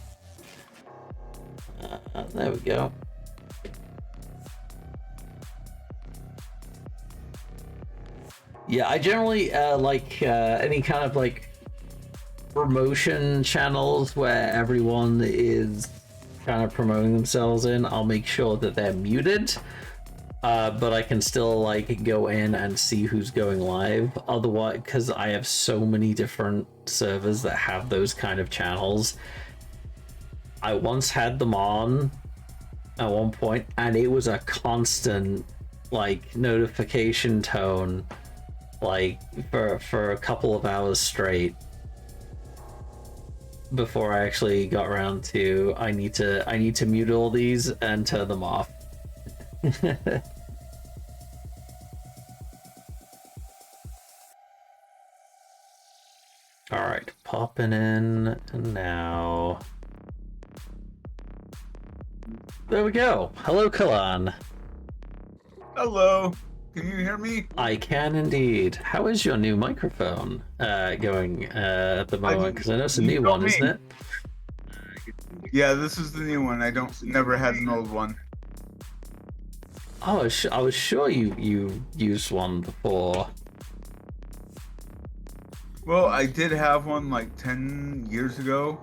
There we go. Yeah, I generally like any kind of like promotion channels where everyone is kind of promoting themselves in. I'll make sure that they're muted, but I can still like go in and see who's going live. Otherwise, because I have so many different servers that have those kind of channels, I once had them on at one point, and it was a constant like notification tone, like for a couple of hours straight, before I actually got around to I need to mute all these and turn them off. All right, popping in now. There we go. Hello, Kalan. Hello. Can you hear me? I can indeed. How is your new microphone going at the moment? Because I know it's a new one, isn't it? Yeah, this is the new one. Never had an old one. Oh, I was sure you used one before. Well, I did have one like 10 years ago.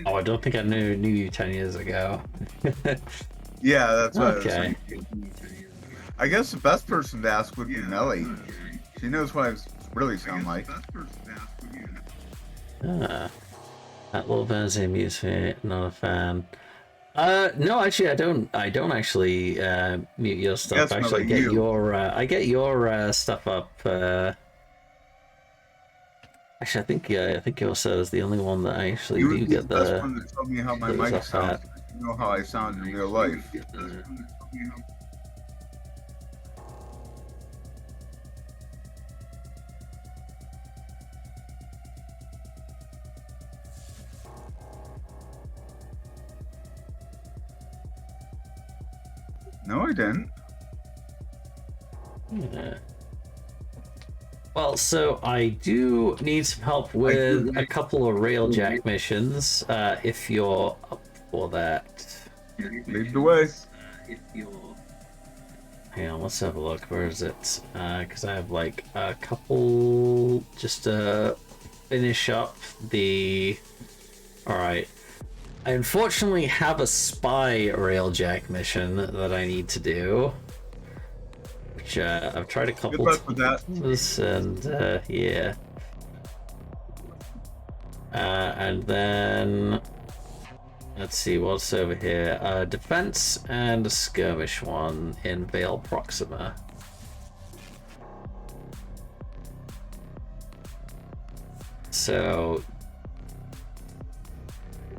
Oh, I don't think I knew you 10 years ago. Yeah, that's what okay. I was saying. I guess the best person to ask would be Nelly. She knows what I really sound like. That little Vanazir music, not a fan. No, actually, I don't actually mute your stuff. Actually, I get your stuff up. Actually, I think your set is the only one that I actually do get the. That's one that told me how my mic sounds. You know how I sound in real life. No, I didn't. Yeah. Well, so I do need some help with a couple of railjack missions, if you're up for that. Lead the way. Hang on, let's have a look. Where is it? Because I have like a couple just to finish up the... Alright. I unfortunately have a spy railjack mission that I need to do. Which I've tried a couple times, and yeah. And then let's see what's over here. Defense and a skirmish one in Vale Proxima. So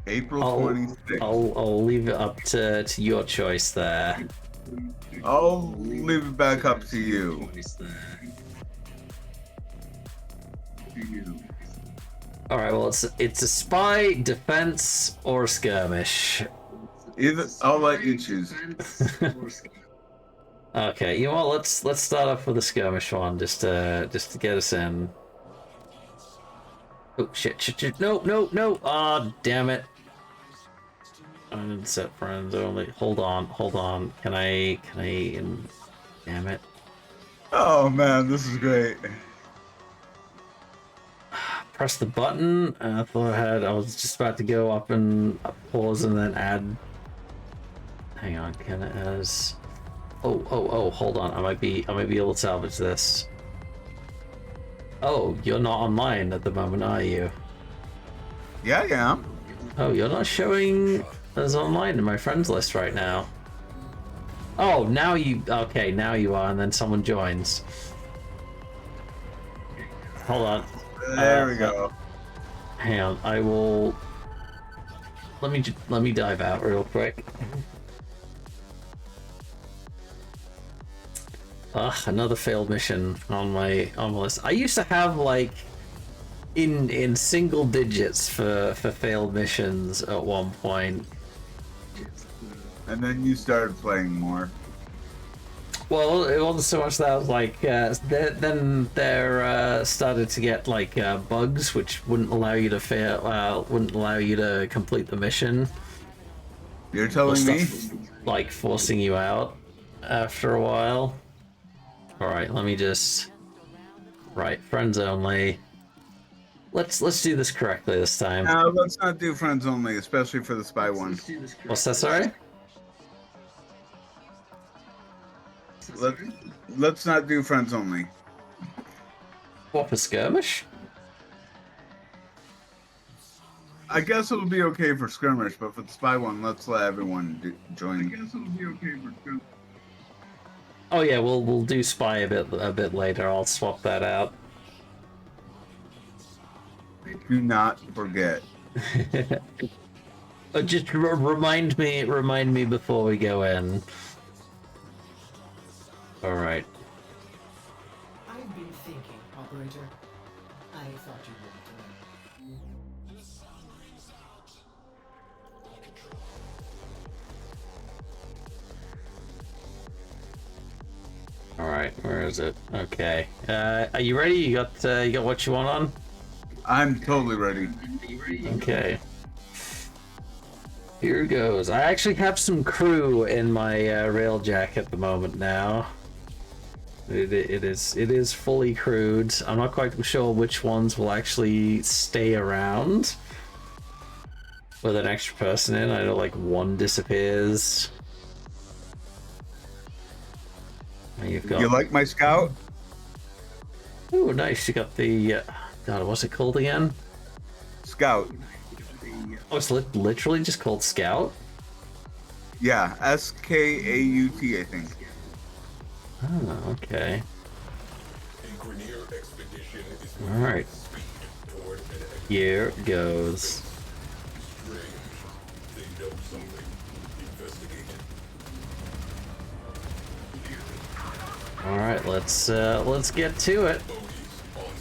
April 26th. I'll leave it up to your choice there. I'll leave it back up to you. All right. Well, it's a spy, defense, or skirmish. Either. I'll let you choose. Okay. You know what? Let's start off with the skirmish one, just to get us in. Oh shit! No! Ah, damn it! I didn't set friends only. Hold on. Can I? Damn it! Oh man, this is great. Press the button. I thought I was just about to go up and pause and then add. Hang on. Can it as? Oh! Hold on. I might be able to salvage this. Oh, you're not online at the moment, are you? Yeah, I am. Oh, you're not showing as online in my friends list right now. Oh, now you... Okay, now you are, and then someone joins. Hold on. There we go. Hang on, I will... Let me dive out real quick. Ugh, another failed mission on my list. I used to have like in single digits for failed missions at one point. And then you started playing more. Well, it wasn't so much that I was like, then there started to get like bugs which wouldn't allow you to wouldn't allow you to complete the mission. You're telling me? Like forcing you out after a while. All right, let me just. Right, friends only. Let's do this correctly this time. No, let's not do friends only, especially for the spy one. What's that? Sorry. Let's not do friends only. What, for skirmish? I guess it'll be okay for skirmish, but for the spy one, let's let everyone join. I guess it'll be okay for skirmish. Oh yeah, we'll do spy a bit later. I'll swap that out. Do not forget. Just remind me before we go in. All right. I've been thinking, operator. I thought you wanted to know. All right, where is it? Okay. Are you ready? You got what you want on? I'm totally ready. Okay. Here goes. I actually have some crew in my railjack at the moment now. It is fully crewed. I'm not quite sure which ones will actually stay around with an extra person in. I know like one disappears. And you've got... You like my scout? Oh, nice. You got the... God, what's it called again? Scout. Oh, it's literally just called Scout? Yeah, S-K-A-U-T, I think. Oh, okay. Alright. Here goes. Alright, let's get to it.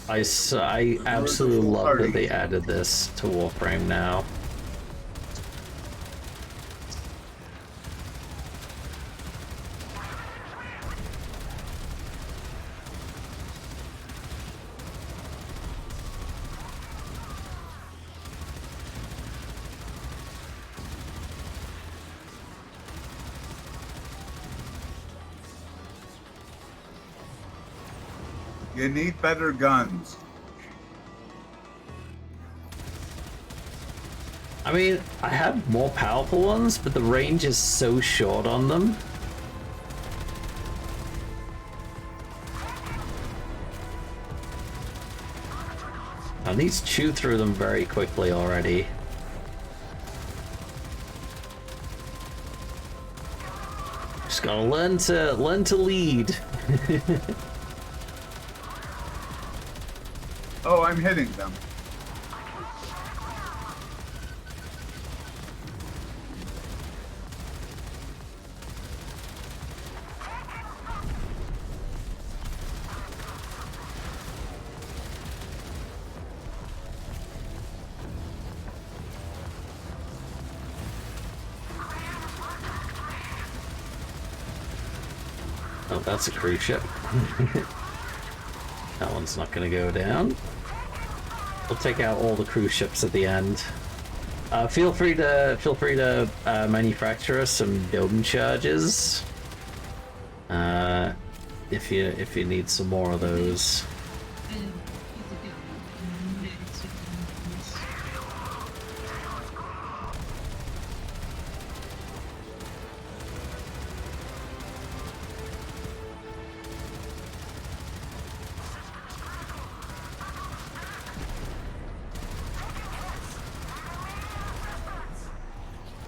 I absolutely love that they added this to Warframe now. You need better guns. I mean, I have more powerful ones, but the range is so short on them. And these chew through them very quickly already. Just gotta learn to lead. Oh, I'm hitting them. Oh, that's a cruise ship. That one's not gonna go down. We'll take out all the cruise ships at the end. Feel free to manufacture us some dome charges. If you need some more of those.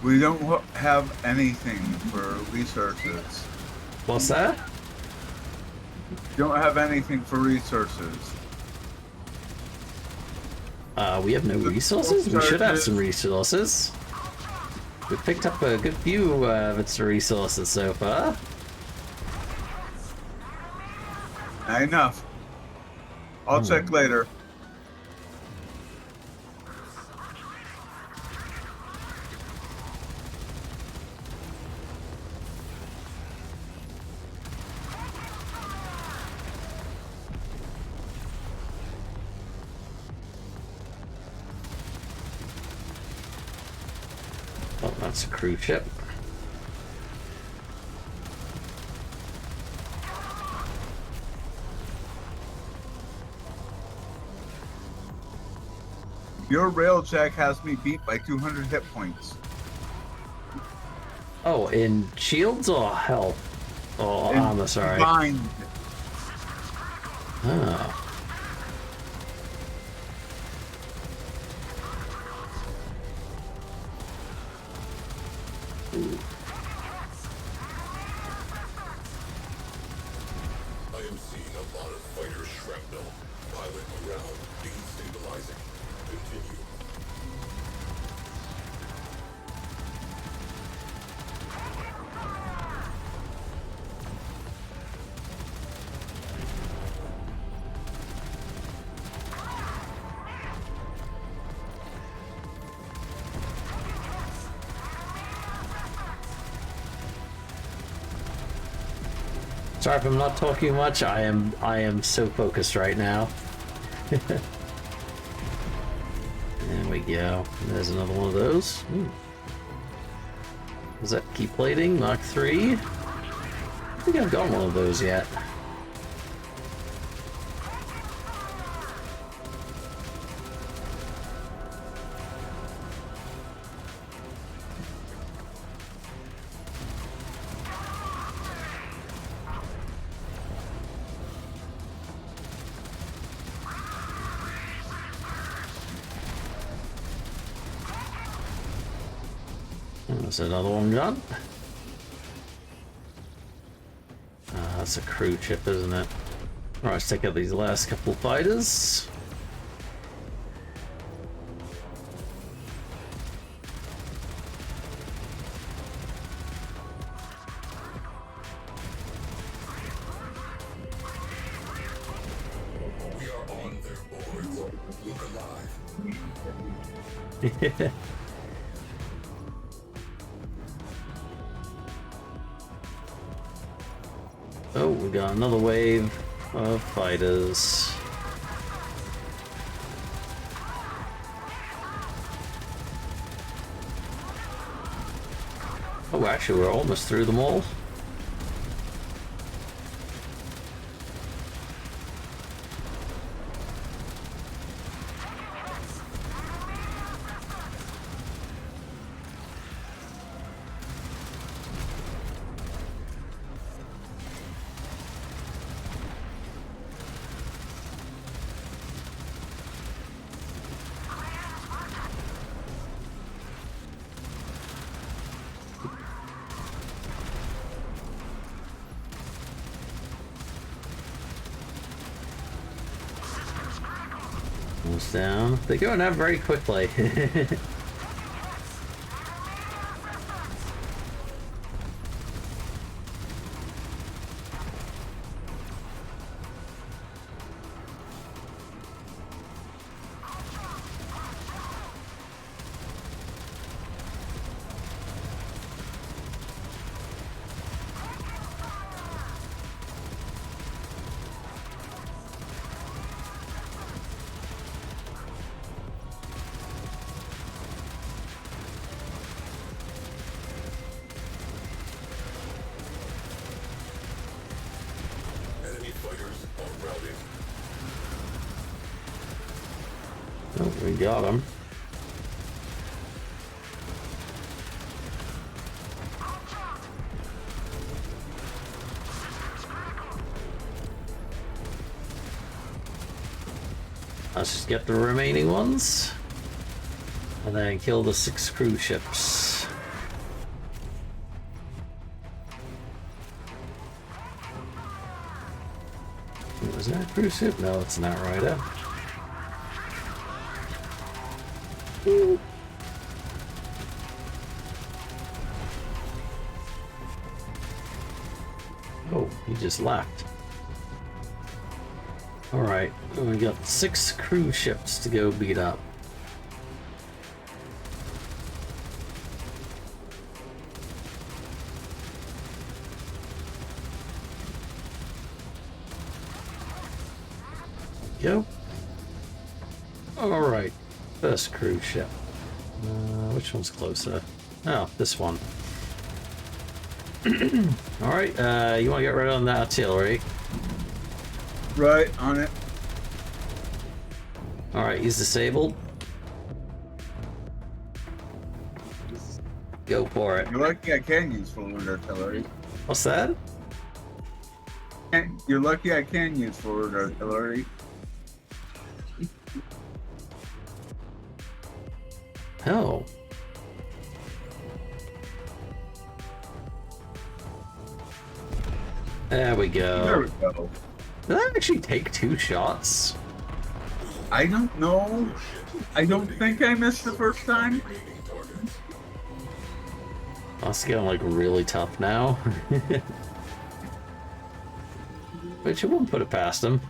We don't have anything for resources. What's that? Don't have anything for resources. We have no resources? We should have some resources. We've picked up a good few bits of resources so far. Not enough. I'll check later. Oh, that's a cruise ship. Your railjack has me beat by 200 hit points. Oh, in shields or health? Or armor, sorry. Combined. Oh. Ooh. I am seeing a lot of fighter shrapnel piling around, destabilizing. Continue. Sorry if I'm not talking much. I am so focused right now. There we go. There's another one of those. Ooh. Is that key plating? Mark 3? I think I've got one of those yet. There's another one gone. That's a crew chip, isn't it? Alright, let's take out these last couple fighters. We are on their boards. Look alive. Oh, we got another wave of fighters. Oh, actually, we're almost through them all. Almost down. They're going out very quickly. Enemy fighters are routing. Oh, we got him. Let's just get the remaining ones. And then kill the 6 cruise ships. Was that a cruise ship? No, it's not right. Oh, he just left. Alright, we got 6 cruise ships to go beat up. Go. Alright, first cruise ship. Which one's closer? Oh, this one. Alright, you want to get right on that artillery. Right, on it. Alright, he's disabled. Go for it. You're lucky I can use forward artillery. What's that? You're lucky I can use forward artillery. Oh. There we go. There we go. Did that actually take 2 shots? I don't know. I don't think I missed the first time. Oh, it's getting like really tough now. But you wouldn't put it past him.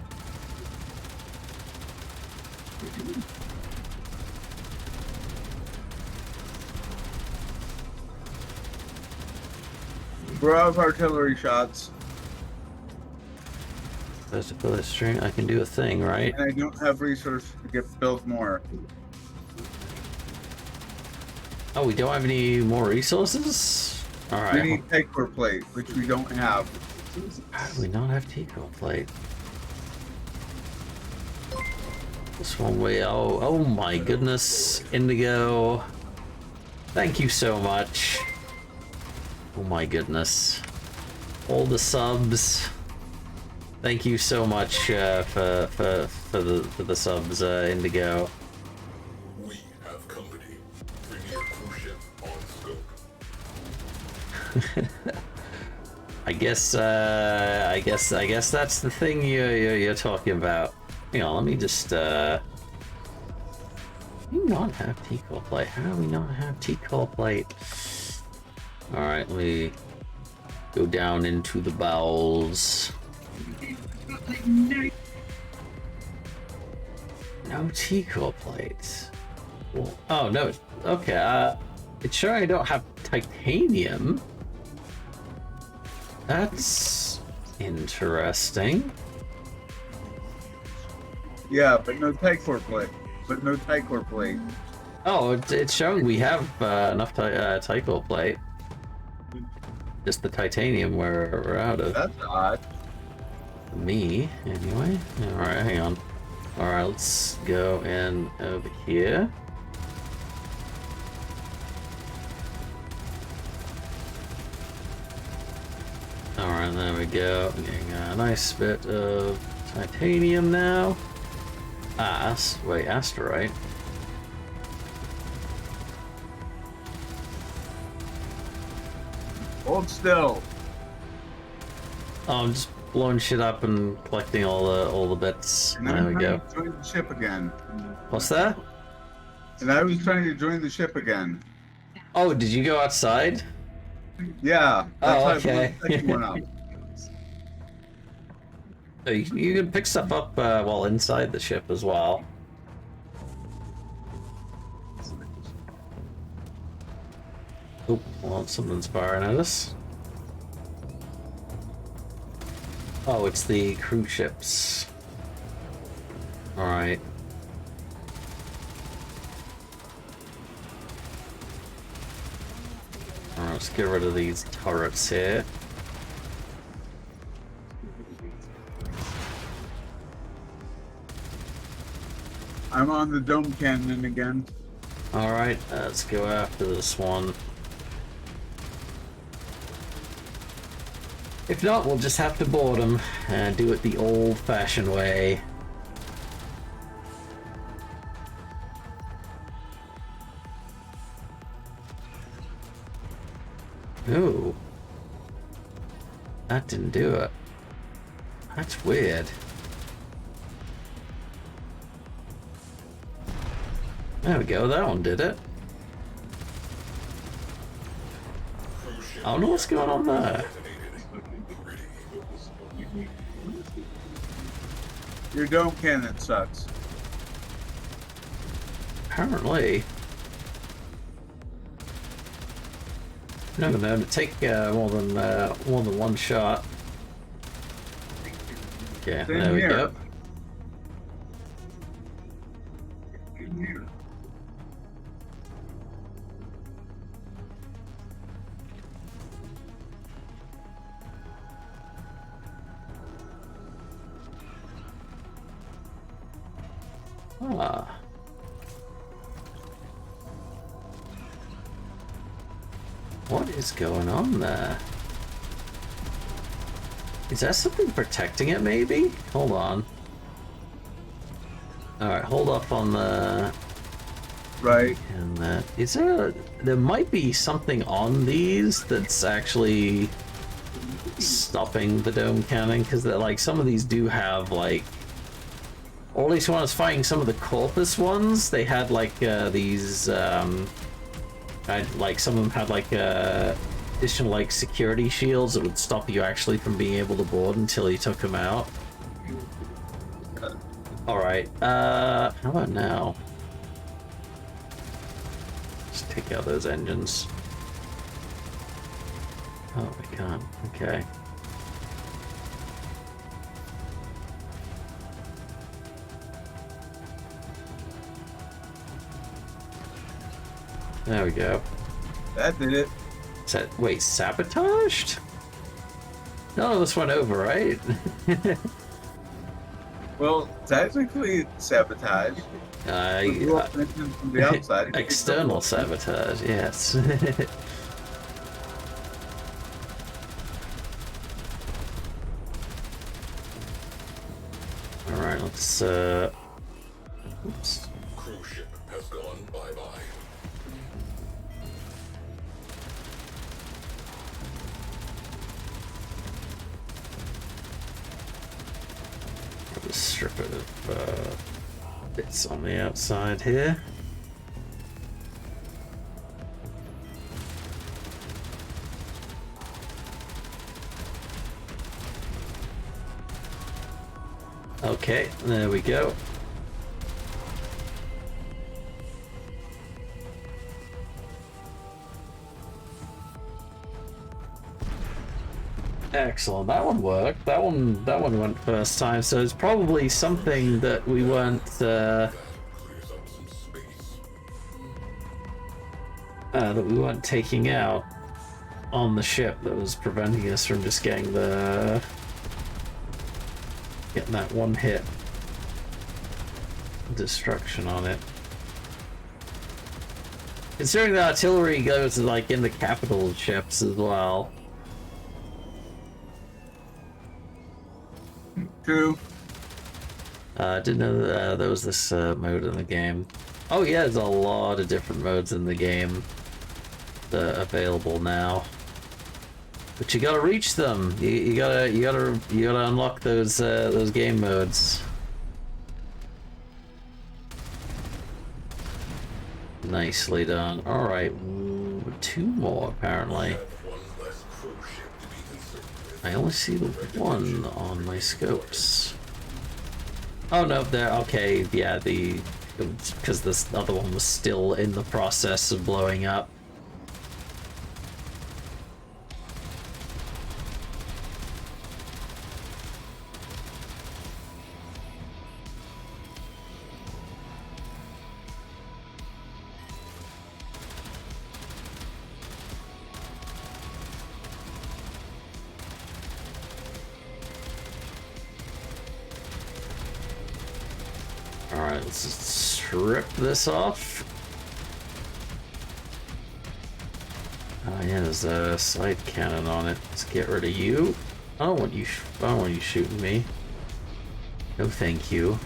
We're out of artillery shots. There's a bullet string. I can do a thing, right? And I don't have resources to get built more. Oh, we don't have any more resources? All right. We need Takeover Plate, which we don't have. How do we not have Takeover Plate? This one way. Oh my goodness, Indigo. Thank you so much. Oh my goodness. All the subs. Thank you so much for the subs, Indigo. We have company. Premier cruise ship on scope. I guess that's the thing you're talking about. Hang on, let me just do we not have T-Core Plate? How do we not have T-Core Plate? Alright, let me go down into the bowels. No T-Core Plates. Oh no, okay, it's sure I don't have titanium. That's interesting. Yeah, but no Takeover Plate. Oh, it's showing we have enough Takeover Plate. Just the titanium we're out of. That's odd. Me, anyway. Alright, hang on. Alright, let's go in over here. Alright, there we go. Getting a nice bit of titanium now. Wait, asteroid. Hold still. Oh, I'm just blowing shit up and collecting all the bits. There we go. Join the ship again. What's that? And I was trying to join the ship again. Oh, did you go outside? Yeah. That's okay. why I blew the second one up. So you can pick stuff up while inside the ship as well. Oh, well, something's firing at us. Oh, it's the cruise ships. Alright. Alright, let's get rid of these turrets here. I'm on the dome cannon again. Alright, let's go after this one. If not, we'll just have to board them and do it the old-fashioned way. Ooh. That didn't do it. That's weird. There we go, that one did it. I don't know what's going on there. Your dome cannon sucks. Apparently. I'm not gonna take more than one shot. Okay, there we go. Ah. What is going on there? Is that something protecting it, maybe? Hold on. Alright, hold up on the... Right. And that... Is there... There might be something on these that's actually stopping the dome cannon, because like some of these do have like... Or at least when I was fighting some of the Corpus ones, they had like these... like some of them had like additional like security shields that would stop you actually from being able to board until you took them out. Alright, how about now? Just take out those engines. Oh, we can't. Okay. There we go. That did it. Wait, sabotaged? None of us went over, right? Well, technically sabotage. From the outside. External sabotage, yes. Alright, let's oops. Cruise ship has gone bye-bye. Just strip it of bits on the outside here. Okay, there we go. Excellent. That one worked. That one went first time. So it's probably something that we weren't taking out on the ship that was preventing us from just getting that one hit destruction on it. Considering the artillery goes like in the capital ships as well. True. I didn't know that there was this mode in the game. Oh yeah, there's a lot of different modes in the game that are available now. But you gotta reach them. You gotta unlock those game modes. Nicely done. All right, 2 more apparently. I only see the one on my scopes. Oh no, there. Okay, yeah, because this other one was still in the process of blowing up. Alright, let's just strip this off. Oh yeah, there's a side cannon on it. Let's get rid of you. I don't want you shooting me. No thank you.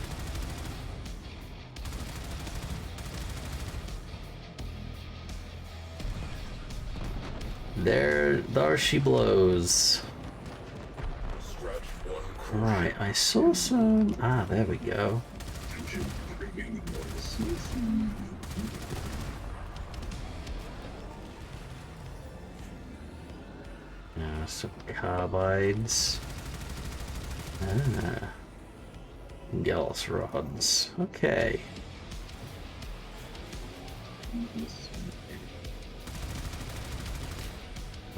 There she blows. Right, I saw some... Ah, there we go. Some carbides. Ah. Gallus rods. Okay.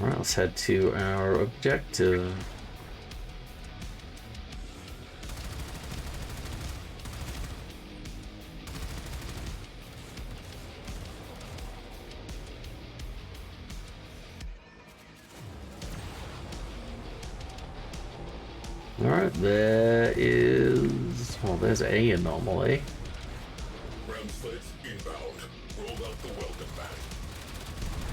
Alright, let's head to our objective. Alright, there is... Well, there's a anomaly. Ground slates inbound. Roll out the welcome mat.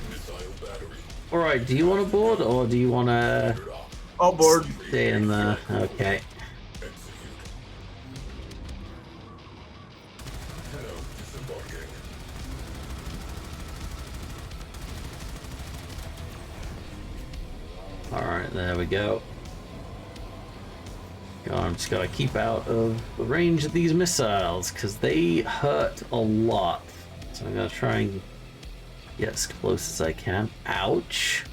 Missile battery. Alright, do you want to board or do you want to... I'll board. Stay in there. Okay. Alright, there we go. I'm just gotta keep out of the range of these missiles because they hurt a lot. So I'm gonna try and get as close as I can. Ouch.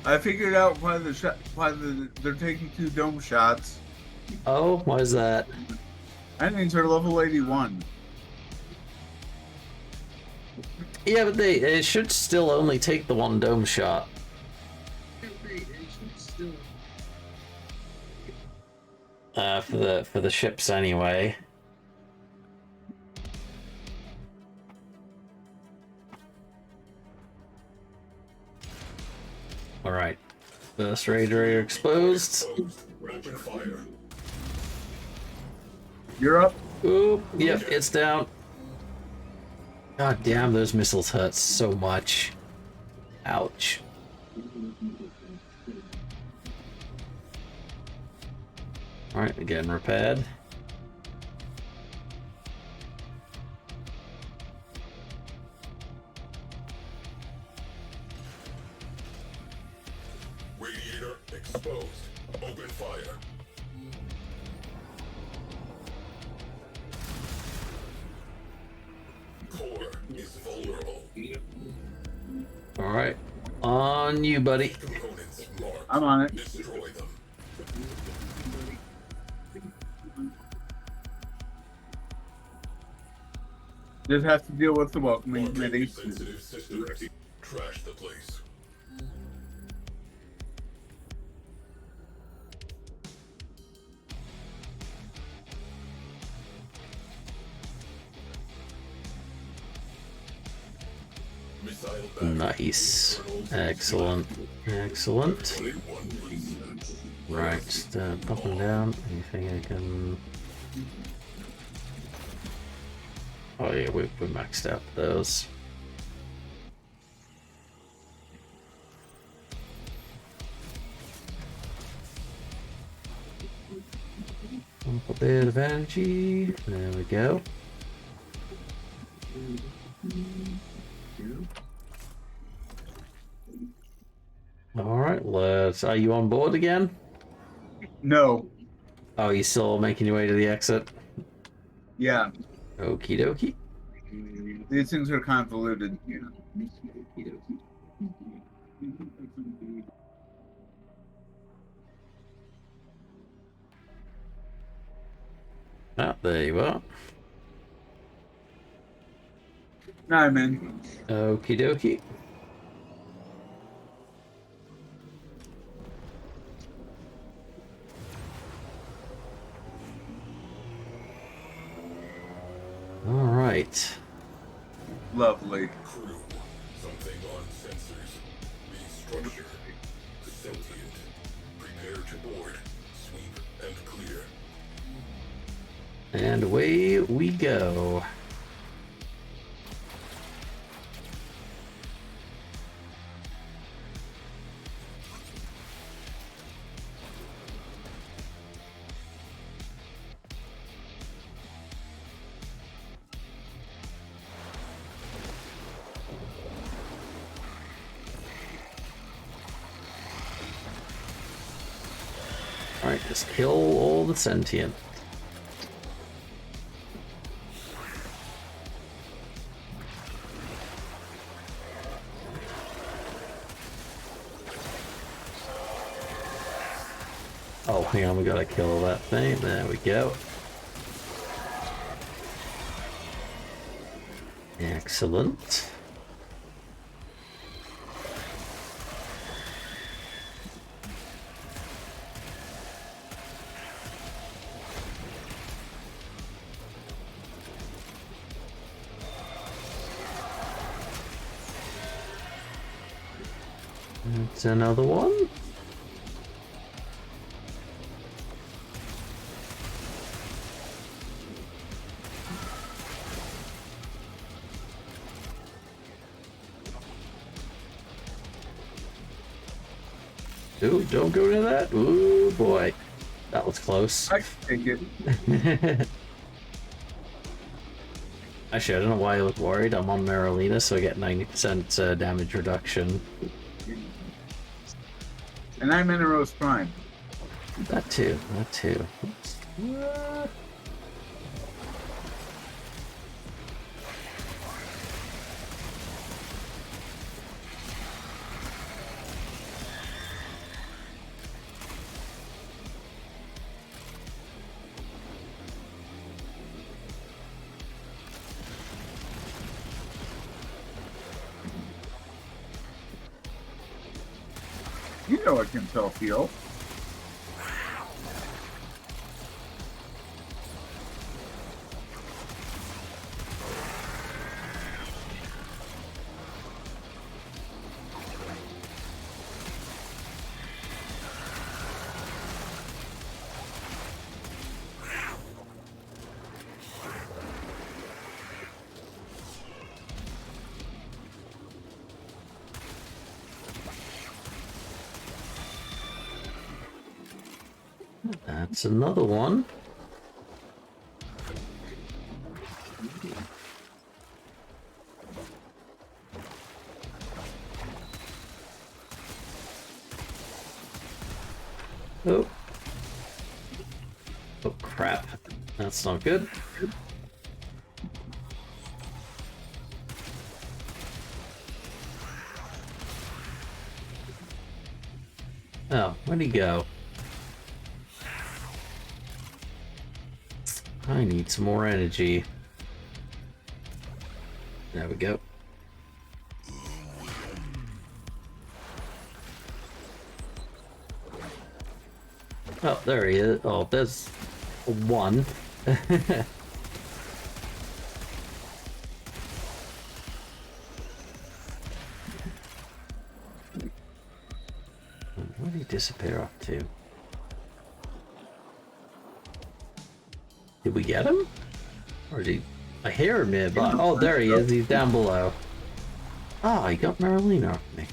I figured out why they're taking 2 dome shots. Oh, why is that? Enemies are level 81. Yeah, but they should still only take the 1 dome shot. For the ships anyway. All right. First radiator exposed. Open fire. You're up. Oop. Yep, it's down. God damn, those missiles hurt so much. Ouch. All right, again repaired. Radiator exposed. Open fire. Core is vulnerable. All right, on you, buddy. Components marked. I'm on it. Destroy them. Just have to deal with the welcoming committee. Sensitive systems. Trash the place. Missile battery. Nice. Excellent. Excellent. Right, up and down. Anything I can... Oh yeah, we maxed out those. A bit of energy. There we go. Alright, let's... Are you on board again? No. Oh, you still making your way to the exit? Yeah. Okie dokie. These things are convoluted. Ah, there you are. No, I'm in. Okie dokie. All right. Lovely. Crew. Something on sensors. Restructure. Sentient. Prepare to board. Sweep and clear. And away we go. Alright, just kill all the sentient. Oh, hang on, we gotta kill that thing. There we go. Excellent. That's another one. Ooh, don't go to that. Ooh, boy. That was close. I can take it. Actually, I don't know why I look worried. I'm on Marolina, so I get 90% damage reduction. And I'm in a Roast Prime. That too, that too. You know I can tell feel. That's another one. Oh. Oh crap. That's not good. Oh, where'd he go? I need some more energy. There we go. Oh, there he is. Oh, there's one. Where did he disappear off to? Did we get him? Or did he... I hear him nearby. Oh, there he is. He's down below. Oh, he got Marlena off me.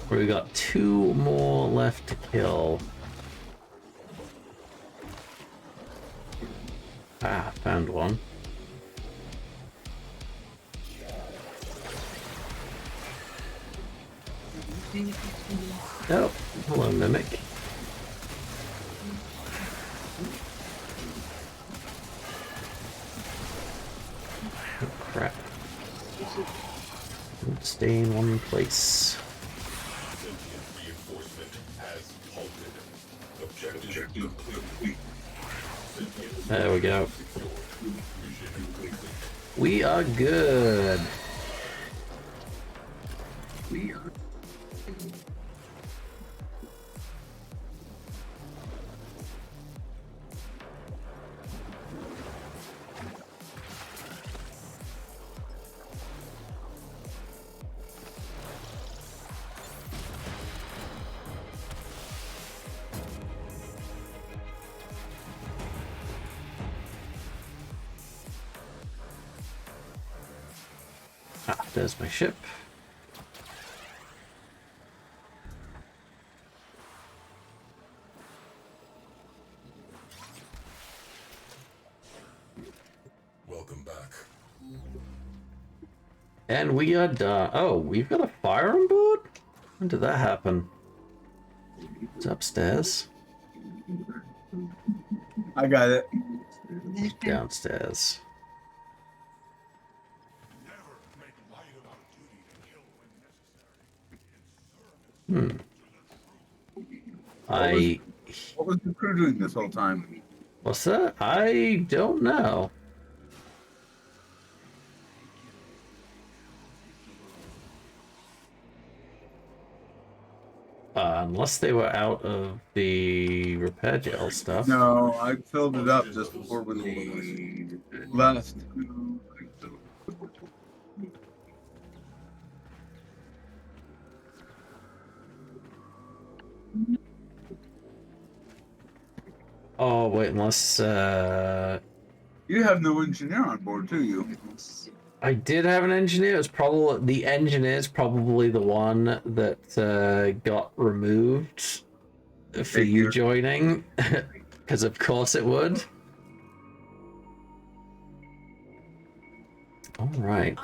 We got 2 more left to kill. Ah, found one. Oh, hello, Mimic. Oh, crap. Stay in one place. There we go. We are good. We are. Ah, there's my ship. Welcome back. And we are done. Oh, we've got a fire on board? When did that happen? It's upstairs. I got it. Downstairs. What was the crew doing this whole time? What's that? I don't know. Unless they were out of the repair gel stuff. No, I filled it up just before we left. Oh, wait, unless, You have no engineer on board, do you? I did have an engineer. It was probably... The engineer's probably the one that, got removed for you joining. Because of course it would. Alright,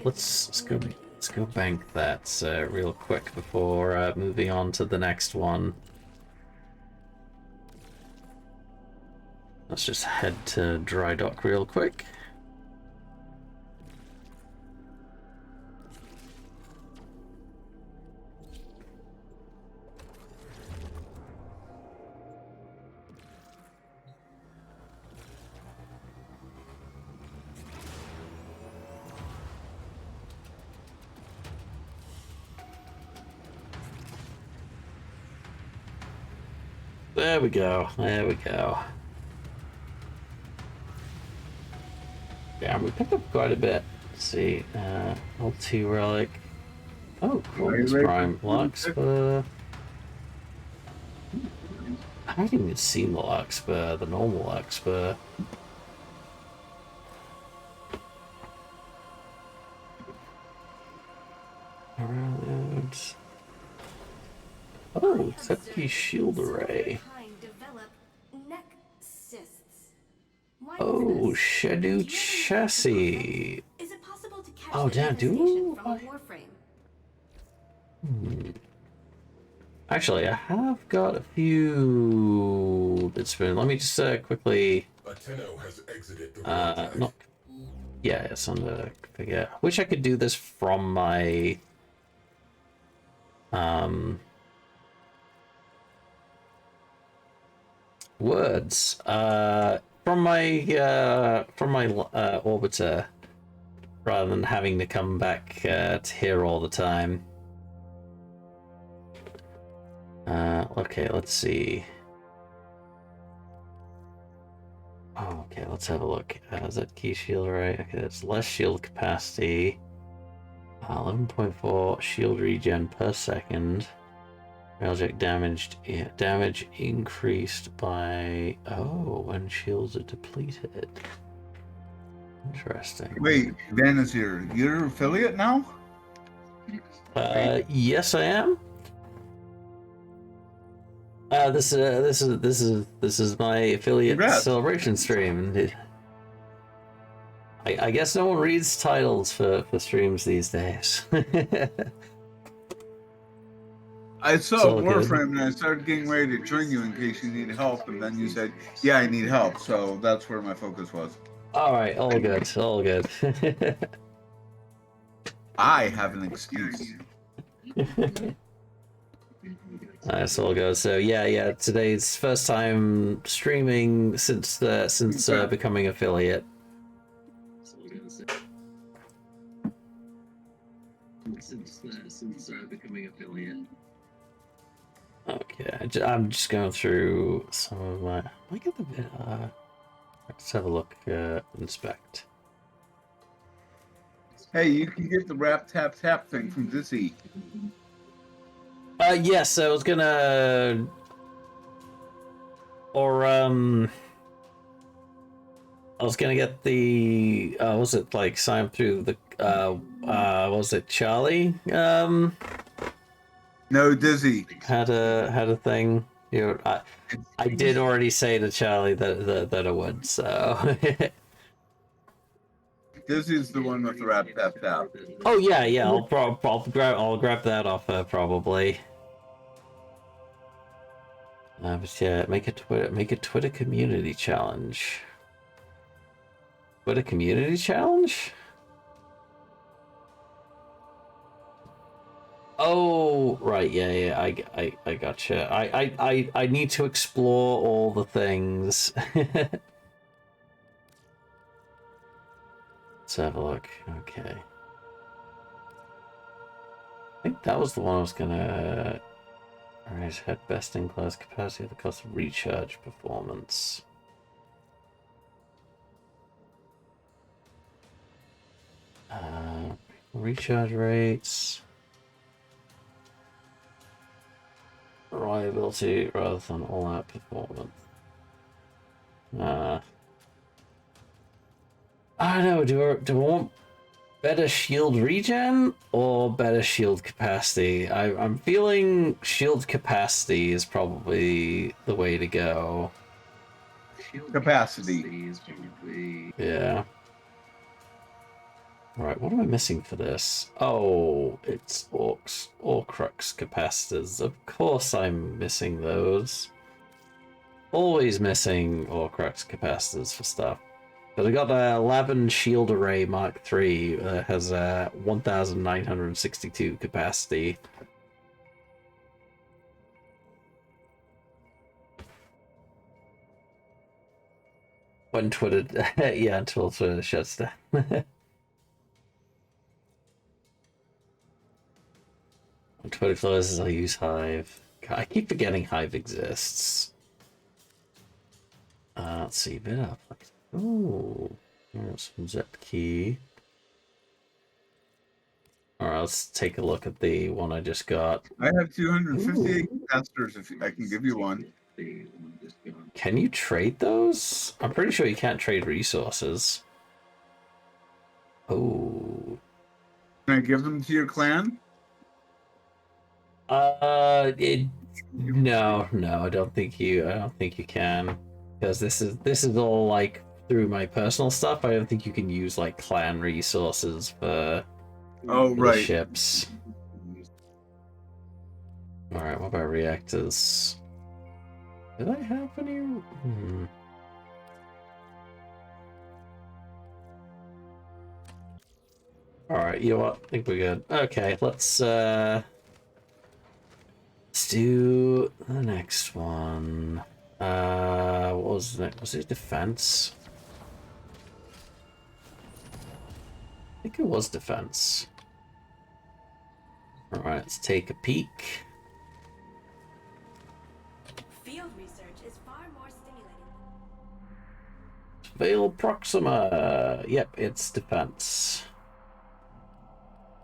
let's go bank that, real quick before, moving on to the next one. Let's just head to dry dock real quick. There we go. There we go. Yeah, we picked up quite a bit. Let's see. L2 relic. Oh, Corpus Prime. Larkspur. I haven't even seen the Larkspur, the normal Larkspur. Oh, Septi shield array. Oh, Shadow chassis. Is it possible to catch Oh, the damn, infestation from a warframe? Actually, I have got a few bits of. Let me just quickly. Ateno has exited the Not. Yeah, it's on the configure. I wish I could do this from my. Words. From my orbiter, rather than having to come back to here all the time. Okay, let's see. Oh, okay, let's have a look. Is that key shield right? Okay, that's less shield capacity. 11.4 shield regen per second. Railjack damage increased by when shields are depleted. Interesting. Wait, Vanazir, you're affiliate now? Yes, I am. This is my affiliate celebration stream. I guess no one reads titles for streams these days. I saw Warframe and I started getting ready to join you in case you need help, and then you said, "Yeah, I need help," so that's where my focus was. All right, all good, all good. I have an excuse. That's all good. So yeah. Today's first time streaming since becoming affiliate. Okay, I'm just going through some of my. Look at the bit. Let's have a look. Inspect. Hey, you can get the rap tap tap thing from Dizzy. Yes, I was gonna. Or I was gonna get the. Was it like sign up through the? Was it Charlie? No, Dizzy had a thing. You know, I did already say to Charlie that I would. So. Dizzy's the one with the rap tap tap. Oh yeah. I'll grab that off her probably. But yeah, make a Twitter community challenge. Twitter community challenge? Oh right, yeah. I gotcha. I need to explore all the things. Let's have a look. Okay. I think that was the one I was gonna. Alright, had best in class capacity at the cost of recharge performance. Recharge rates. Reliability rather than all-out performance. I don't know, do I want better shield regen or better shield capacity? I'm feeling shield capacity is probably the way to go. Capacity. Yeah. Alright, what am I missing for this? Oh, it's Orcrux capacitors. Of course I'm missing those. Always missing Orcrux capacitors for stuff. But I got a 11 Shield Array Mark III that has 1,962 capacity. When Twitter, yeah, until Twitter shuts down. When Twitter closes, I'll use Hive. God, I keep forgetting Hive exists. Let's see, bit up. Ooh, there's some Zep key. Alright, let's take a look at the one I just got. I have 258 capacitors if I can give you one. Can you trade those? I'm pretty sure you can't trade resources. Oh. Can I give them to your clan? No, I don't think you can, because this is all like through my personal stuff. I don't think you can use like clan resources for the ships. All right, what about reactors? Did I have any? All right, you know what? I think we're good. Okay, let's do the next one. What was it? Was it defense? I think it was defense. All right, let's take a peek. Field research is far more stimulating. Veil Proxima. Yep, it's defense.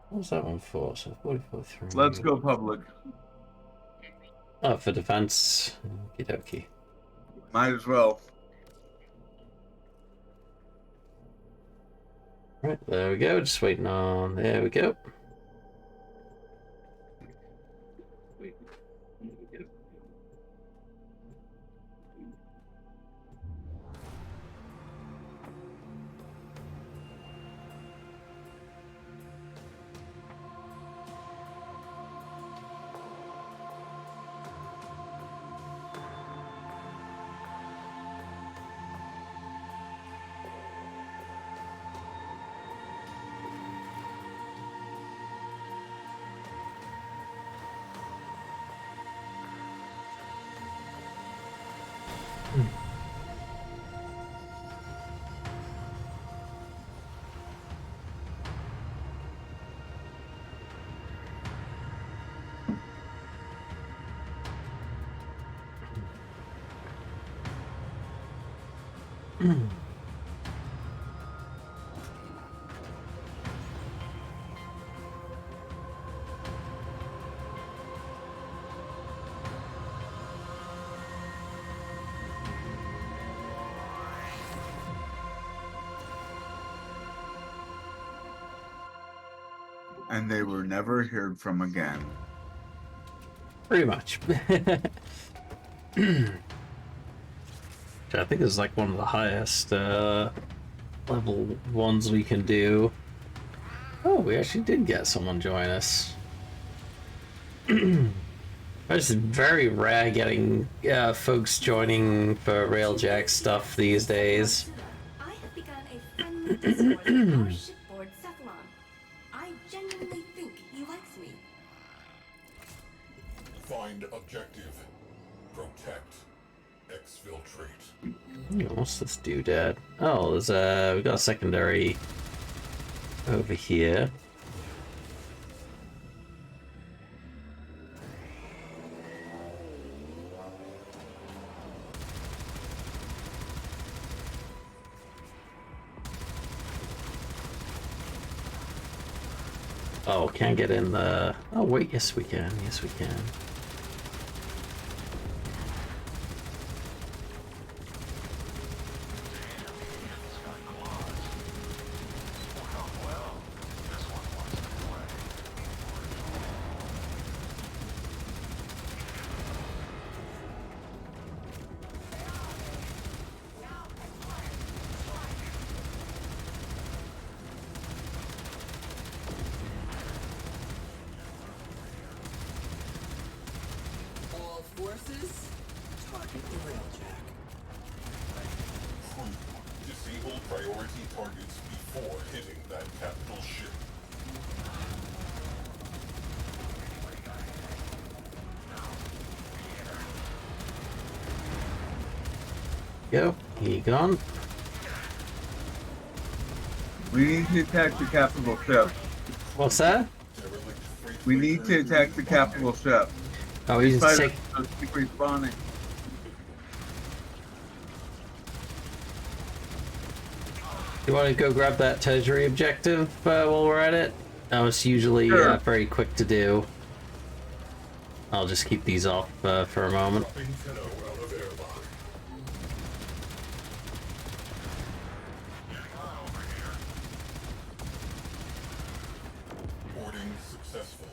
What was that one for? So 44.3. Let's go public. Oh, for defense. Okie dokie. Might as well. Right, there we go. Just waiting on. There we go. And they were never heard from again. Pretty much. I think it's like one of the highest level ones we can do. Oh, we actually did get someone join us. It's very rare getting folks joining for Railjack stuff these days. I have begun a friendly discourse with our shipboard Cephalon. I genuinely think he likes me. Find objective. Protect. Exfiltrate. What's this doodad? Oh, there's we got a secondary over here. Oh, can't get in the... Oh wait, yes we can, yes we can. Disable priority targets before hitting that capital ship. Go, he gone. We need to attack the capital ship. What's that? We need to attack the capital ship. Oh, he's sick. Keep respawning. You want to go grab that treasury objective while we're at it? That was usually very quick to do. I'll just keep these off for a moment. Boarding successful.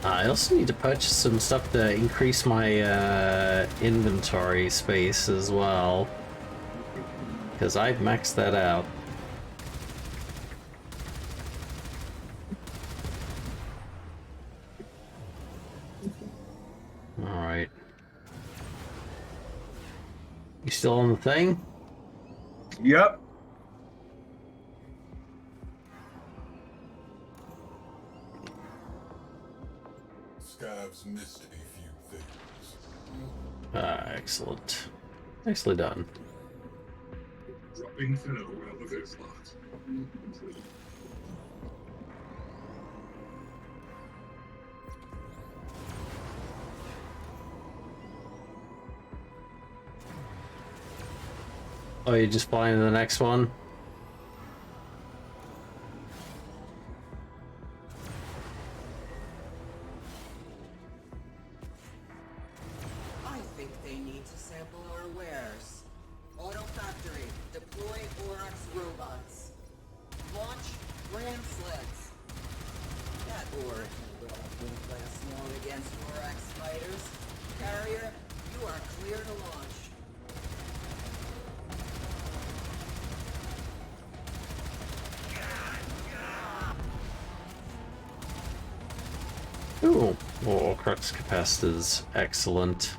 I also need to purchase some stuff to increase my inventory space as well, because I've maxed that out. Alright. You still on the thing? Yep. Scavs missed a few things. Excellent. Nicely done. Dropping Fenno elevator slot. Oh, you're just flying to the next one? I think they need to sample our wares. Auto Factory, deploy Orax robots. Launch ram sleds. That Oracle won't last long against Orax fighters. Carrier, you are clear to launch. Ooh, more crux capacitors. Excellent.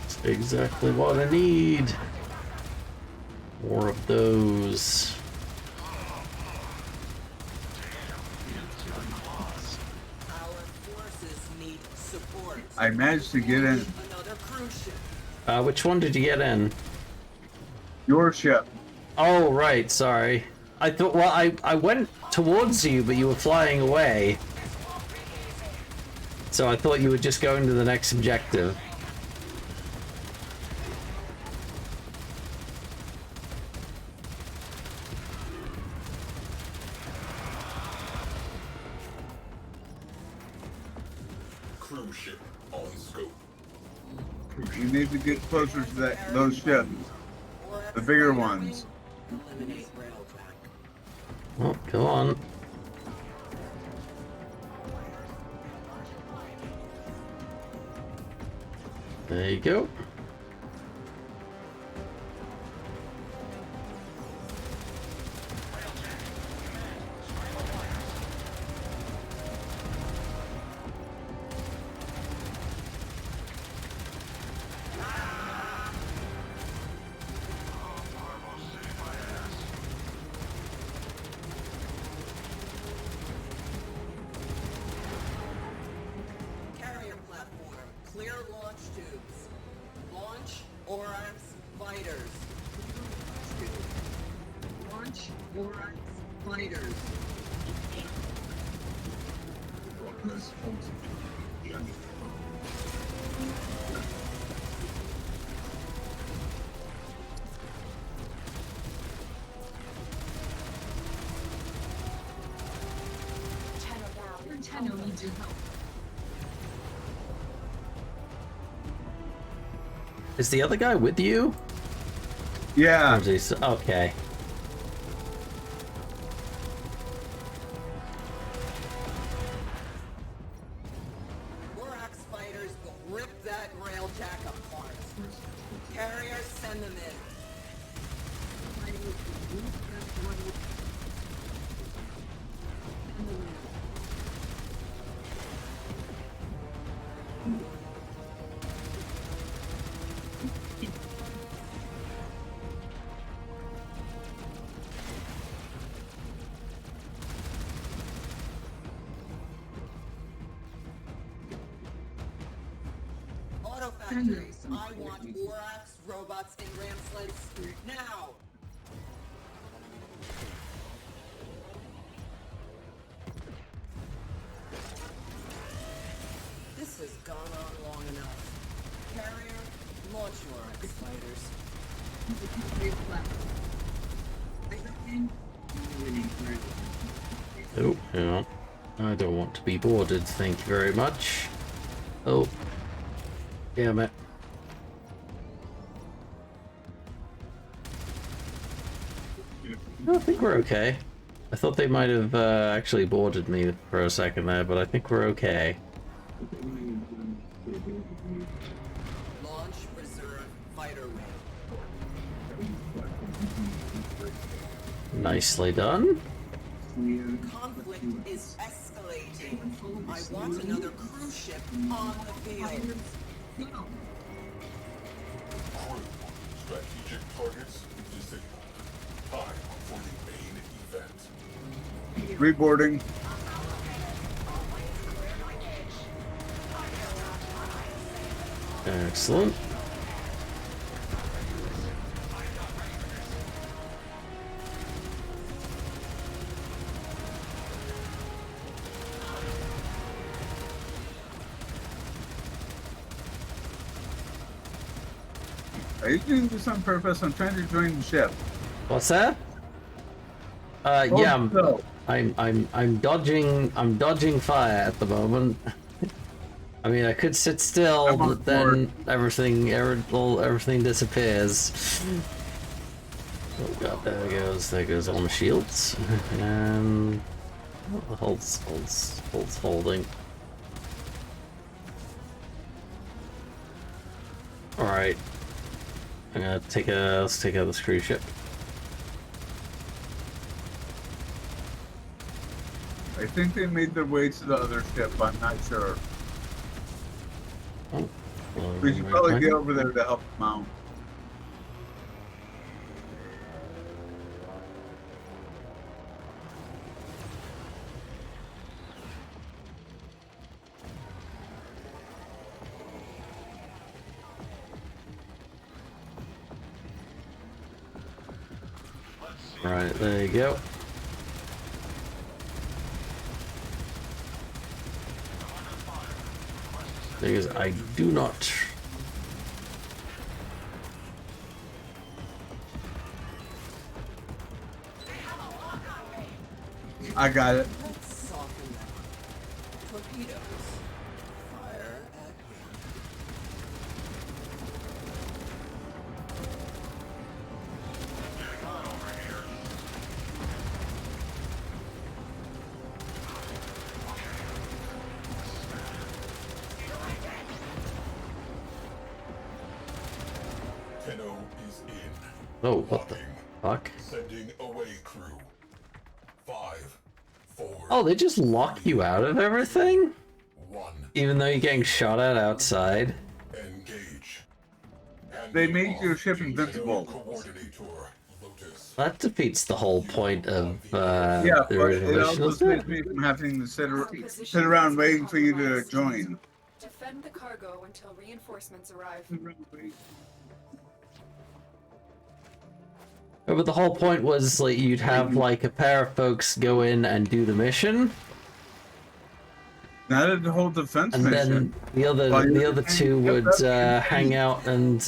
That's exactly what I need. More of those. Our forces need support. I managed to get in. Another cruise ship. Which one did you get in? Your ship. Oh, right, sorry. I thought, well, I went towards you, but you were flying away. So I thought you were just going to the next objective. Cruise ship on scope. You need to get closer to those ships. The bigger ones. Oh, come on. There you go. Carrier platform, clear launch tubes. Launch Orax fighters. Launch Orax fighters. Progress halted. Landing. Tenno needs your help. Is the other guy with you? Yeah. Or is he okay. Orax fighters will rip that railjack apart. Carriers, send them in. Auto factories, I want Orax robots and ram sleds now! This has gone on long enough. Carrier, launch Orax fighters. Oh, hang on. I don't want to be boarded, thank you very much. Oh. Damn it. I think we're okay. I thought they might have actually boarded me for a second there, but I think we're okay. Launch reserve fighter wing. Nicely done. Conflict is escalating. I want another cruise ship on the field. Crew, strategic targets disabled. Time for the main event. Reboarding. Excellent. Are you doing this on purpose? I'm trying to join the ship. What's that? Yeah, I'm dodging fire at the moment. I mean, I could sit still, but then everything disappears. Oh god, there goes all my shields. And holds holding. Alright. I'm gonna let's take out this cruise ship. I think they made their way to the other ship, I'm not sure. Oh, well, We should probably get over there to help them out. Right, there you go. Because I do not. I got it. Let's soften them. Torpedoes. Fire at Tenno is in. Oh, what the fuck? Sending away crew. 5, 4. Oh, they just lock you out of everything? 1. Even though you're getting shot at outside? Engage. They made your ship invincible. That defeats the whole point of Yeah, the but original it mission, also doesn't it? saves me from having to sit around waiting for you to join. Defend the cargo until reinforcements arrive. Oh, but the whole point was like you'd have like a pair of folks go in and do the mission, Not the whole defense and mission. then the other two would hang out and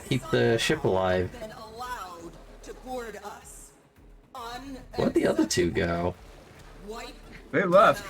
keep the ship alive. been allowed to board us. Where'd the other two go? Wipe They left.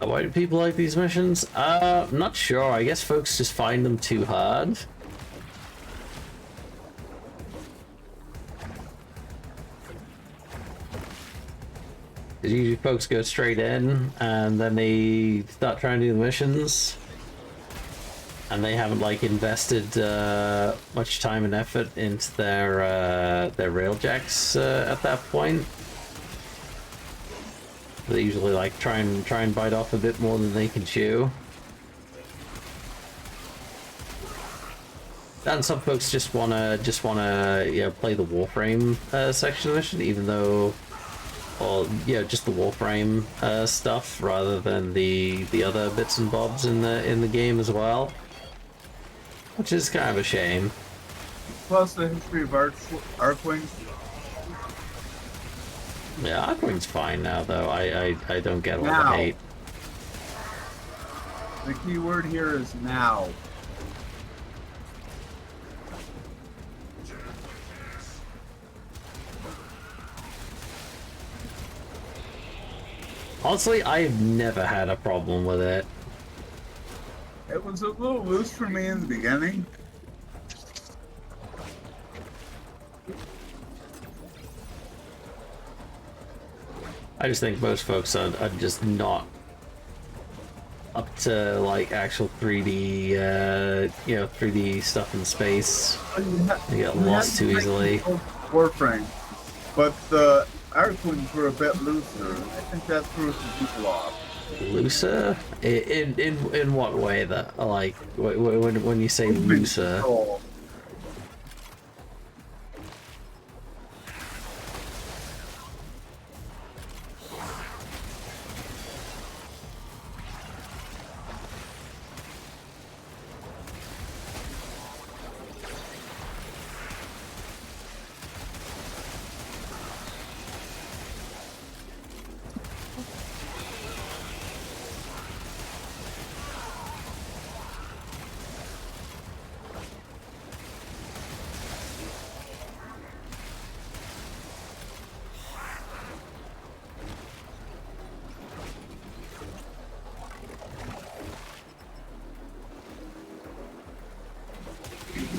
Why do people like these missions? I'm not sure. I guess folks just find them too hard. Usually folks go straight in and then they start trying to do the missions. and they haven't like invested much time and effort into their railjacks at that point. They usually like try and bite off a bit more than they can chew. And some folks just wanna play the Warframe section mission, even though, or just the Warframe stuff rather than the other bits and bobs in the game as well, which is kind of a shame. Plus the history of Archwing. Yeah, Archwing's fine now though. I don't get a lot of hate. The key word here is now. Honestly, I've never had a problem with it. It was a little loose for me in the beginning. I just think most folks are just not up to like actual 3D, 3D stuff in space. They get lost too easily. Warframe, but the Archwings were a bit looser. I think that threw some people off. Looser? In what way? That like when you say looser?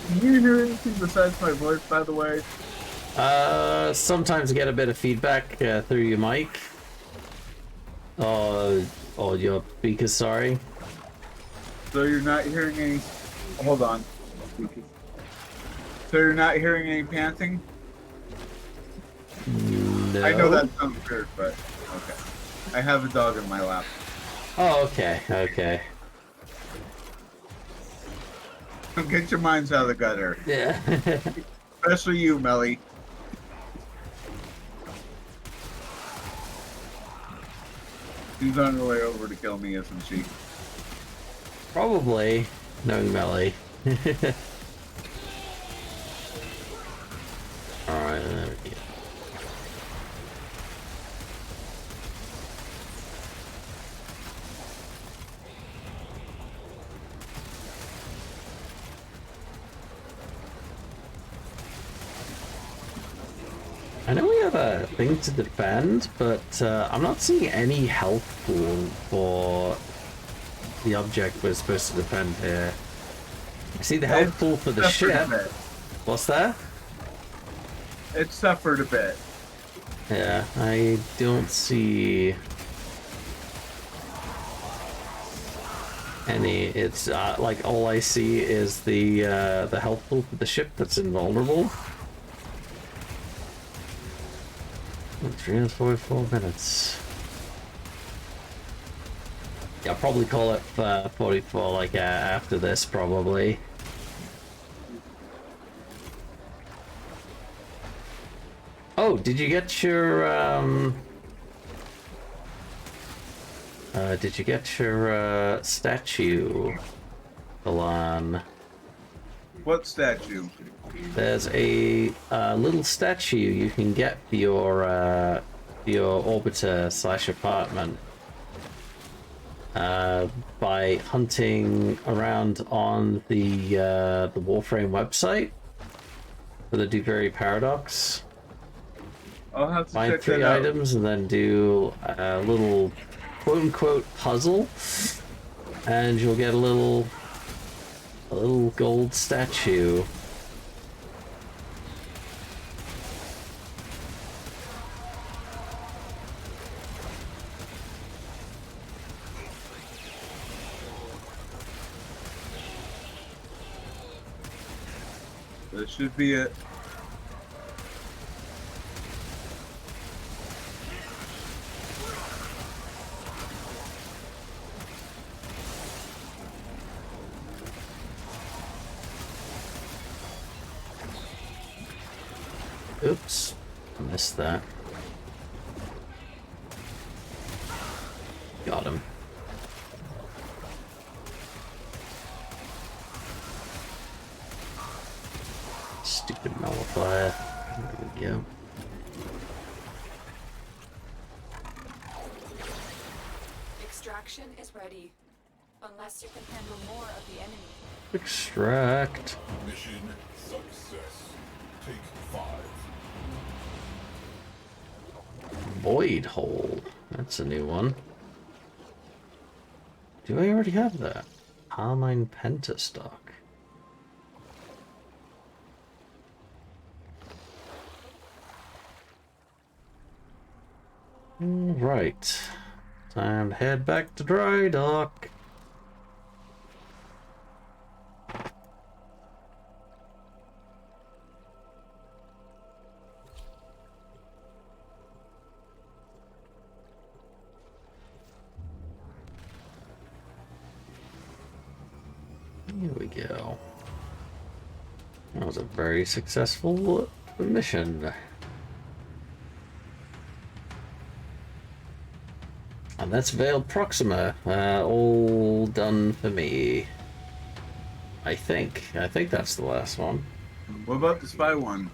Can you hear anything besides my voice, by the way? Sometimes get a bit of feedback through your mic. Or your speakers, sorry. So you're not hearing any... Hold on. So you're not hearing any panting? No. I know that sounds weird, but okay. I have a dog in my lap. Oh, okay, okay. Get your minds out of the gutter. Yeah. Especially you, Melly. She's on her way over to kill me, isn't she? Probably, knowing Melly. Alright, there we go. I know we have a thing to defend, but I'm not seeing any health pool for the object we're supposed to defend here. I see the health pool for the ship. What's that? It suffered a bit. Yeah, I don't see any. It's like all I see is the health pool for the ship that's invulnerable. 344 minutes. Yeah, I'll probably call it 44 like after this probably. Oh, did you get your statue, Milan? What statue? There's a little statue you can get for your orbiter / apartment by hunting around on the Warframe website for the Dewberry Paradox. I'll have to Find check 3 that out. items and then do a little quote-unquote puzzle, and you'll get a little gold statue. This should be it. Oops, I missed that. Got him. Stupid nullifier. There we go. Extraction is ready. Unless you can handle more of the enemy. Extract. Mission success. Take 5. Void hole. That's a new one. Do I already have that? Carmine Pentastock. Right. Time to head back to dry dock. Here we go. That was a very successful mission. And that's Veiled Proxima, all done for me. I think that's the last one. What about the spy one?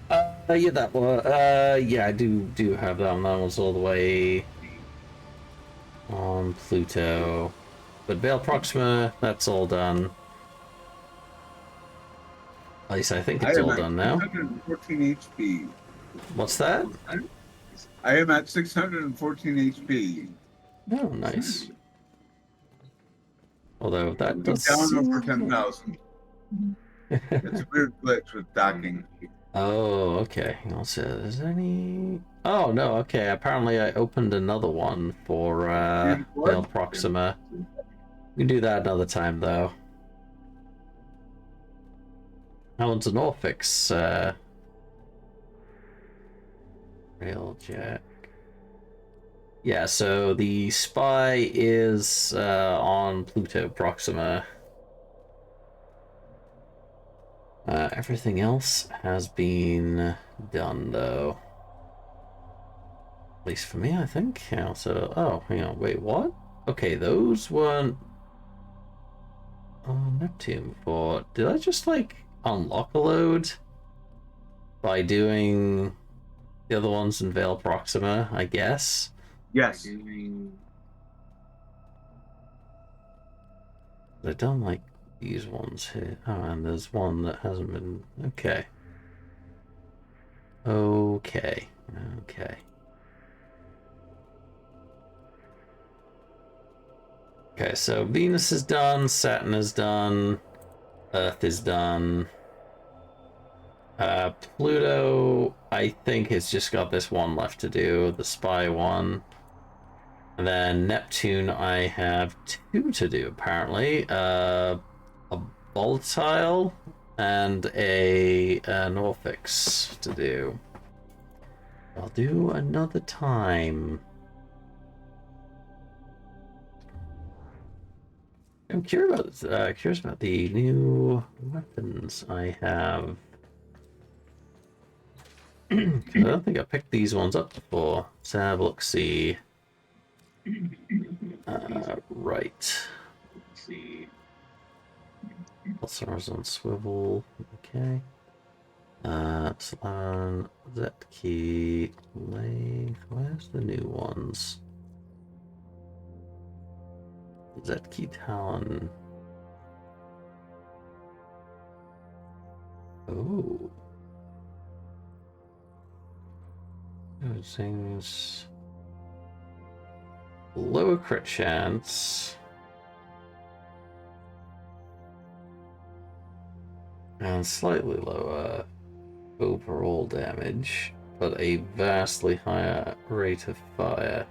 Yeah, that one. Yeah, I do have that one. That one's all the way on Pluto. But Veiled Proxima, that's all done. At least I think it's all done now. 614 HP. What's that? I am at 614 HP. Oh, nice. Although that does down over 10,000. It's a weird glitch with docking. Oh, okay. Also, is there any... Oh, no, okay. Apparently I opened another one for Veiled Proxima. We can do that another time, though. That one's an Orphix, Railjack. Yeah, so the spy is on Pluto Proxima. Everything else has been done, though. At least for me, I think. Yeah, so, oh, hang on, wait, what? Okay, those weren't on Neptune before. Did I just, like, unlock a load by doing the other ones in Veiled Proxima, I guess? Yes. I don't like these ones here. Oh, and there's one that hasn't been... Okay. Okay. Okay. Okay, so Venus is done, Saturn is done, Earth is done. Pluto, I think, has just got this one left to do, the spy one. And then Neptune, I have 2 to do, apparently. A volatile and an Orphix to do. I'll do another time. I'm curious about the new weapons I have. Because I don't think I picked these ones up before. Let's have a look-see. Right. Let's see. Pulsars on swivel. Okay. Salon, Z key, length. Where's the new ones? Z key Talon. Oh. Those things. Lower crit chance. And slightly lower overall damage, but a vastly higher rate of fire.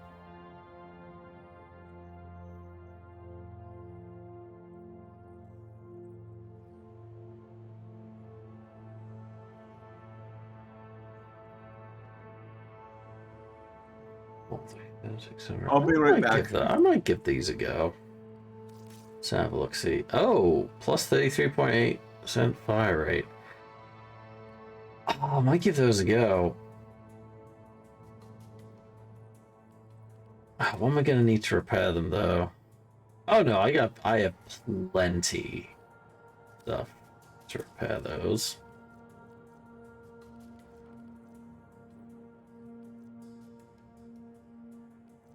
I'll be right back. I might give these a go. Let's have a look. See. Oh, plus 33.8% fire rate. Oh, I might give those a go. What am I gonna need to repair them though? Oh no, I have plenty stuff to repair those.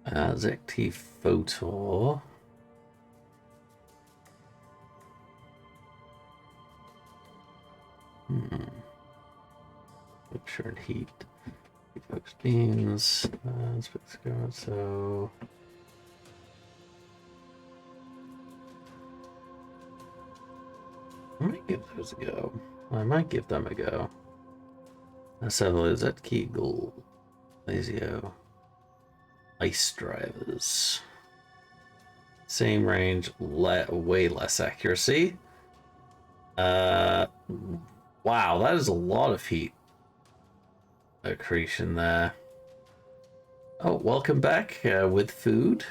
Zekti Photor. Picture and heat. Focused beams. So. I might give those a go. I might give them a go. Let's have a look. Zetki Gold. Lazio. Ice drivers. Same range, way less accuracy. Wow, that is a lot of heat accretion there. Oh, welcome back with food.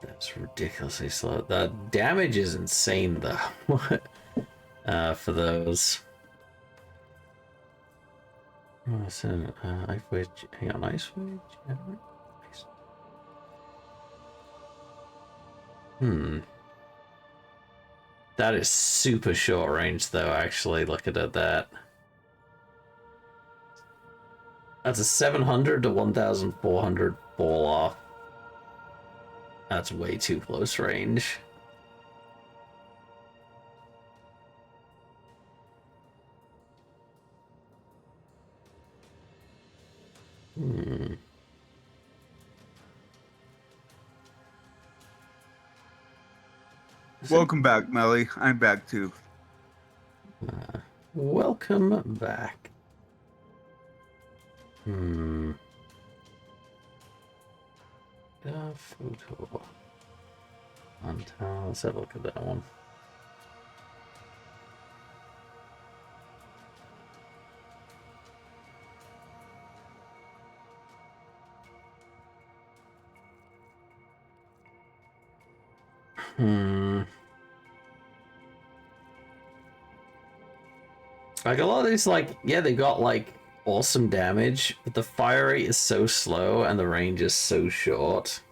That's ridiculously slow. The damage is insane though. For those. Oh, so, ice wage. Hang on, ice wage. That is super short range though, actually, looking at that. That's a 700 to 1,400 fall off. That's way too close range. Welcome back, Melly. I'm back too. Welcome back. Photo. Let's have a look at that one. Like a lot of these, like, yeah, they got like awesome damage, but the fire rate is so slow and the range is so short.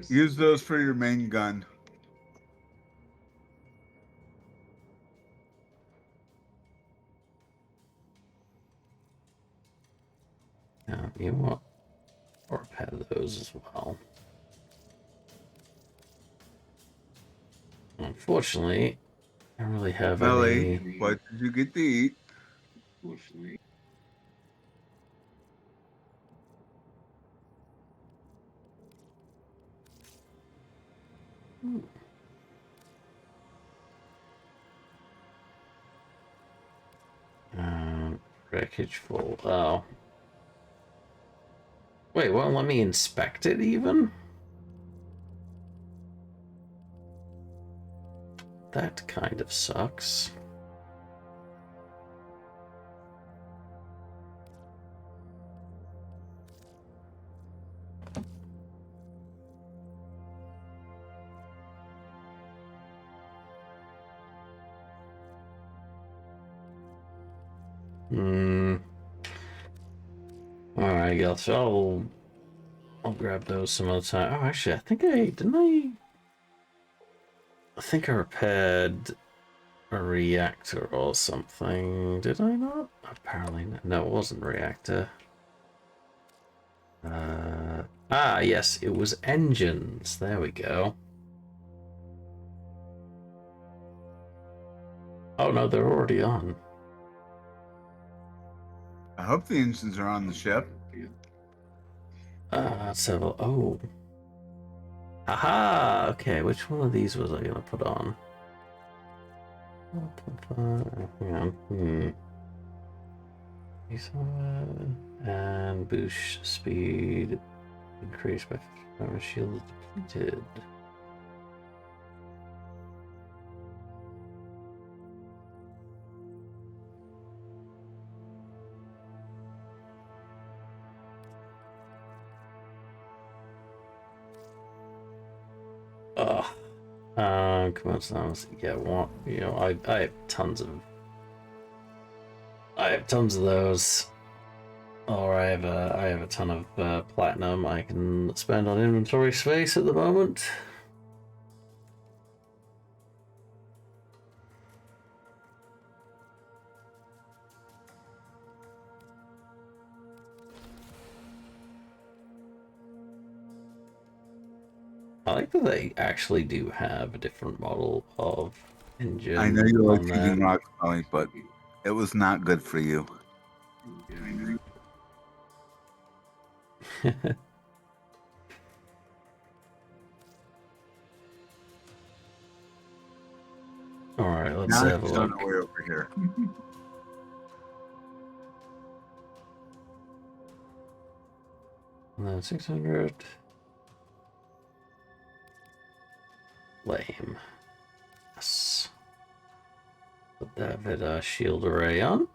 Use those for your main gun. You want to repair those as well. Unfortunately, I don't really have Melly, any. what did you get to eat? Wreckage full. Oh. Wait, well, let me inspect it even? That kind of sucks. Alright, guys, I'll grab those some other time. Oh, actually, I think I think I repaired a reactor or something. Did I not? Apparently not. No, it wasn't a reactor. Yes, it was engines. There we go. Oh no, they're already on. I hope the engines are on the ship. So, oh. Aha! Okay, which one of these was I gonna put on? Hang on. And boost speed increased by 50%. Shield depleted. Command sounds. Yeah, I have tons of. I have tons of those. Or I have a ton of platinum I can spend on inventory space at the moment. I like that they actually do have a different model of engine. I know you like on shooting that. rocks, Molly, but it was not good for you. All right, let's Now have a she's on look. her way over here. And then 600. Lame. Yes. Put that bit shield array on.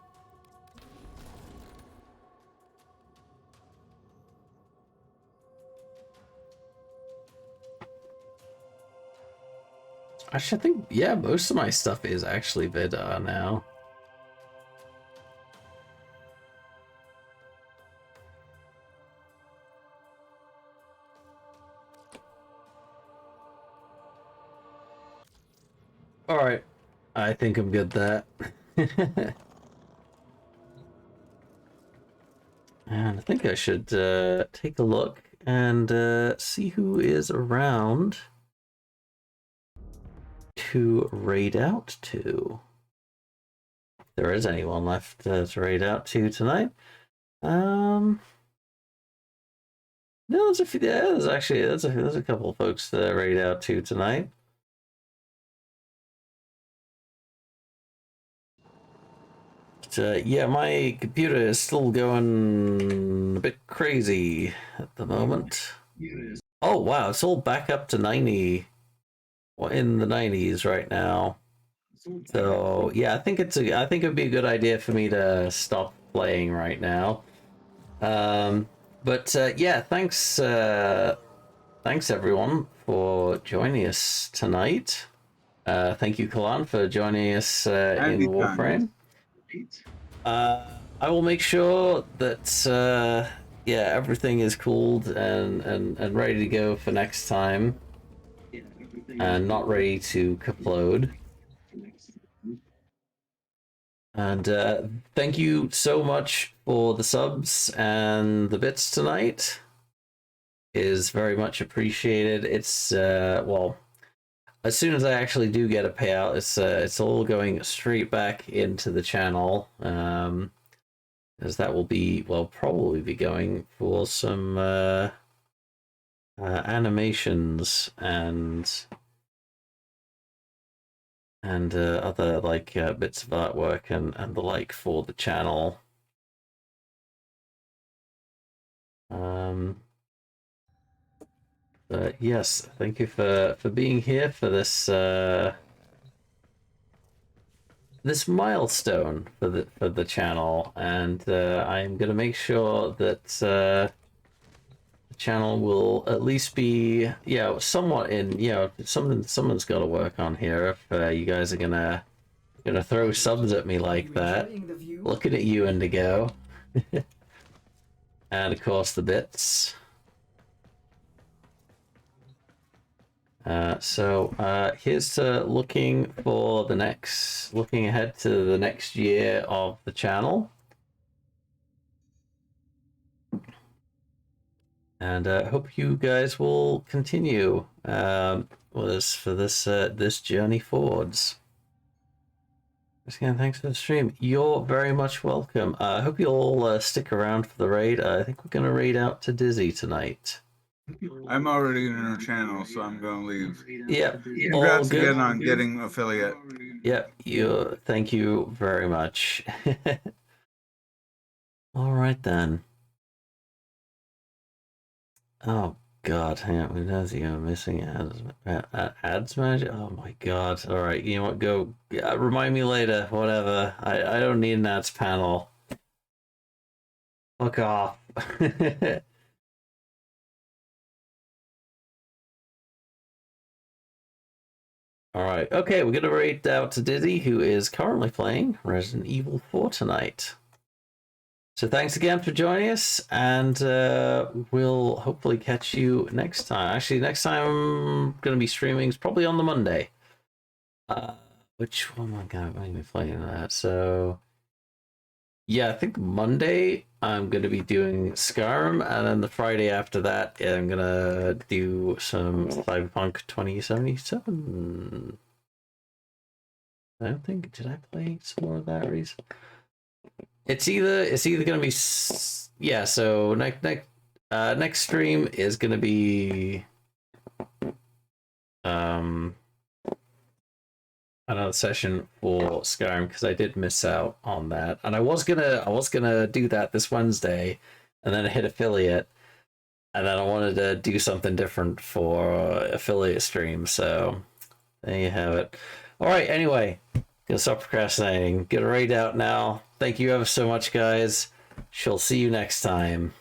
Actually, I think, yeah, most of my stuff is actually Vidar now. Alright, I think I'm good there. And I think I should take a look and see who is around to raid out to. If there is anyone left to raid out to tonight. No, there's a few. Yeah, there's a couple of folks to raid out to tonight. But, yeah, my computer is still going a bit crazy at the moment. Oh wow, it's all back up to 90, well, in the 90s right now. So yeah, I think it'd be a good idea for me to stop playing right now. But yeah, thanks everyone for joining us tonight. Thank you, Kalan, for joining us in Warframe. I will make sure that yeah, everything is cooled and ready to go for next time, and not ready to upload. And thank you so much for the subs and the bits tonight. It is very much appreciated. It's well, as soon as I actually do get a payout, it's all going straight back into the channel. As that will be, well, probably be going for some animations and other like bits of artwork and the like for the channel. But yes, thank you for being here for this this milestone for the channel, and I'm gonna make sure that the channel will at least be, yeah, somewhat in, you know, someone's got to work on here if you guys are gonna throw subs at me like that. Looking at you, Indigo. And of course the bits. So here's to looking ahead to the next year of the channel. And hope you guys will continue with this journey forwards. Again, thanks for the stream. You're very much welcome. I hope you all stick around for the raid. I think we're going to raid out to Dizzy tonight. I'm already in her channel, so I'm going to leave. Yep. Congrats again on getting affiliate. Yep. Thank you very much. All right then. Oh God, hang on. Who knows? You're missing ads manager. Oh my God. All right. You know what? Go. Remind me later. Whatever. I don't need an ads panel. Fuck off. All right. Okay, we're gonna rate out to Dizzy, who is currently playing Resident Evil 4 tonight. So thanks again for joining us, and we'll hopefully catch you next time. Actually, next time I'm gonna be streaming is probably on the Monday. Which one am I gonna be playing that? So yeah, I think Monday I'm gonna be doing Skyrim, and then the Friday after that I'm gonna do some Cyberpunk 2077. I don't think, did I play some more of that recently? It's either gonna be yeah. So next stream is gonna be another session for Skyrim, because I did miss out on that, and I was gonna do that this Wednesday, and then I hit affiliate, and then I wanted to do something different for affiliate stream. So there you have it. All right. Anyway, gonna stop procrastinating. Get a raid out now. Thank you ever so much, guys. Shall see you next time.